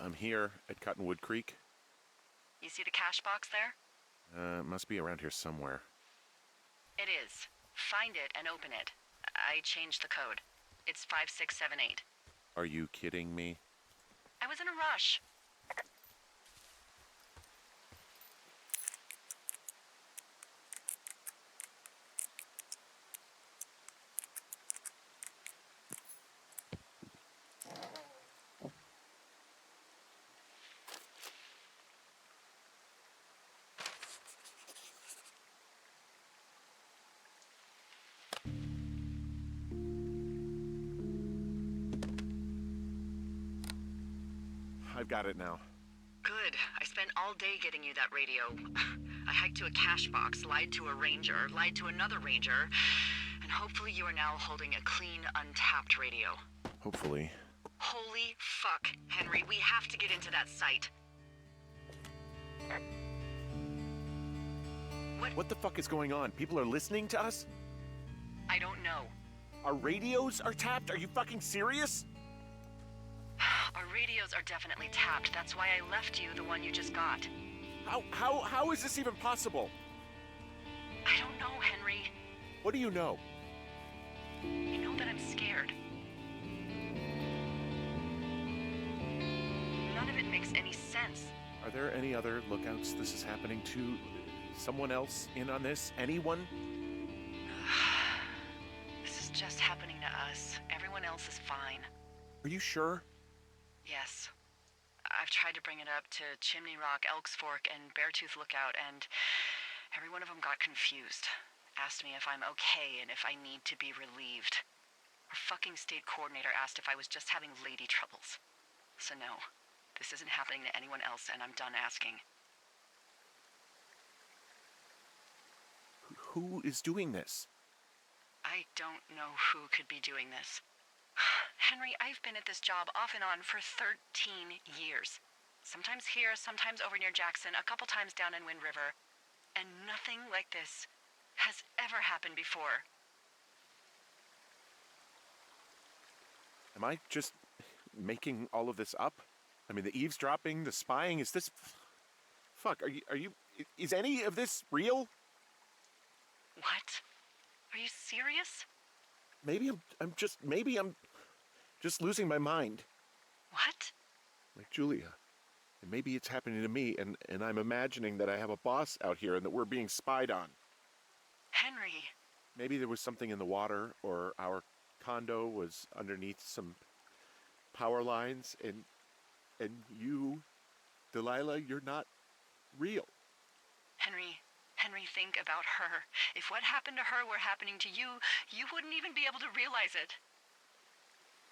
I'm here at Cottonwood Creek. You see the cash box there? It must be around here somewhere. It is. Find it and open it. I changed the code. It's 5678. Are you kidding me? I was in a rush. I've got it now. Good. I spent all day getting you that radio. I hiked to a cash box, lied to a ranger, lied to another ranger, and hopefully you are now holding a clean, untapped radio. Hopefully. Holy fuck, Henry, we have to get into that site. What the fuck is going on? People are listening to us? I don't know. Our radios are tapped? Are you fucking serious? Our radios are definitely tapped. That's why I left you the one you just got. How is this even possible? I don't know, Henry. What do you know? I know that I'm scared. None of it makes any sense. Are there any other lookouts this is happening to? Someone else in on this? Anyone? This is just happening to us. Everyone else is fine. Are you sure? Yes. I've tried to bring it up to Chimney Rock, Elks Fork, and Beartooth Lookout, and every one of them got confused. Asked me if I'm okay and if I need to be relieved. Our fucking state coordinator asked if I was just having lady troubles. So no, this isn't happening to anyone else, and I'm done asking. Who is doing this? I don't know who could be doing this. Henry, I've been at this job off and on for 13 years. Sometimes here, sometimes over near Jackson, a couple times down in Wind River. And nothing like this has ever happened before. Am I just making all of this up? I mean, the eavesdropping, the spying, is this... Fuck, is any of this real? What? Are you serious? Maybe I'm just losing my mind. What? Like Julia. And maybe it's happening to me, and I'm imagining that I have a boss out here and that we're being spied on. Henry. Maybe there was something in the water, or our condo was underneath some power lines, and you, Delilah, you're not real. Henry, think about her. If what happened to her were happening to you, you wouldn't even be able to realize it.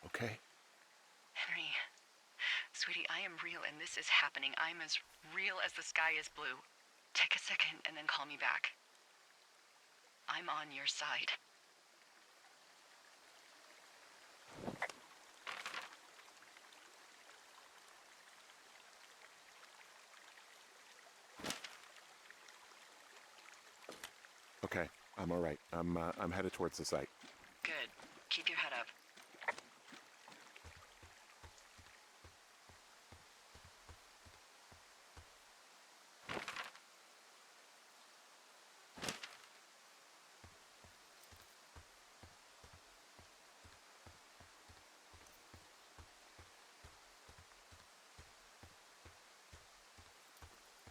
Okay. Henry, sweetie, I am real and this is happening. I'm as real as the sky is blue. Take a second and then call me back. I'm on your side. Okay, I'm all right. I'm headed towards the site. Good. Keep your head up.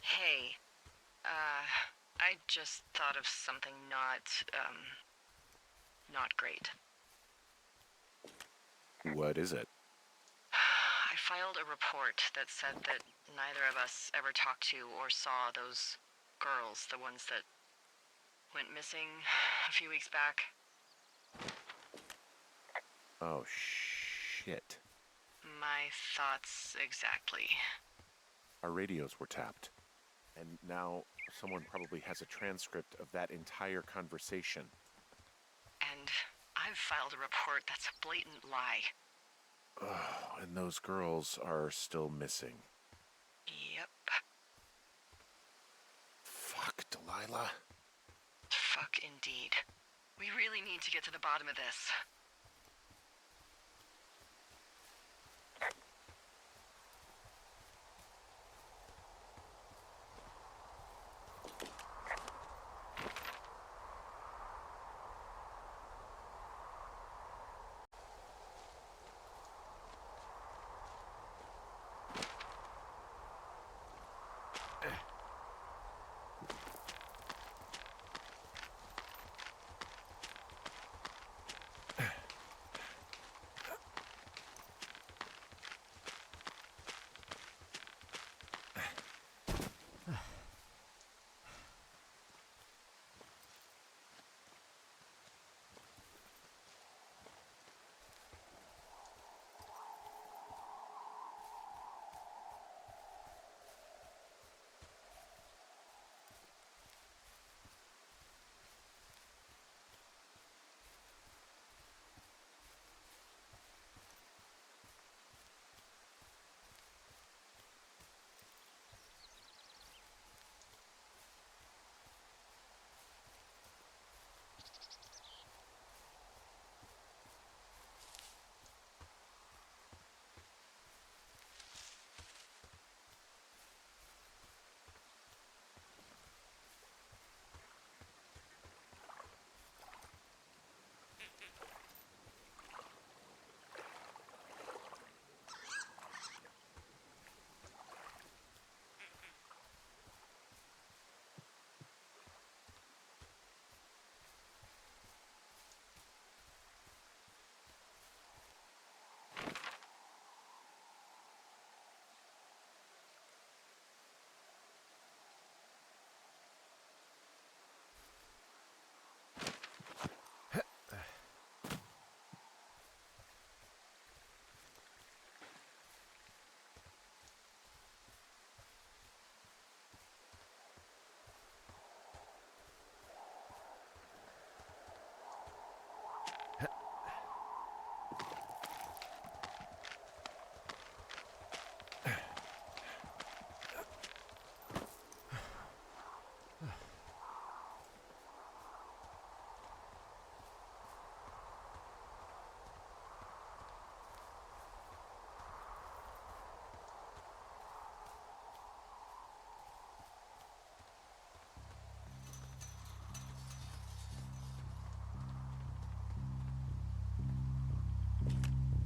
Hey, I just thought of something not great. What is it? I filed a report that said that neither of us ever talked to or saw those girls, the ones that went missing a few weeks back. Oh, shit. My thoughts exactly. Our radios were tapped. And now someone probably has a transcript of that entire conversation. And I've filed a report that's a blatant lie. Oh, and those girls are still missing. Yep. Fuck, Delilah. Fuck indeed. We really need to get to the bottom of this.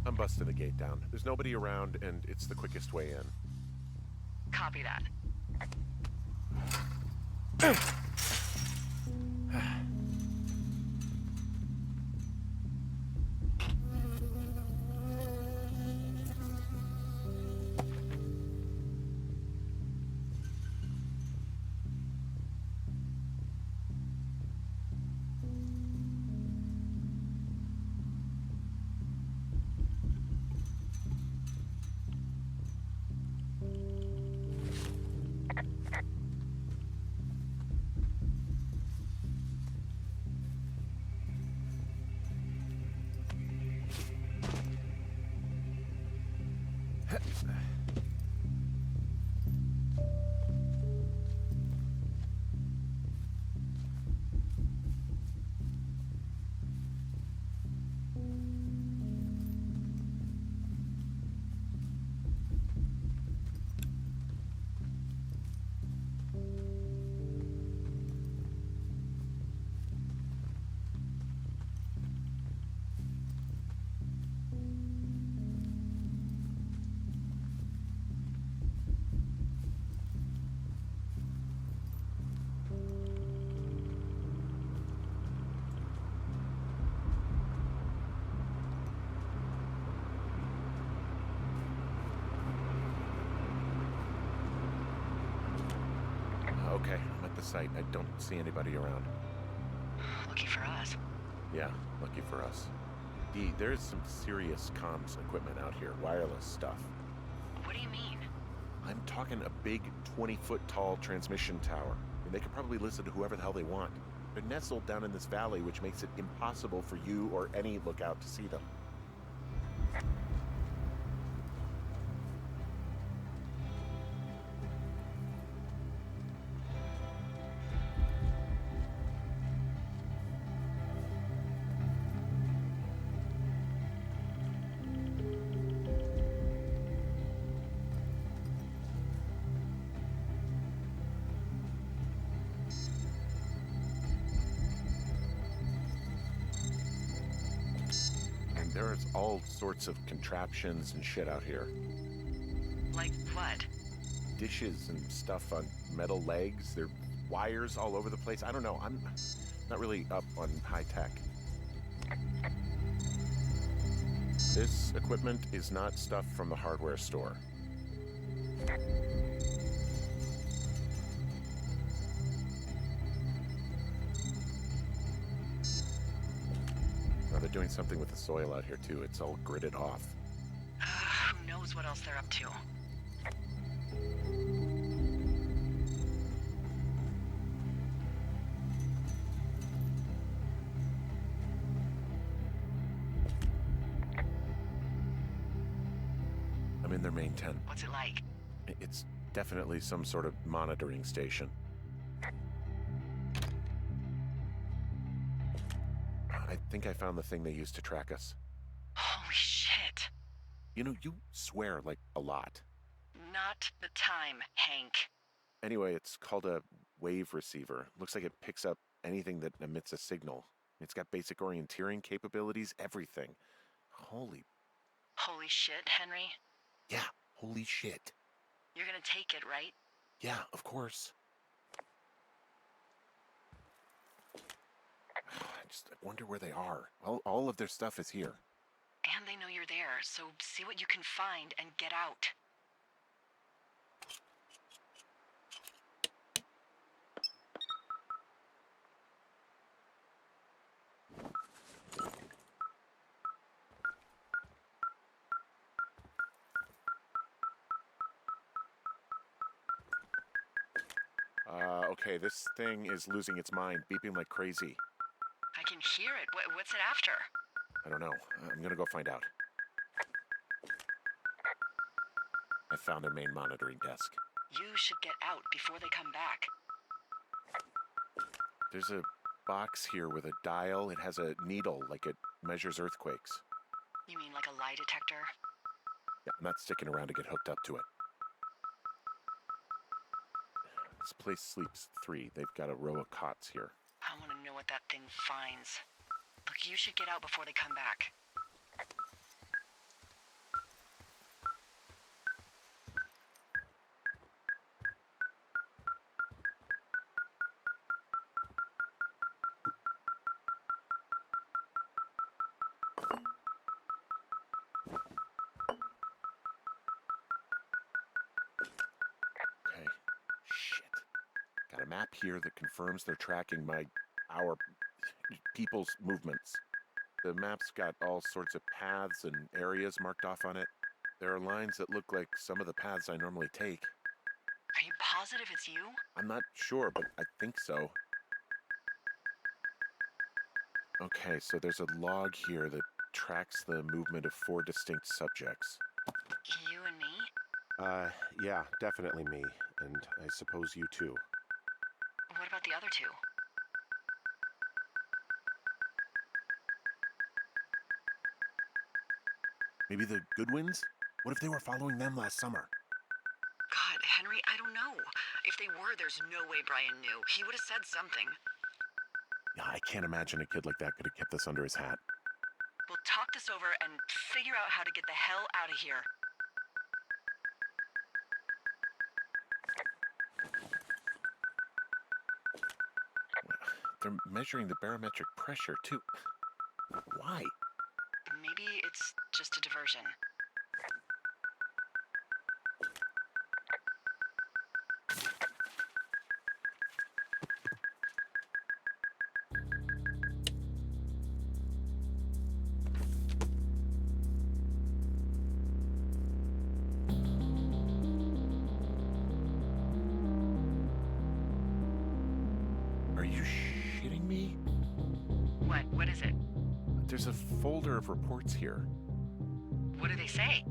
I'm busting the gate down. There's nobody around, and it's the quickest way in. Copy that. Okay, I'm at the site. I don't see anybody around. Lucky for us. Yeah, lucky for us. Dee, there's some serious comms equipment out here, wireless stuff. What do you mean? I'm talking a big 20-foot tall transmission tower. And they could probably listen to whoever the hell they want. They're nestled down in this valley, which makes it impossible for you or any lookout to see them. There's all sorts of contraptions and shit out here. Like what? Dishes and stuff on metal legs. There are wires all over the place. I don't know. I'm not really up on high tech. This equipment is not stuff from the hardware store. They're doing something with the soil out here, too. It's all gridded off. Who knows what else they're up to? I'm in their main tent. What's it like? It's definitely some sort of monitoring station. I think I found the thing they used to track us. Holy shit. You know, you swear like a lot. Not the time, Hank. Anyway, it's called a wave receiver. Looks like it picks up anything that emits a signal. It's got basic orienteering capabilities, everything. Holy shit, Henry. Yeah, holy shit. You're gonna take it, right? Yeah, of course. I wonder where they are. All of their stuff is here. And they know you're there, so see what you can find and get out. Okay, this thing is losing its mind, beeping like crazy. I can hear it. What's it after? I don't know. I'm gonna go find out. I found their main monitoring desk. You should get out before they come back. There's a box here with a dial. It has a needle, like it measures earthquakes. You mean like a lie detector? Yeah, I'm not sticking around to get hooked up to it. This place sleeps 3. They've got a row of cots here. I want to know what that thing finds. Look, you should get out before they come back. map here that confirms they're tracking our people's movements. The map's got all sorts of paths and areas marked off on it. There are lines that look like some of the paths I normally take. Are you positive it's you? I'm not sure, but I think so. Okay, so there's a log here that tracks the movement of 4 distinct subjects. You and me? Yeah, definitely me. And I suppose you too. What about the other two? Maybe the Goodwins? What if they were following them last summer? God, Henry, I don't know. If they were, there's no way Brian knew. He would have said something. Yeah, I can't imagine a kid like that could have kept this under his hat. We'll talk this over and figure out how to get the hell out of here. They're measuring the barometric pressure, too. Why? Maybe it's just a diversion. Are you shitting me? What? What is it? There's a folder of reports here. What do they say?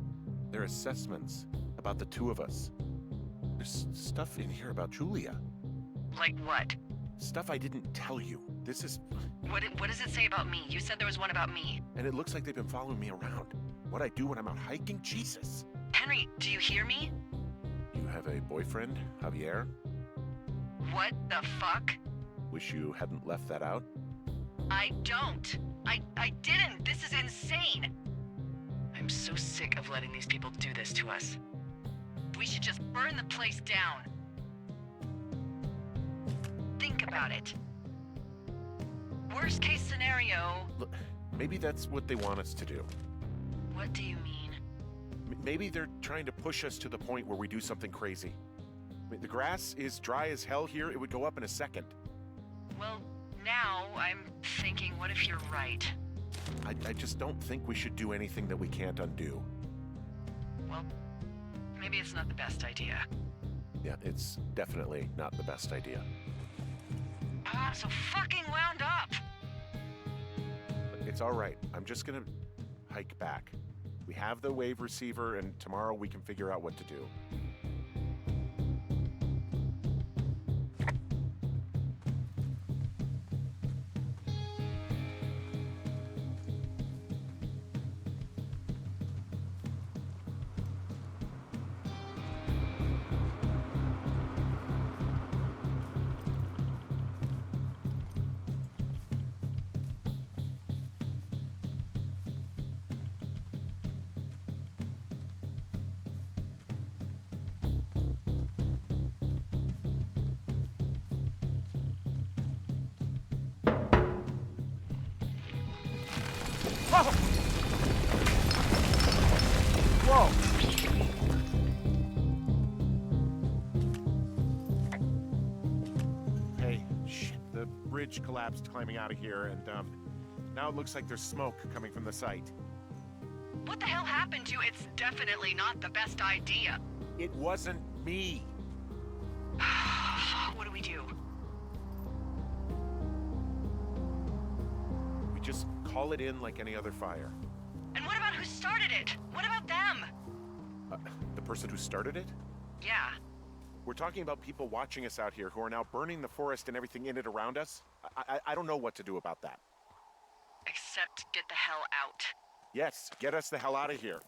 They're assessments about the two of us. There's stuff in here about Julia. Like what? Stuff I didn't tell you. This is... What does it say about me? You said there was one about me. And it looks like they've been following me around. What I do when I'm out hiking? Jesus. Henry, do you hear me? You have a boyfriend, Javier? What the fuck? Wish you hadn't left that out. I don't. I didn't. This is insane. I'm so sick of letting these people do this to us. We should just burn the place down. Think about it. Worst case scenario. Look, maybe that's what they want us to do. What do you mean? Maybe they're trying to push us to the point where we do something crazy. I mean, the grass is dry as hell here. It would go up in a second. Well, now I'm thinking, what if you're right? I just don't think we should do anything that we can't undo. Well, maybe it's not the best idea. Yeah, it's definitely not the best idea. I'm so fucking wound up! It's all right. I'm just gonna hike back. We have the wave receiver, and tomorrow we can figure out what to do. Whoa! Hey, shit. The bridge collapsed climbing out of here, and, now it looks like there's smoke coming from the site. What the hell happened to you? It's definitely not the best idea. It wasn't me. What do we do? We just call it in like any other fire. And what about who started it? What about them? The person who started it? Yeah. We're talking about people watching us out here who are now burning the forest and everything in it around us. I don't know what to do about that. Except get the hell out. Yes, get us the hell out of here.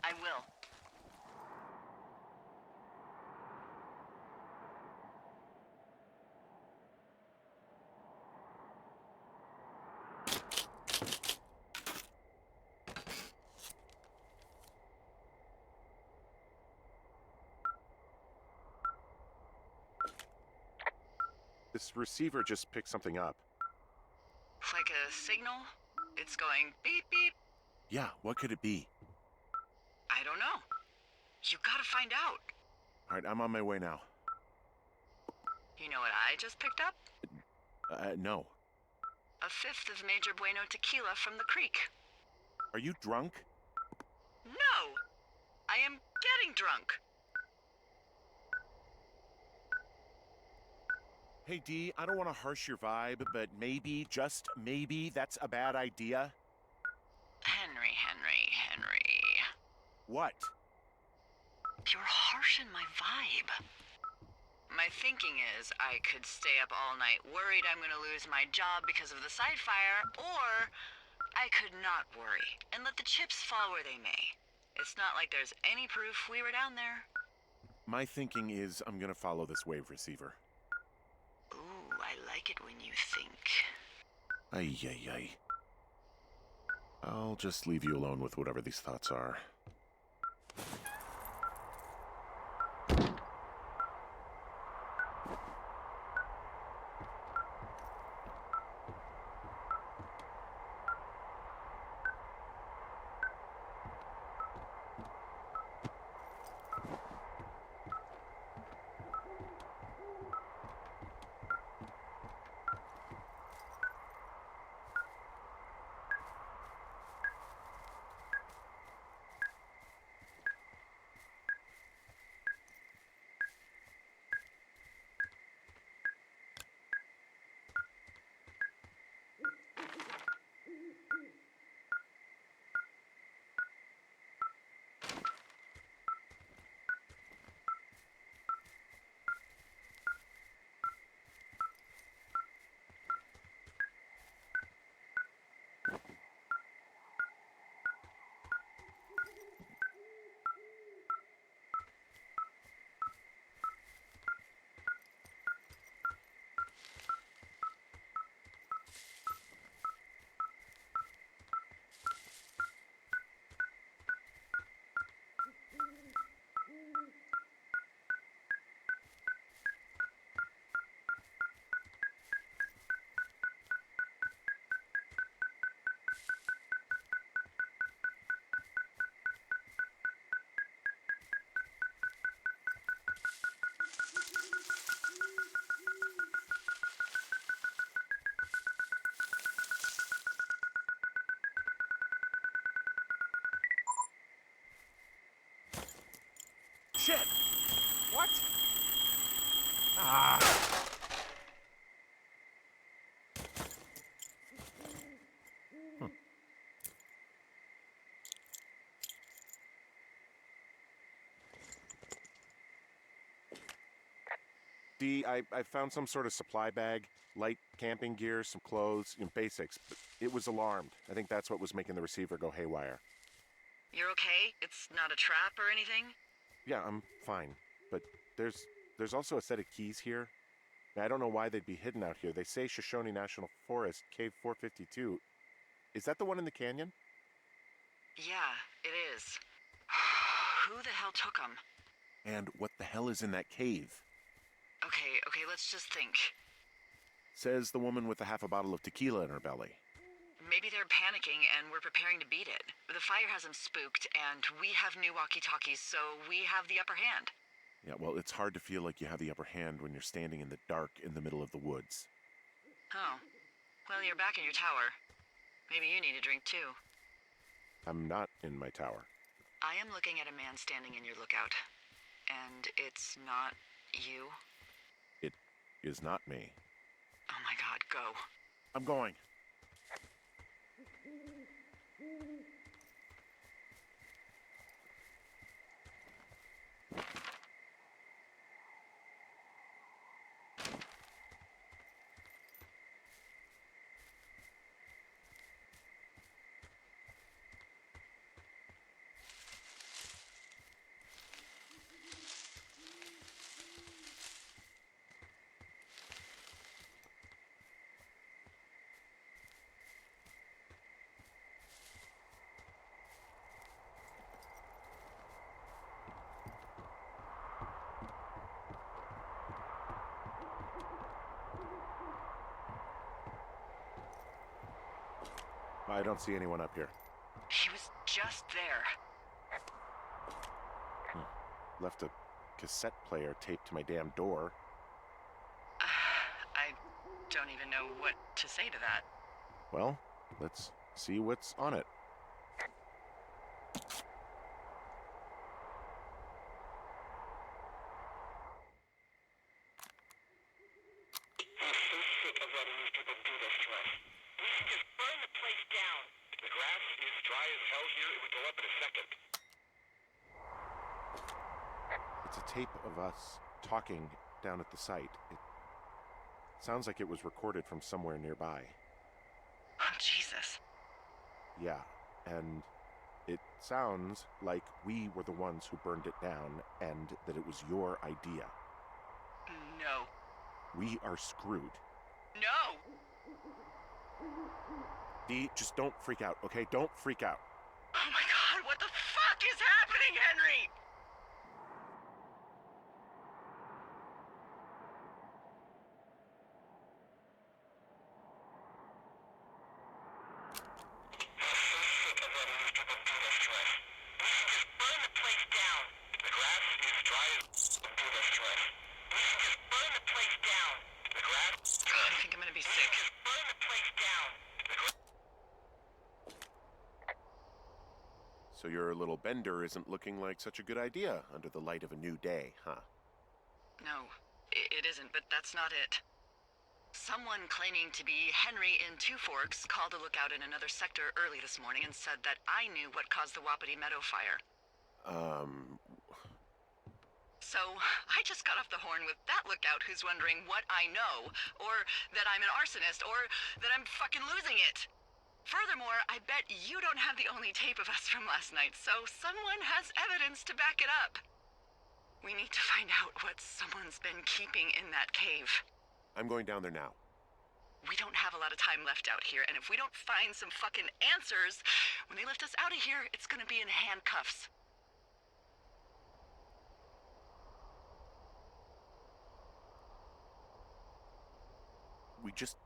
I will. This receiver just picked something up. Like a signal? It's going beep beep. Yeah, what could it be? I don't know. You gotta find out. All right, I'm on my way now. You know what I just picked up? No. A fifth of Major Bueno tequila from the creek. Are you drunk? No! I am getting drunk. Hey, Dee, I don't want to harsh your vibe, but maybe, just maybe, that's a bad idea. Henry. What? You're harshing my vibe. My thinking is I could stay up all night worried I'm gonna lose my job because of the side fire, or I could not worry and let the chips fall where they may. It's not like there's any proof we were down there. My thinking is I'm gonna follow this wave receiver. Ooh, I like it when you think. Ay. I'll just leave you alone with whatever these thoughts are. Shit! What? Ah! Dee, I found some sort of supply bag, light camping gear, some clothes, basics, but it was alarmed. I think that's what was making the receiver go haywire. You're okay? It's not a trap or anything? Yeah, I'm fine, but there's also a set of keys here. I don't know why they'd be hidden out here. They say Shoshone National Forest, Cave 452. Is that the one in the canyon? Yeah, it is. Who the hell took them? And what the hell is in that cave? Okay, let's just think. Says the woman with a half a bottle of tequila in her belly. Maybe they're panicking and we're preparing to beat it. The fire has them spooked, and we have new walkie-talkies, so we have the upper hand. Yeah, well, it's hard to feel like you have the upper hand when you're standing in the dark in the middle of the woods. Oh. Well, you're back in your tower. Maybe you need a drink, too. I'm not in my tower. I am looking at a man standing in your lookout. And it's not you? It is not me. Oh my god, go. I'm going. I don't see anyone up here. He was just there. Left a cassette player taped to my damn door. don't even know what to say to that. Well, let's see what's on it. It's a tape of us talking down at the site. It sounds like it was recorded from somewhere nearby. Oh, Jesus. Yeah, and it sounds like we were the ones who burned it down and that it was your idea. No. We are screwed. No! Dee, just don't freak out, okay? Don't freak out. Oh my god, what the fuck is happening, Henry? I think I'm gonna be sick. So your little bender isn't looking like such a good idea under the light of a new day, huh? No, it isn't, but that's not it. Someone claiming to be Henry in Two Forks called a lookout in another sector early this morning and said that I knew what caused the Wapiti Meadow fire. So, I just got off the horn with that lookout who's wondering what I know, or that I'm an arsonist, or that I'm fucking losing it. Furthermore, I bet you don't have the only tape of us from last night, so someone has evidence to back it up. We need to find out what someone's been keeping in that cave. I'm going down there now. We don't have a lot of time left out here, and if we don't find some fucking answers, when they lift us out of here, it's gonna be in handcuffs.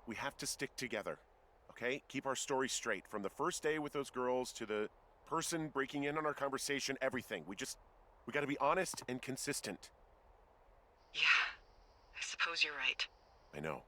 We have to stick together, okay? Keep our story straight. From the first day with those girls to the person breaking in on our conversation, everything. We gotta be honest and consistent. Yeah, I suppose you're right. I know.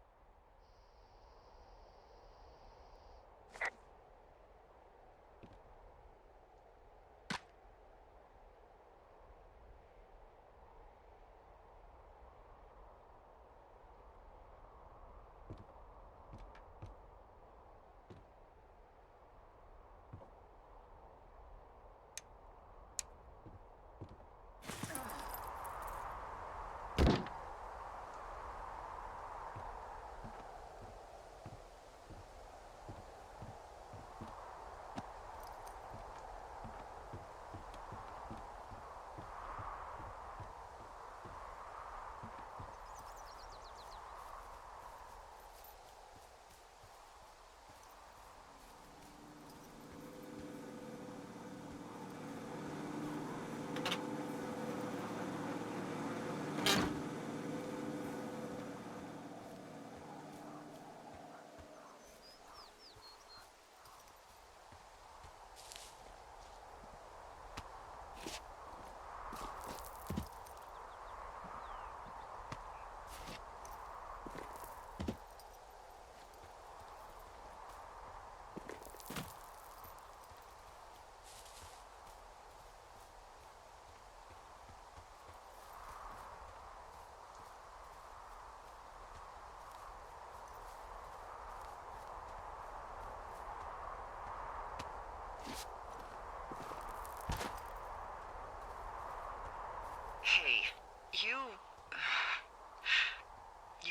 Hey, you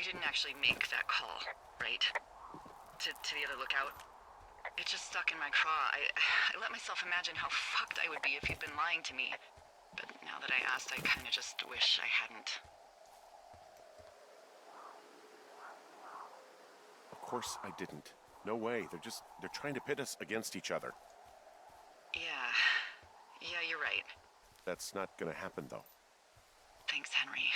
didn't actually make that call, right? To the other lookout? It just stuck in my craw. I let myself imagine how fucked I would be if you'd been lying to me. But now that I asked, I kinda just wish I hadn't. Of course I didn't. No way. They're trying to pit us against each other. Yeah, you're right. That's not gonna happen, though. Thanks, Henry.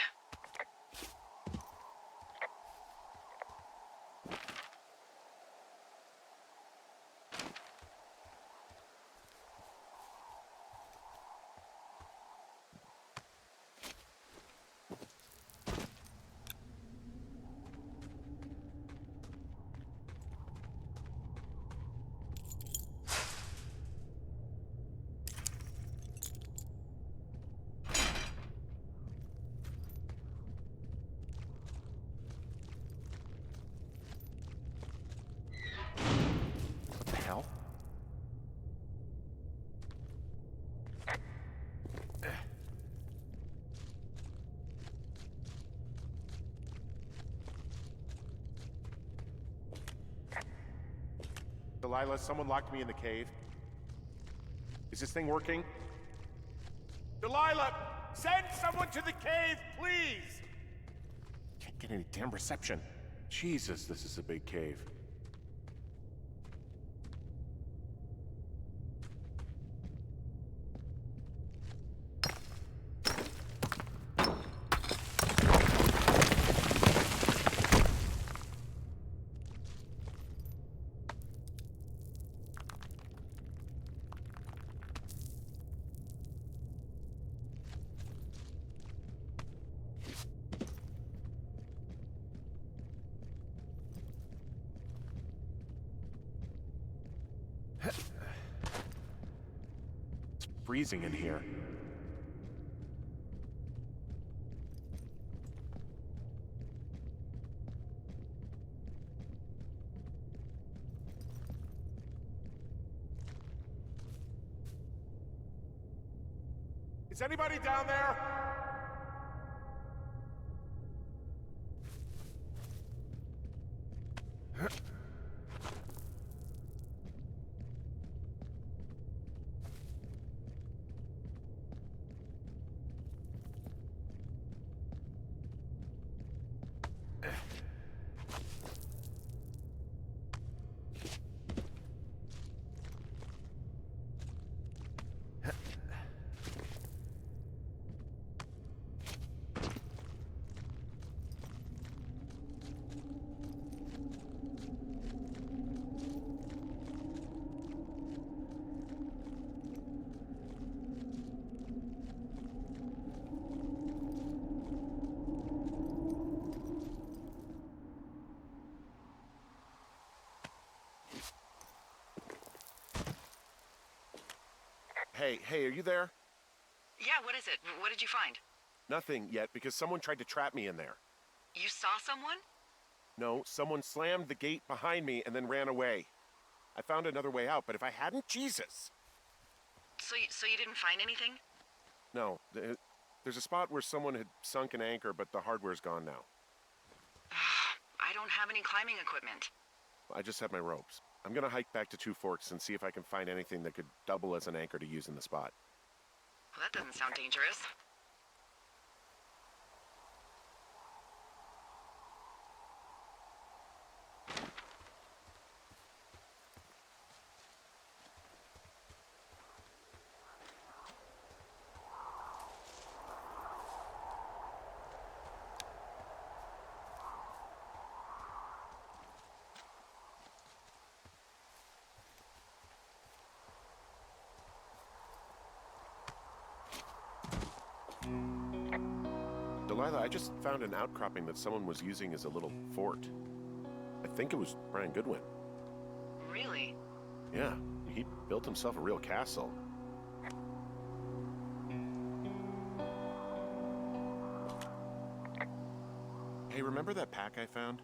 Delilah, someone locked me in the cave. Is this thing working? Delilah! Send someone to the cave, please! Can't get any damn reception. Jesus, this is a big cave. It's freezing in here. Is anybody down there? Hey, are you there? Yeah, what is it? What did you find? Nothing yet, because someone tried to trap me in there. You saw someone? No, someone slammed the gate behind me and then ran away. I found another way out, but if I hadn't, Jesus! So you didn't find anything? No, there's a spot where someone had sunk an anchor, but the hardware's gone now. I don't have any climbing equipment. I just have my ropes. I'm gonna hike back to Two Forks and see if I can find anything that could double as an anchor to use in the spot. Well, that doesn't sound dangerous. Delilah, I just found an outcropping that someone was using as a little fort. I think it was Brian Goodwin. Really? Yeah, he built himself a real castle. Hey, remember that pack I found?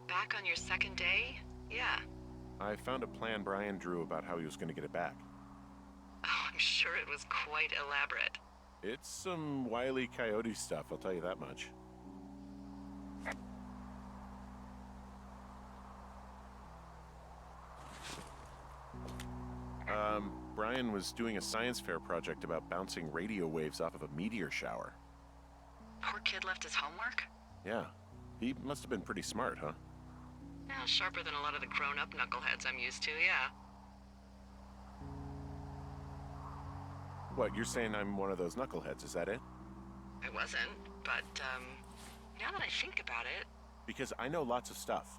Back on your second day? Yeah. I found a plan Brian drew about how he was going to get it back. Oh, I'm sure it was quite elaborate. It's some Wile E. Coyote stuff, I'll tell you that much. Brian was doing a science fair project about bouncing radio waves off of a meteor shower. Poor kid left his homework? Yeah, he must have been pretty smart, huh? Yeah, sharper than a lot of the grown-up knuckleheads I'm used to, yeah. What, you're saying I'm one of those knuckleheads, is that it? I wasn't, but, now that I think about it... Because I know lots of stuff.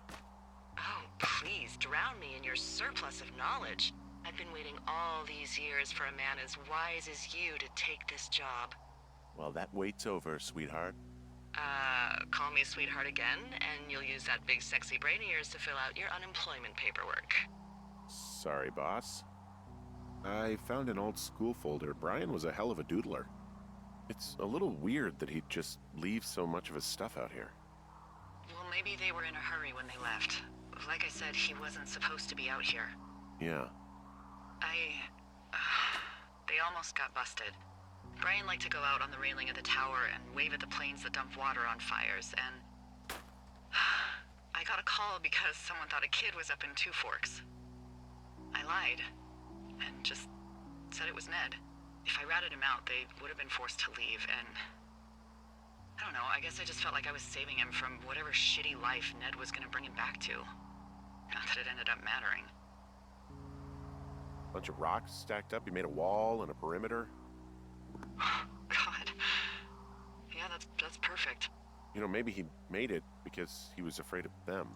Oh, please, drown me in your surplus of knowledge. I've been waiting all these years for a man as wise as you to take this job. Well, that wait's over, sweetheart. Call me sweetheart again, and you'll use that big sexy brain of yours to fill out your unemployment paperwork. Sorry, boss. I found an old school folder. Brian was a hell of a doodler. It's a little weird that he'd just leave so much of his stuff out here. Well, maybe they were in a hurry when they left. Like I said, he wasn't supposed to be out here. Yeah. They almost got busted. Brian liked to go out on the railing of the tower and wave at the planes that dump water on fires, and... I got a call because someone thought a kid was up in Two Forks. I lied. And just said it was Ned. If I ratted him out, they would have been forced to leave, and... I don't know, I guess I just felt like I was saving him from whatever shitty life Ned was gonna bring him back to. Not that it ended up mattering. Bunch of rocks stacked up. You made a wall and a perimeter. God. Yeah, that's perfect. You know, maybe he made it because he was afraid of them.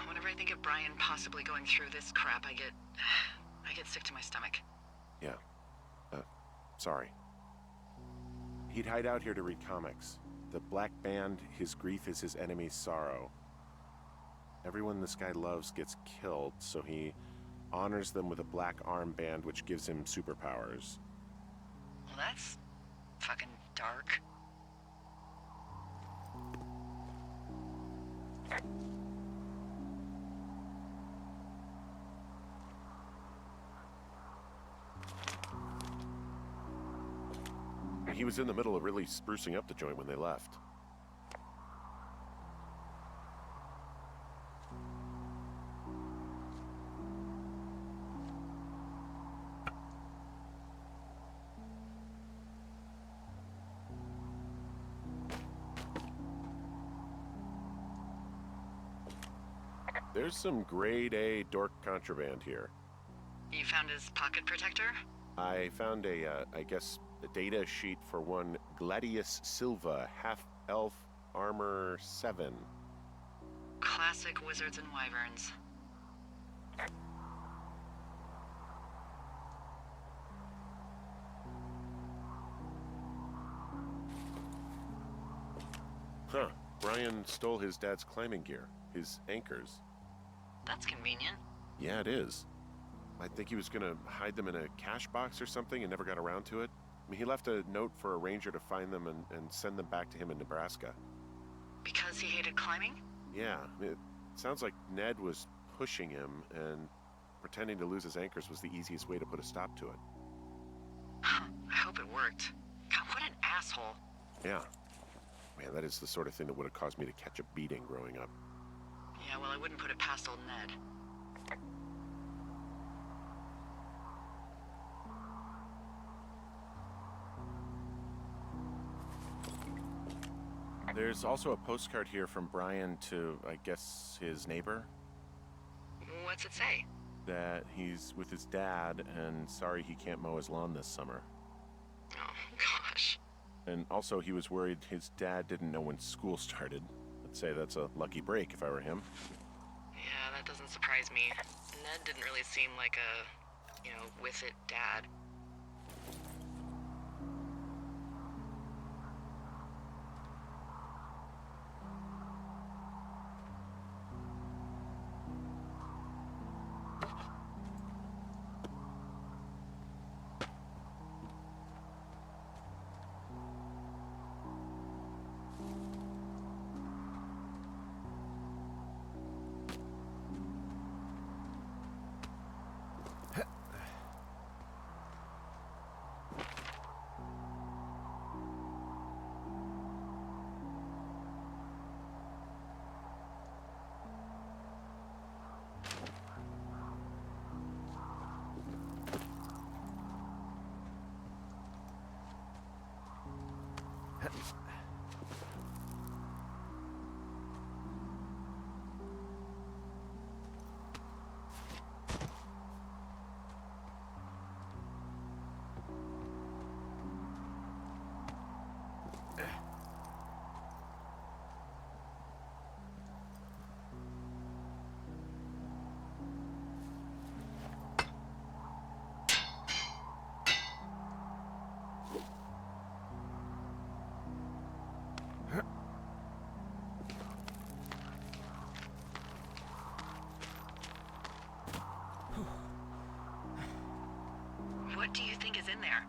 Whenever I think of Brian possibly going through this crap, I get sick to my stomach. Yeah. Sorry. He'd hide out here to read comics. The Black Band, his grief is his enemy's sorrow. Everyone this guy loves gets killed, so he honors them with a black armband which gives him superpowers. Well, that's fucking dark. He was in the middle of really sprucing up the joint when they left. There's some grade A dork contraband here. You found his pocket protector? I found I guess, a data sheet for one Gladius Silva, half-elf armor 7. Classic wizards and wyverns. Huh. Brian stole his dad's climbing gear, his anchors. That's convenient. Yeah, it is. I think he was gonna hide them in a cash box or something and never got around to it. I mean, he left a note for a ranger to find them and send them back to him in Nebraska. Because he hated climbing? Yeah, I mean, it sounds like Ned was pushing him, and pretending to lose his anchors was the easiest way to put a stop to it. I hope it worked. God, what an asshole. Yeah. Man, that is the sort of thing that would have caused me to catch a beating growing up. Yeah, well, I wouldn't put it past old Ned. There's also a postcard here from Brian to, I guess, his neighbor. What's it say? That he's with his dad and sorry he can't mow his lawn this summer. Oh, gosh. And also he was worried his dad didn't know when school started. I'd say that's a lucky break if I were him. Yeah, that doesn't surprise me. Ned didn't really seem like a, with it dad. What do you think is in there?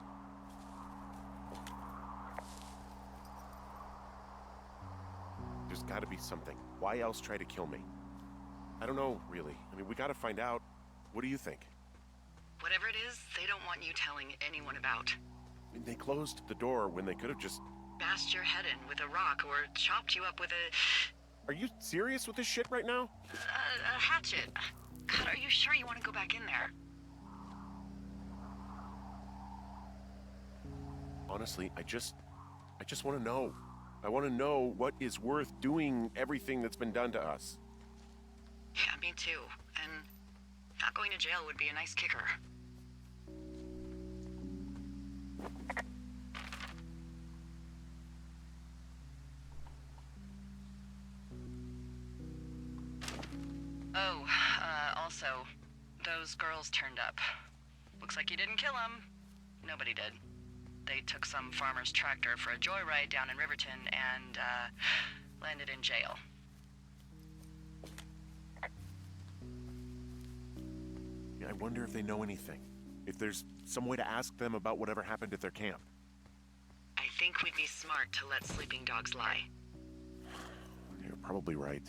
There's gotta be something. Why else try to kill me? I don't know, really. I mean, we gotta find out. What do you think? Whatever it is, they don't want you telling anyone about. I mean, they closed the door when they could have just... Bashed your head in with a rock or chopped you up with Are you serious with this shit right now? a hatchet. God, are you sure you want to go back in there? Honestly, I just want to know. I want to know what is worth doing everything that's been done to us. Yeah, me too. And not going to jail would be a nice kicker. Oh, also, those girls turned up. Looks like you didn't kill them. Nobody did. They took some farmer's tractor for a joyride down in Riverton and, landed in jail. Yeah, I wonder if they know anything. If there's some way to ask them about whatever happened at their camp. I think we'd be smart to let sleeping dogs lie. You're probably right.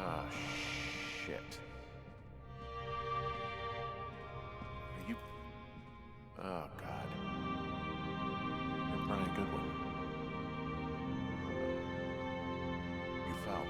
Ah, shit. Are you... Oh, God. You're Brian Goodwin. You fell.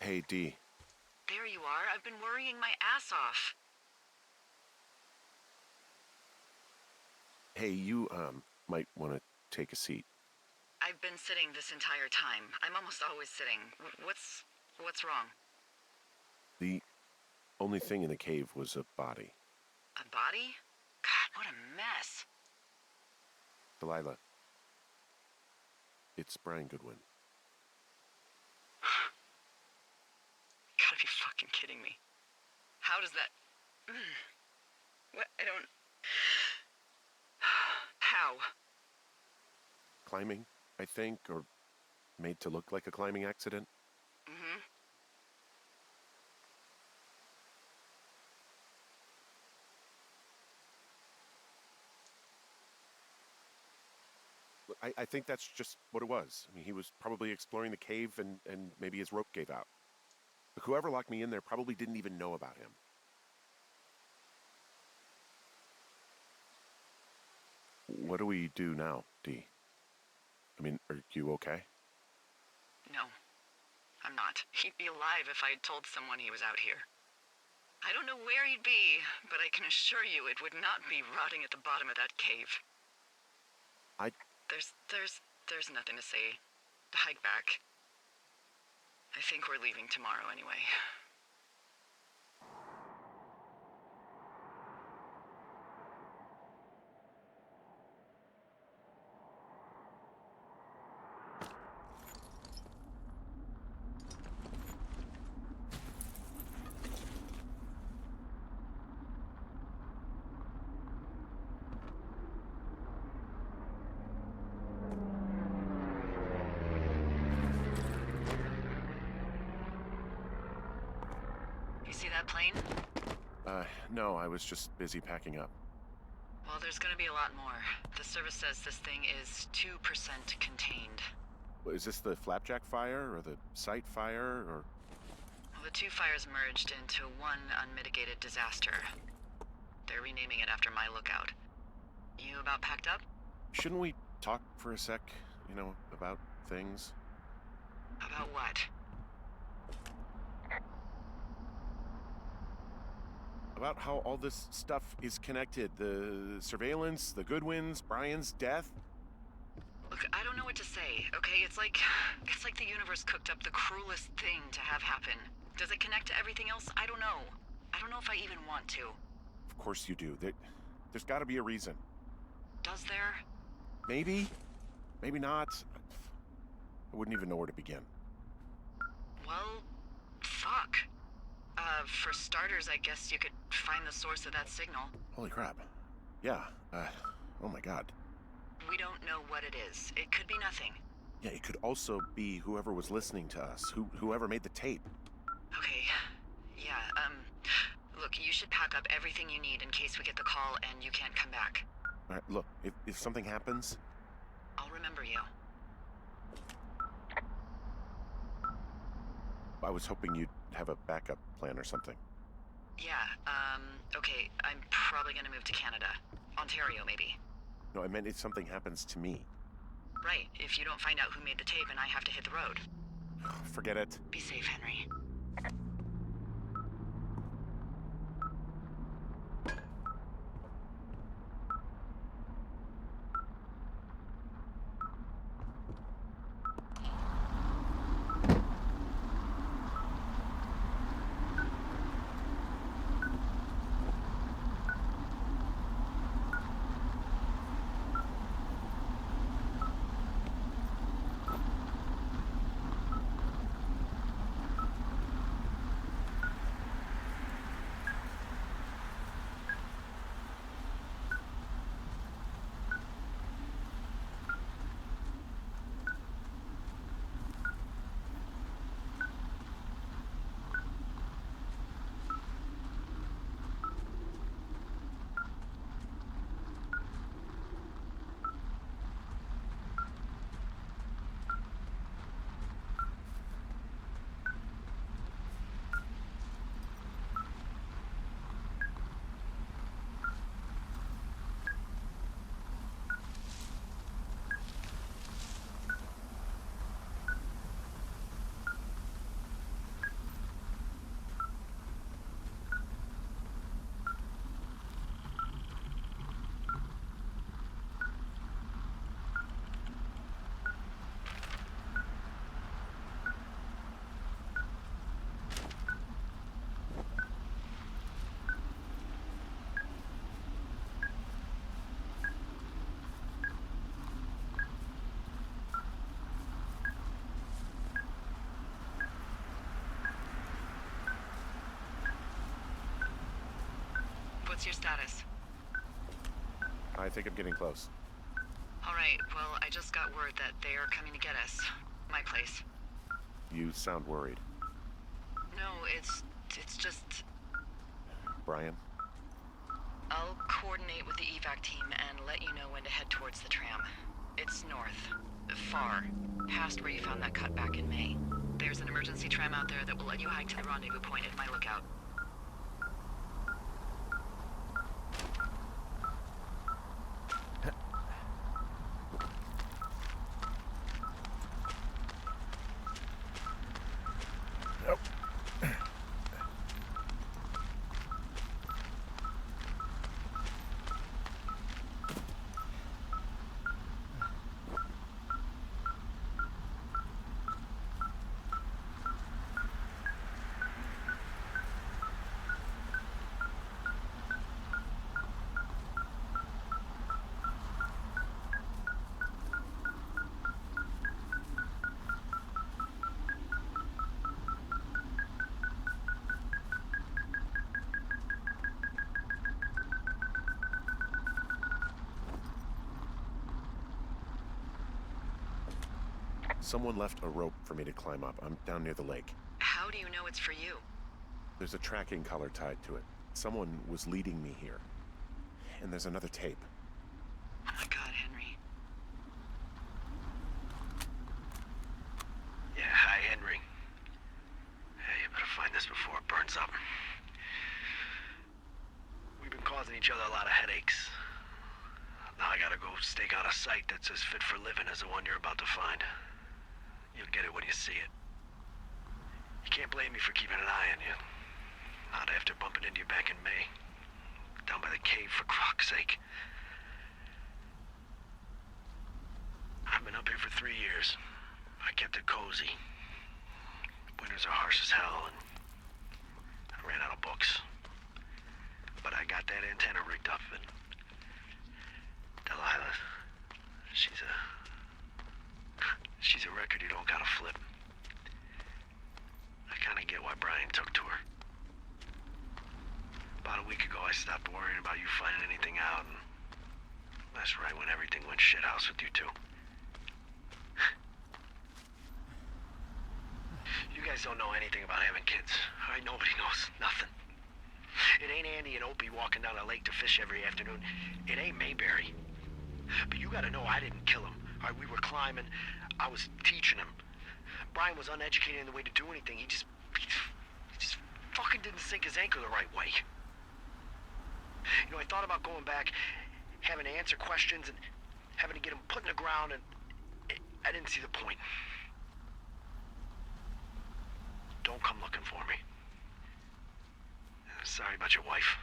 Hey, Dee. There you are. I've been worrying my ass off. Hey, you, might want to take a seat. I've been sitting this entire time. I'm almost always sitting. What's wrong? The only thing in the cave was a body. A body? God, what a mess. Delilah. It's Brian Goodwin. You gotta be fucking kidding me. How does that... What? I don't... How? Climbing, I think, or made to look like a climbing accident. Mm-hmm. Look, I think that's just what it was. I mean, he was probably exploring the cave and maybe his rope gave out. But whoever locked me in there probably didn't even know about him. What do we do now, Dee? I mean, are you okay? No, I'm not. He'd be alive if I had told someone he was out here. I don't know where he'd be, but I can assure you it would not be rotting at the bottom of that cave. There's nothing to say. Hike back. I think we're leaving tomorrow anyway. You see that plane? No, I was just busy packing up. Well, there's gonna be a lot more. The service says this thing is 2% contained. Is this the Flapjack fire, or the site fire, or... Well, the two fires merged into one unmitigated disaster. They're renaming it after my lookout. You about packed up? Shouldn't we talk for a sec, about things? About what? About how all this stuff is connected. The surveillance, the Goodwins, Brian's death. Look, I don't know what to say, okay? It's like the universe cooked up the cruelest thing to have happen. Does it connect to everything else? I don't know. I don't know if I even want to. Of course you do. There's gotta be a reason. Does there? Maybe. Maybe not. I wouldn't even know where to begin. Well, fuck. For starters, I guess you could find the source of that signal. Holy crap. Yeah, oh my god. We don't know what it is. It could be nothing. Yeah, it could also be whoever was listening to us, whoever made the tape. Okay. Yeah, look, you should pack up everything you need in case we get the call and you can't come back. All right, look, if something happens... I'll remember you. I was hoping you'd have a backup plan or something. Yeah, okay, I'm probably gonna move to Canada. Ontario, maybe. No, I meant if something happens to me. Right, if you don't find out who made the tape and I have to hit the road. Forget it. Be safe, Henry. What's your status? I think I'm getting close. Alright, well, I just got word that they are coming to get us. My place. You sound worried. No, it's just... Brian? I'll coordinate with the evac team and let you know when to head towards the tram. It's north. Far. Past where you found that cut back in May. There's an emergency tram out there that will let you hike to the rendezvous point at my lookout. Someone left a rope for me to climb up. I'm down near the lake. How do you know it's for you? There's a tracking collar tied to it. Someone was leading me here. And there's another tape. Oh my god, Henry. Yeah, hi, Henry. Hey, you better find this before it burns up. We've been causing each other a lot of headaches. Now I gotta go stake out a site that's as fit for living as the one you're about to find. You'll get it when you see it. You can't blame me for keeping an eye on you. Not after bumping into you back in May. Down by the cave, for croc's sake. I've been up here for 3 years. I kept it cozy. Winters are harsh as hell, and I ran out of books. But I got that antenna rigged up, and Delilah, she's a record you don't gotta flip. I kinda get why Brian took to her. About a week ago, I stopped worrying about you finding anything out, and that's right when everything went shithouse with you two. You guys don't know anything about having kids. All right, nobody knows nothing. It ain't Andy and Opie walking down the lake to fish every afternoon. It ain't Mayberry. But you gotta know I didn't kill him. All right, we were climbing. I was teaching him. Brian was uneducated in the way to do anything. He just fucking didn't sink his anchor the right way. You know, I thought about going back, having to answer questions and having to get him put in the ground, and I didn't see the point. Don't come looking for me. Sorry about your wife.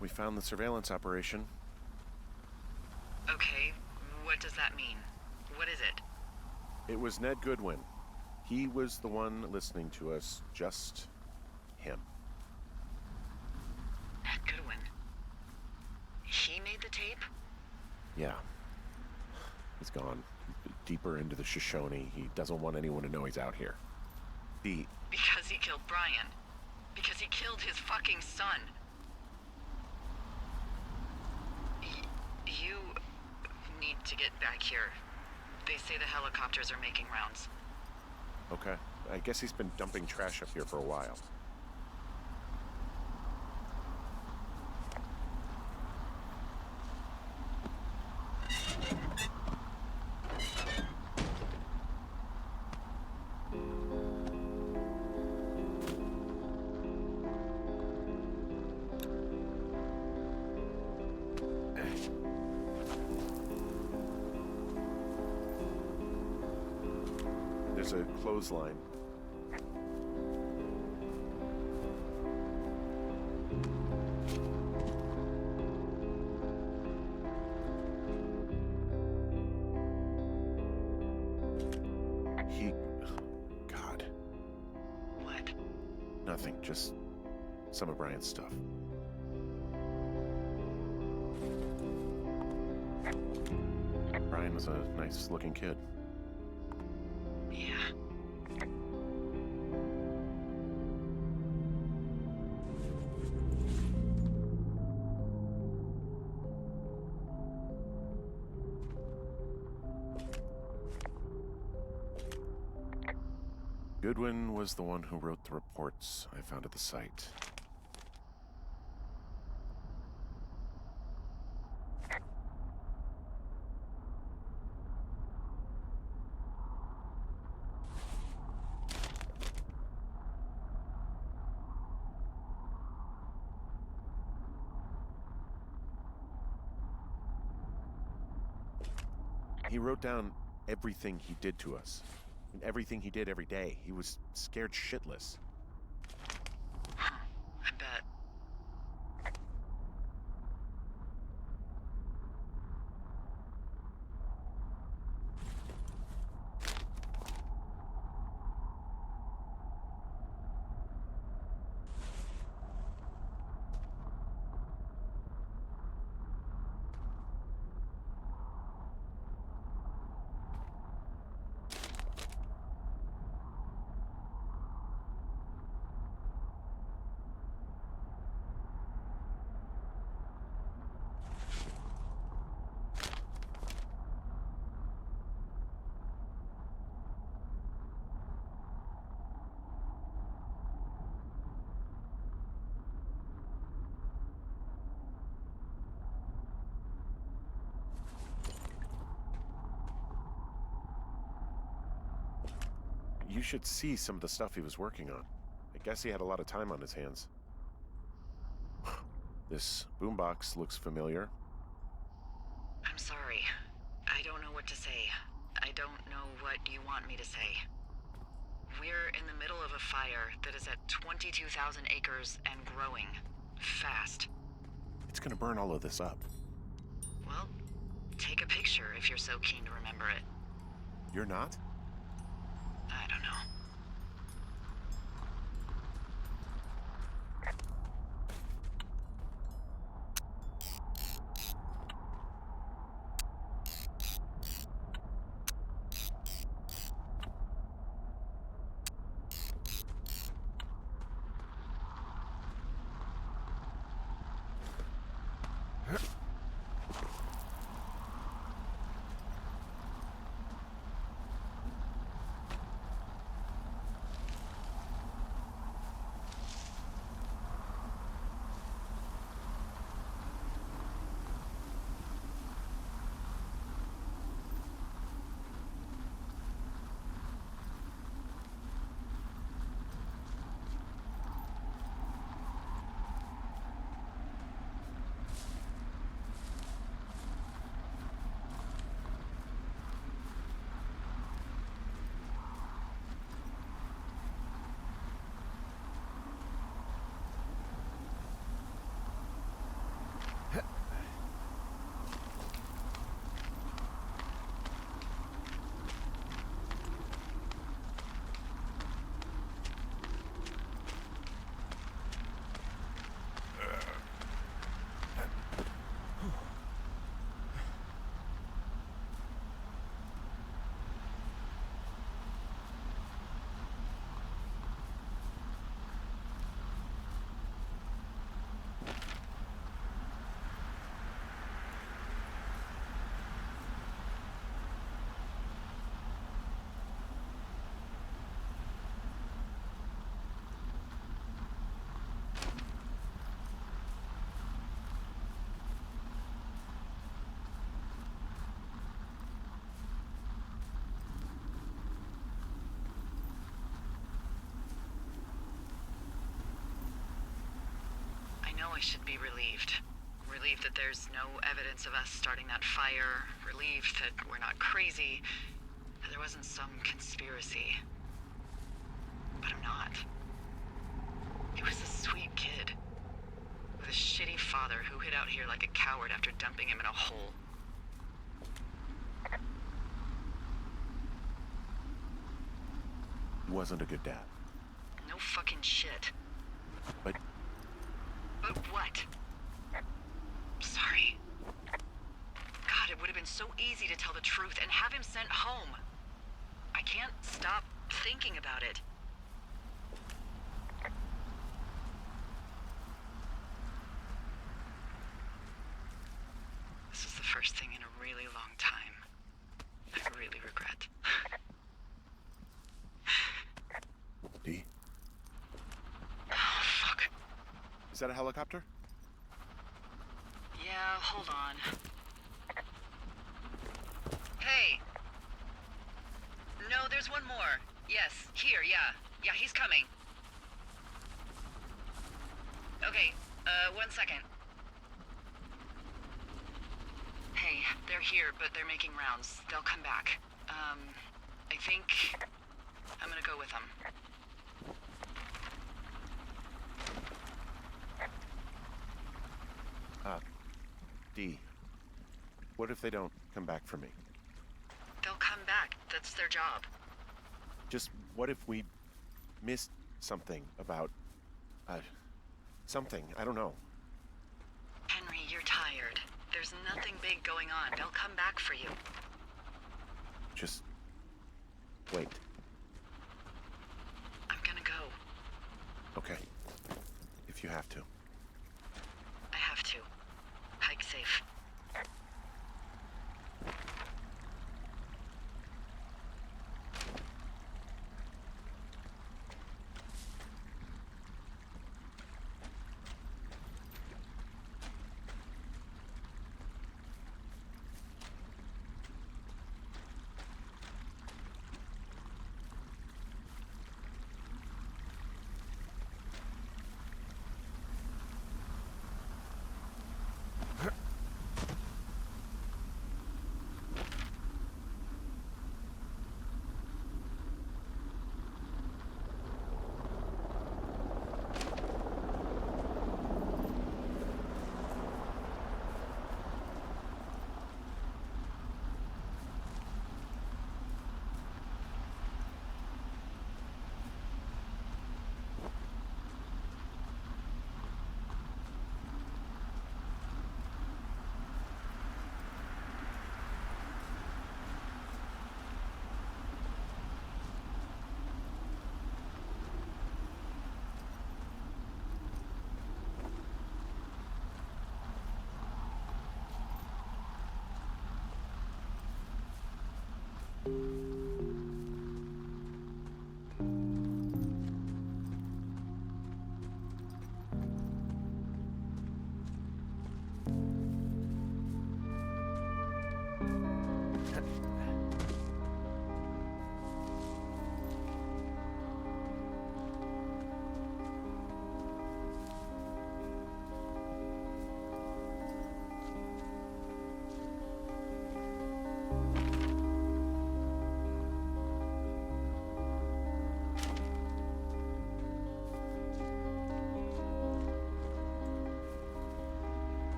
We found the surveillance operation. Okay, what does that mean? What is it? It was Ned Goodwin. He was the one listening to us. Just him. Ned Goodwin. He made the tape? Yeah. He's gone deeper into the Shoshone. He doesn't want anyone to know he's out here. Because he killed Brian. Because he killed his fucking son. You need to get back here. They say the helicopters are making rounds. Okay. I guess he's been dumping trash up here for a while. There's a clothesline. God. What? Nothing, just some of Brian's stuff. Brian was a nice-looking kid. Yeah. Goodwin was the one who wrote the reports I found at the site. He wrote down everything he did to us. And everything he did every day. He was scared shitless. I bet. You should see some of the stuff he was working on. I guess he had a lot of time on his hands. This boombox looks familiar. I'm sorry. I don't know what to say. I don't know what you want me to say. We're in the middle of a fire that is at 22,000 acres and growing. Fast. It's gonna burn all of this up. Well, take a picture if you're so keen to remember it. You're not? I don't know. I should be relieved. Relieved that there's no evidence of us starting that fire. Relieved that we're not crazy. That there wasn't some conspiracy. But I'm not. He was a sweet kid. With a shitty father who hid out here like a coward after dumping him in a hole. He wasn't a good dad. No fucking shit. But But what? Sorry. God, it would have been so easy to tell the truth and have him sent home. I can't stop thinking about it. This is the first thing in a really long time I really regret. Is that a helicopter? Yeah, hold on. Hey! No, there's one more. Yes, here, yeah. Yeah, he's coming. Okay, 1 second. Hey, they're here, but they're making rounds. They'll come back. I think I'm gonna go with them. D. What if they don't come back for me? They'll come back. That's their job. Just what if we missed something about, something, I don't know. Henry, you're tired. There's nothing big going on. They'll come back for you. Just wait. I'm gonna go. Okay. If you have to. I have to. Hike safe.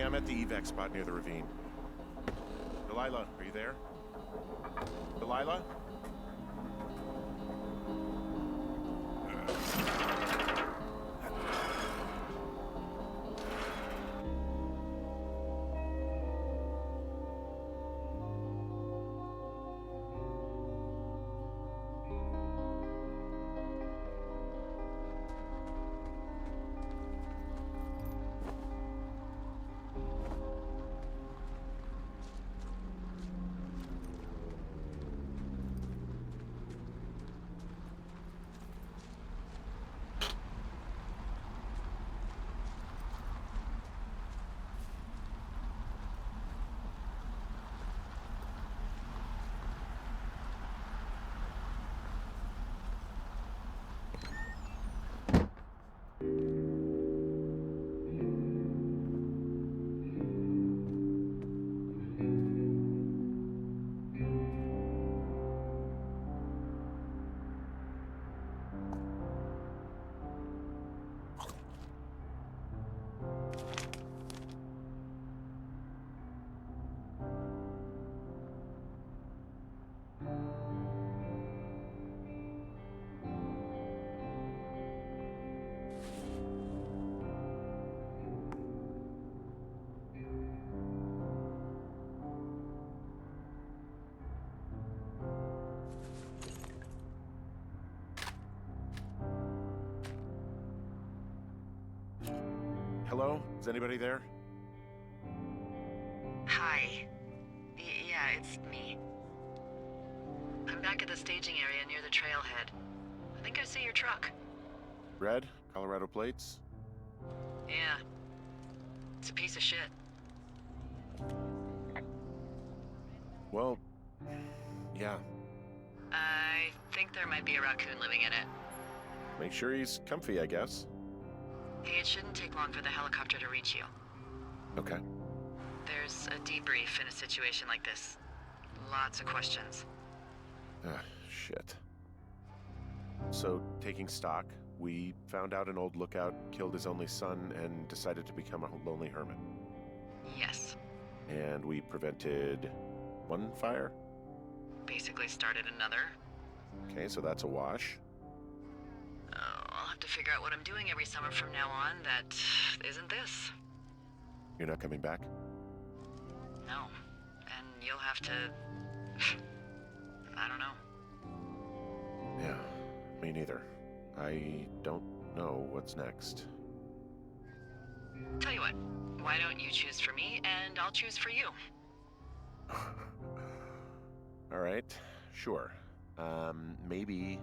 I'm at the evac spot near the ravine. Delilah, are you there? Delilah? Hello? Is anybody there? Hi. Yeah, it's me. I'm back at the staging area near the trailhead. I think I see your truck. Red? Colorado plates? Yeah. It's a piece of shit. Well, yeah. I think there might be a raccoon living in it. Make sure he's comfy, I guess. Hey, it shouldn't take long for the helicopter to reach you. Okay. There's a debrief in a situation like this. Lots of questions. Shit. So, taking stock, we found out an old lookout killed his only son and decided to become a lonely hermit. Yes. And we prevented one fire? Basically started another. Okay, so that's a wash. I'll have to figure out what I'm doing every summer from now on that isn't this. You're not coming back? No. And you'll have to... I don't know. Yeah, me neither. I don't know what's next. Tell you what, why don't you choose for me and I'll choose for you? All right, sure. Maybe...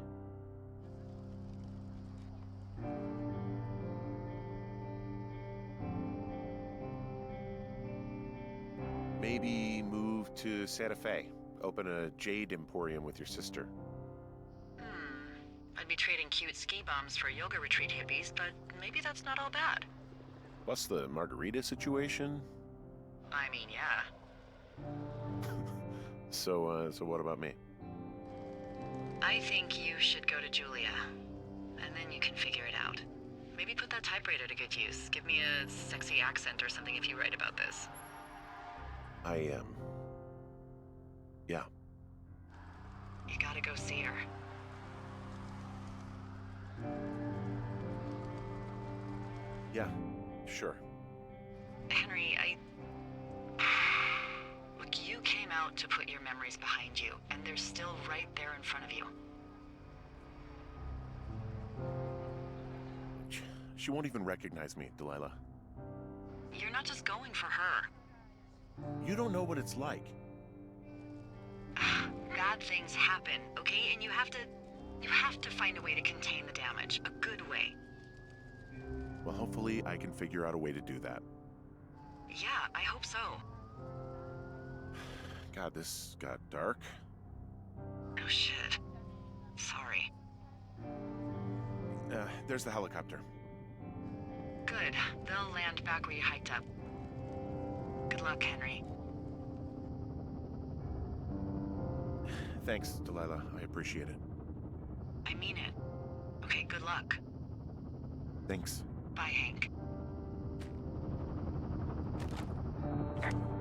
Maybe move to Santa Fe. Open a jade emporium with your sister. I'd be trading cute ski bums for yoga retreat hippies, but maybe that's not all bad. Plus the margarita situation. I mean, yeah. So what about me? I think you should go to Julia, and then you can figure it out. Maybe put that typewriter to good use. Give me a sexy accent or something if you write about this. Yeah. You gotta go see her. Yeah, sure. Henry, Look, you came out to put your memories behind you, and they're still right there in front of you. She won't even recognize me, Delilah. You're not just going for her. You don't know what it's like. Bad things happen, okay? And you have to find a way to contain the damage. A good way. Well, hopefully I can figure out a way to do that. Yeah, I hope so. God, this got dark. Oh shit. Sorry. There's the helicopter. Good. They'll land back where you hiked up. Good luck, Henry. Thanks, Delilah. I appreciate it. I mean it. Okay, good luck. Thanks. Bye, Hank. Lily.